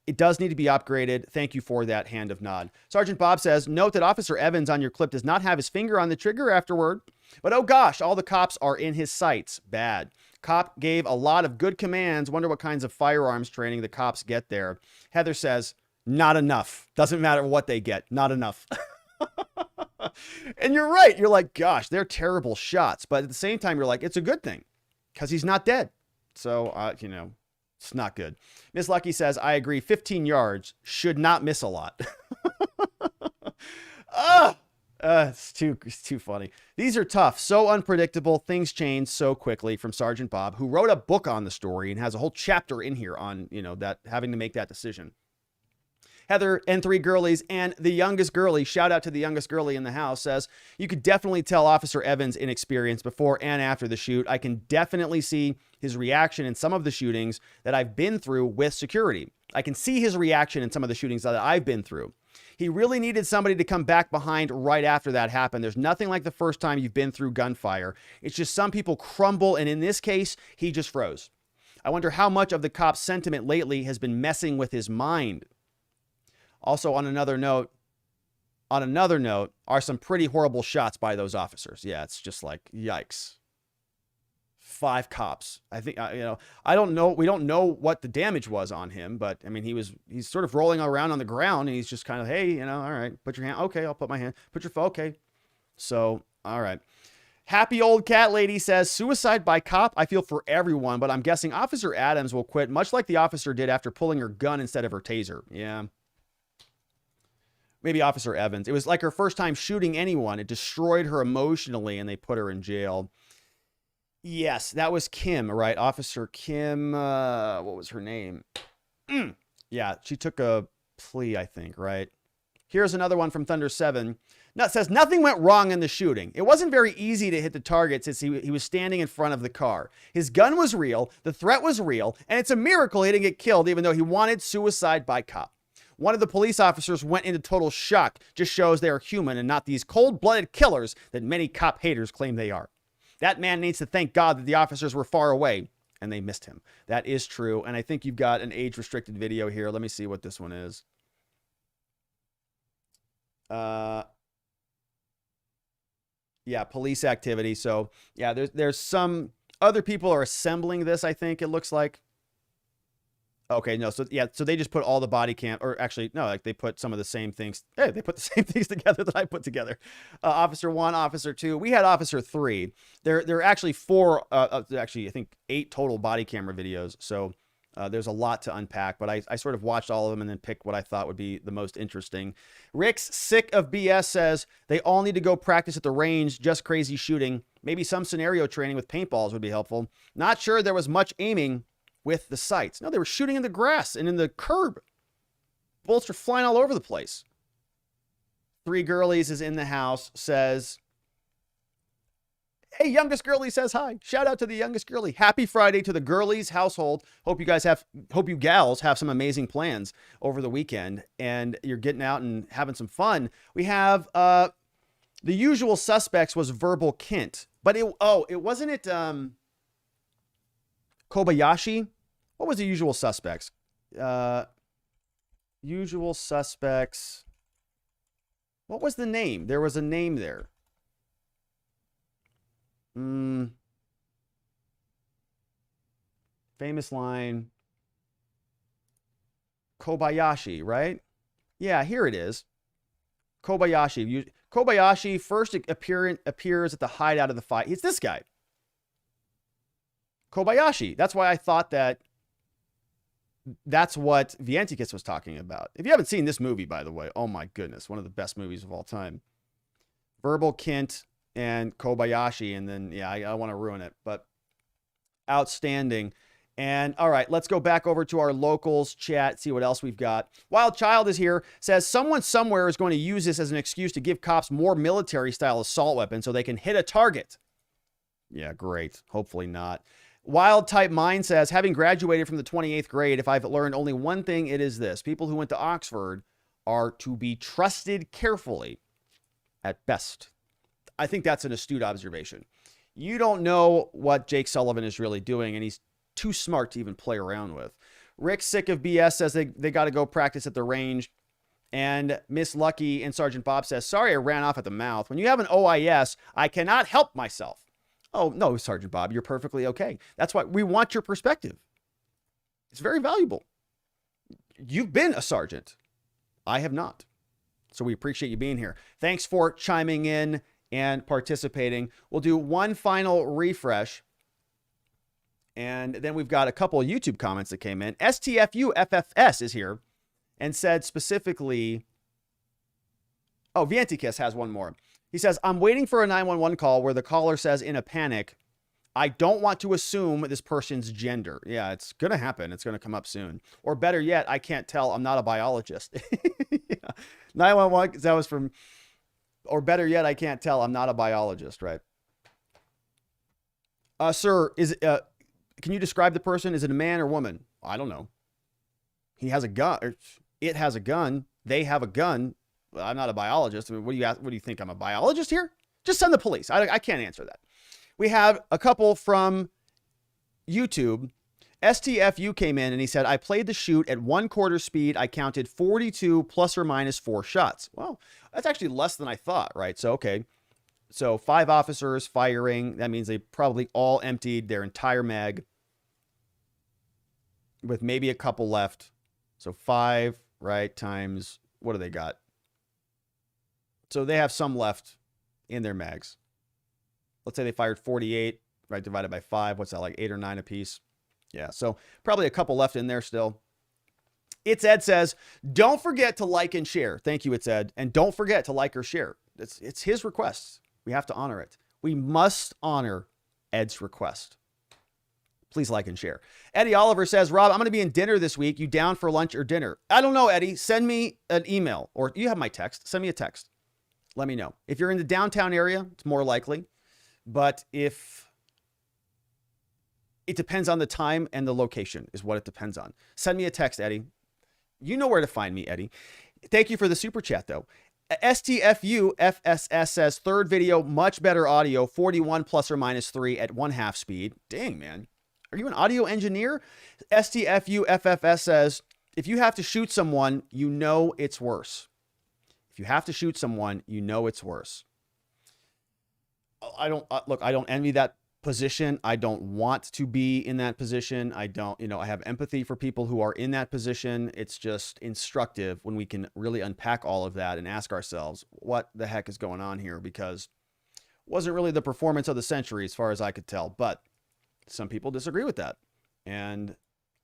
it does need to be upgraded. Thank you for that, Hand of Nod. Sergeant Bob says, note that Officer Evans on your clip does not have his finger on the trigger afterward. But oh gosh, all the cops are in his sights. Bad. Cop gave a lot of good commands. Wonder what kinds of firearms training the cops get there. Heather says, not enough. Doesn't matter what they get. Not enough. And you're right. You're like, gosh, they're terrible shots. But at the same time, you're like, it's a good thing because he's not dead. So, it's not good. Miss Lucky says, I agree. 15 yards should not miss a lot. It's too funny. These are tough. So unpredictable. Things change so quickly. From Sergeant Bob, who wrote a book on the story and has a whole chapter in here on, that having to make that decision. Heather and 3 girlies and the youngest girlie, shout out to the youngest girlie in the house, says, you could definitely tell Officer Evans' inexperience before and after the shoot. I can definitely see his reaction in some of the shootings that I've been through with security. I can see his reaction in some of the shootings that I've been through. He really needed somebody to come back behind right after that happened. There's nothing like the first time you've been through gunfire. It's just some people crumble, and in this case, he just froze. I wonder how much of the cop's sentiment lately has been messing with his mind. Also, on another note, are some pretty horrible shots by those officers. Yeah, it's just like, yikes. 5 cops. I think, I don't know. We don't know what the damage was on him, but I mean, he's sort of rolling around on the ground and he's just kind of, hey, all right, put your hand. Okay, I'll put my hand. Put your phone. Okay. So, all right. Happy old cat lady says, suicide by cop. I feel for everyone, but I'm guessing Officer Adams will quit, much like the officer did after pulling her gun instead of her taser. Yeah. Maybe Officer Evans. It was like her first time shooting anyone. It destroyed her emotionally, and they put her in jail. Yes, that was Kim, right? Officer Kim, what was her name? Yeah, she took a plea, I think, right? Here's another one from Thunder 7. Nut says, nothing went wrong in the shooting. It wasn't very easy to hit the target since he was standing in front of the car. His gun was real, the threat was real, and it's a miracle he didn't get killed even though he wanted suicide by cop. One of the police officers went into total shock. Just shows they are human and not these cold-blooded killers that many cop haters claim they are. That man needs to thank God that the officers were far away and they missed him. That is true. And I think you've got an age-restricted video here. Let me see what this one is. Yeah, police activity. So yeah, there's some other people are assembling this, I think it looks like. Okay, no, so yeah, so they just put all the body cam, or actually, no, like they put some of the same things. Hey, they put the same things together that I put together. Officer 1, Officer 2. We had Officer 3. There are actually 4, actually, I think 8 total body camera videos. So there's a lot to unpack, but I sort of watched all of them and then picked what I thought would be the most interesting. Rick's sick of BS says they all need to go practice at the range, just crazy shooting. Maybe some scenario training with paintballs would be helpful. Not sure there was much aiming with the sights. No, they were shooting in the grass and in the curb. Bullets were flying all over the place. 3 Girlies is in the house, says, hey, youngest girlie says hi. Shout out to the youngest girlie. Happy Friday to the Girlies household. Hope you gals have some amazing plans over the weekend and you're getting out and having some fun. We have the usual suspects was verbal Kint, but it wasn't it Kobayashi? What was the usual suspects? Usual suspects. What was the name? There was a name there. Famous line. Kobayashi, right? Yeah, here it is. Kobayashi. Kobayashi first appears at the hideout of the fight. It's this guy. Kobayashi. That's why I thought that's what Viantikis was talking about. If you haven't seen this movie, by the way, oh my goodness, one of the best movies of all time. Verbal Kint and Kobayashi, and then, yeah, I want to ruin it, but outstanding. And all right, let's go back over to our locals chat, see what else we've got. Wild Child is here, says someone somewhere is going to use this as an excuse to give cops more military-style assault weapons so they can hit a target. Yeah, great. Hopefully not. Wild Type Mind says, having graduated from the 28th grade, if I've learned only one thing, it is this. People who went to Oxford are to be trusted carefully at best. I think that's an astute observation. You don't know what Jake Sullivan is really doing, and he's too smart to even play around with. Rick, sick of BS, says they got to go practice at the range. And Miss Lucky and Sergeant Bob says, sorry I ran off at the mouth. When you have an OIS, I cannot help myself. Oh, no, Sergeant Bob, you're perfectly okay. That's why we want your perspective. It's very valuable. You've been a sergeant. I have not. So we appreciate you being here. Thanks for chiming in and participating. We'll do one final refresh. And then we've got a couple of YouTube comments that came in. STFU FFS is here and said specifically, oh, Viantikis has one more. He says, I'm waiting for a 911 call where the caller says in a panic, I don't want to assume this person's gender. Yeah, it's going to happen. It's going to come up soon. Or better yet, I can't tell. I'm not a biologist. Yeah. 911, that was from, or better yet, I can't tell. I'm not a biologist, right? Sir, can you describe the person? Is it a man or woman? I don't know. He has a gun. It has a gun. They have a gun. I'm not a biologist. I mean, what do you think? I'm a biologist here? Just send the police. I can't answer that. We have a couple from YouTube. STFU came in and he said, I played the shoot at 1/4 speed. I counted 42 plus or minus 4 shots. Well, that's actually less than I thought, right? So, okay. So 5 officers firing. That means they probably all emptied their entire mag with maybe a couple left. So 5, right, times, what do they got? So they have some left in their mags. Let's say they fired 48, right, divided by 5. What's that, like 8 or 9 apiece? Yeah, so probably a couple left in there still. It's Ed says, don't forget to like and share. Thank you, It's Ed. And don't forget to like or share. It's his request. We have to honor it. We must honor Ed's request. Please like and share. Eddie Oliver says, Rob, I'm going to be in dinner this week. You down for lunch or dinner? I don't know, Eddie. Send me an email, or you have my text. Send me a text. Let me know. If you're in the downtown area, it's more likely. But if it depends on the time and the location is what it depends on. Send me a text, Eddie. You know where to find me, Eddie. Thank you for the super chat, though. STFU FSS says, third video, much better audio, 41 plus or minus 3 at 1/2 speed. Dang, man. Are you an audio engineer? STFU FFS says, if you have to shoot someone, you know it's worse. If you have to shoot someone, you know it's worse. I don't look, I don't envy that position. I don't want to be in that position. I don't, I have empathy for people who are in that position. It's just instructive when we can really unpack all of that and ask ourselves, what the heck is going on here? Because it wasn't really the performance of the century as far as I could tell, but some people disagree with that. And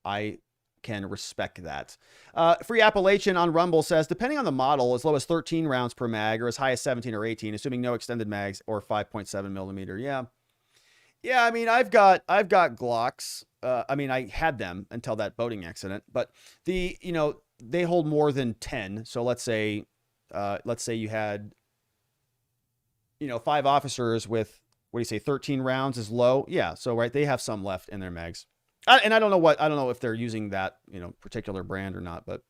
I can respect that. Free Appalachian on Rumble says, depending on the model, as low as 13 rounds per mag or as high as 17 or 18, assuming no extended mags or 5.7 millimeter. Yeah, I mean, I've got Glocks. I had them until that boating accident, but they hold more than 10. So let's say you had, 5 officers with, 13 rounds is low. Yeah. So, right. They have some left in their mags. And I don't know if they're using that, particular brand or not, but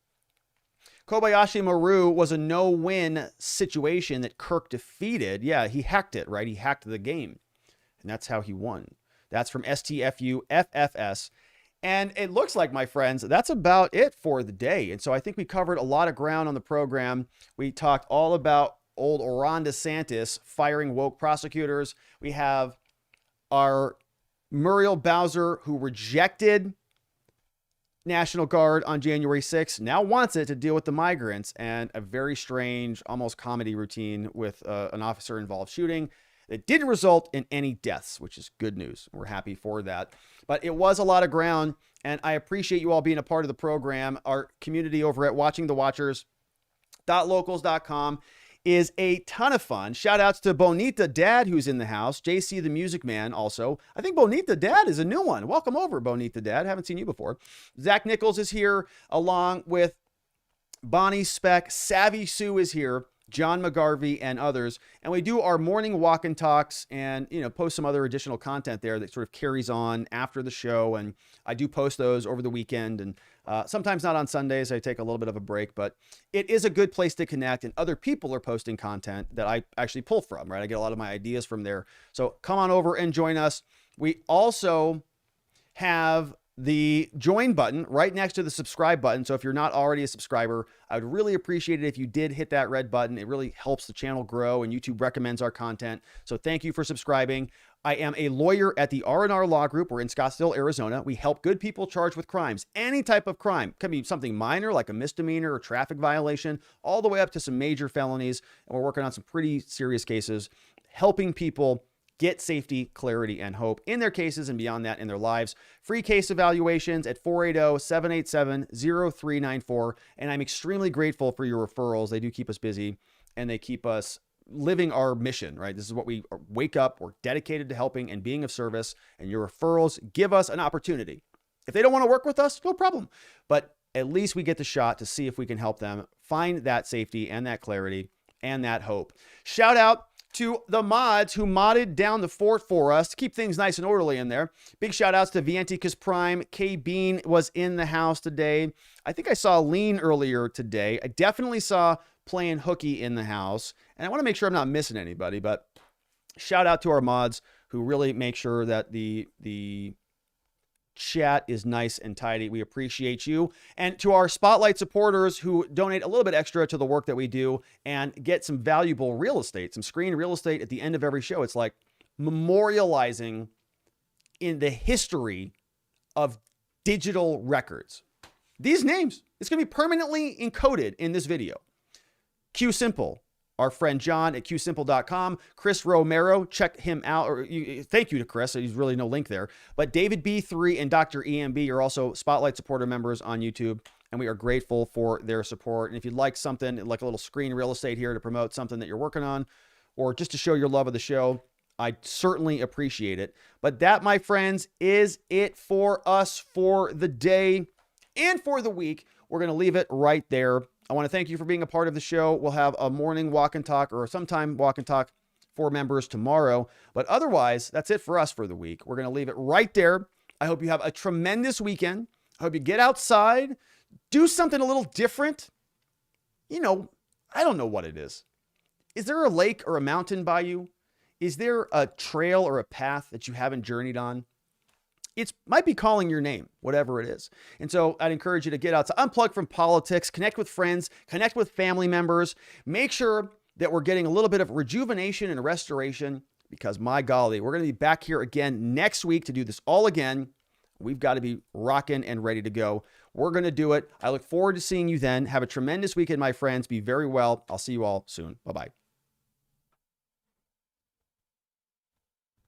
Kobayashi Maru was a no-win situation that Kirk defeated. Yeah. He hacked it, right? He hacked the game. And that's how he won. That's from STFU FFS. And it looks like, my friends, that's about it for the day. And so I think we covered a lot of ground on the program. We talked all about old Ron DeSantis firing woke prosecutors. We have our Muriel Bowser, who rejected National Guard on January 6th, now wants it to deal with the migrants, and a very strange, almost comedy routine with an officer-involved shooting. It didn't result in any deaths, which is good news. We're happy for that. But it was a lot of ground, and I appreciate you all being a part of the program. Our community over at watchingthewatchers.locals.com is a ton of fun. Shout outs to Bonita Dad, who's in the house. JC the Music Man also. I think Bonita Dad is a new one. Welcome over, Bonita Dad. Haven't seen you before. Zach Nichols is here, along with Bonnie Speck. Savvy Sue is here. John McGarvey and others. And we do our morning walk and talks and, post some other additional content there that sort of carries on after the show. And I do post those over the weekend, and sometimes not on Sundays. I take a little bit of a break, but it is a good place to connect, and other people are posting content that I actually pull from, right? I get a lot of my ideas from there. So come on over and join us. We also have the join button right next to the subscribe button. So if you're not already a subscriber, I would really appreciate it if you did hit that red button. It really helps the channel grow, and YouTube recommends our content. So thank you for subscribing. I am a lawyer at the R&R Law Group. We're in Scottsdale, Arizona. We help good people charged with crimes, any type of crime. It can be something minor like a misdemeanor or traffic violation, all the way up to some major felonies. And we're working on some pretty serious cases, helping people get safety, clarity, and hope in their cases and beyond that in their lives. Free case evaluations at 480-787-0394. And I'm extremely grateful for your referrals. They do keep us busy, and they keep us living our mission, right? This is what we wake up. We're dedicated to helping and being of service, and your referrals give us an opportunity. If they don't want to work with us, no problem. But at least we get the shot to see if we can help them find that safety and that clarity and that hope. Shout out to the mods who modded down the fort for us to keep things nice and orderly in there. Big shout outs to Vianticus Prime. K Bean was in the house today. I think I saw Lean earlier today. I definitely saw Playing Hooky in the house. And I want to make sure I'm not missing anybody, but shout out to our mods who really make sure that the chat is nice and tidy. We appreciate you. And to our Spotlight supporters who donate a little bit extra to the work that we do and get some valuable real estate, some screen real estate at the end of every show. It's like memorializing in the history of digital records. These names, it's going to be permanently encoded in this video. Q Simple, our friend John at qsimple.com. Chris Romero, check him out. Thank you to Chris. There's really no link there. But David B3 and Dr. EMB are also Spotlight supporter members on YouTube, and we are grateful for their support. And if you'd like something like a little screen real estate here to promote something that you're working on, or just to show your love of the show, I certainly appreciate it. But that, my friends, is it for us for the day and for the week. We're going to leave it right there. I want to thank you for being a part of the show. We'll have a morning walk and talk, or sometime walk and talk for members tomorrow. But otherwise, that's it for us for the week. We're going to leave it right there. I hope you have a tremendous weekend. I hope you get outside, do something a little different. I don't know what it is. Is there a lake or a mountain by you? Is there a trail or a path that you haven't journeyed on? It might be calling your name, whatever it is. And so I'd encourage you to get out to unplug from politics, connect with friends, connect with family members, make sure that we're getting a little bit of rejuvenation and restoration because my golly, we're going to be back here again next week to do this all again. We've got to be rocking and ready to go. We're going to do it. I look forward to seeing you then. Have a tremendous weekend, my friends. Be very well. I'll see you all soon. Bye-bye.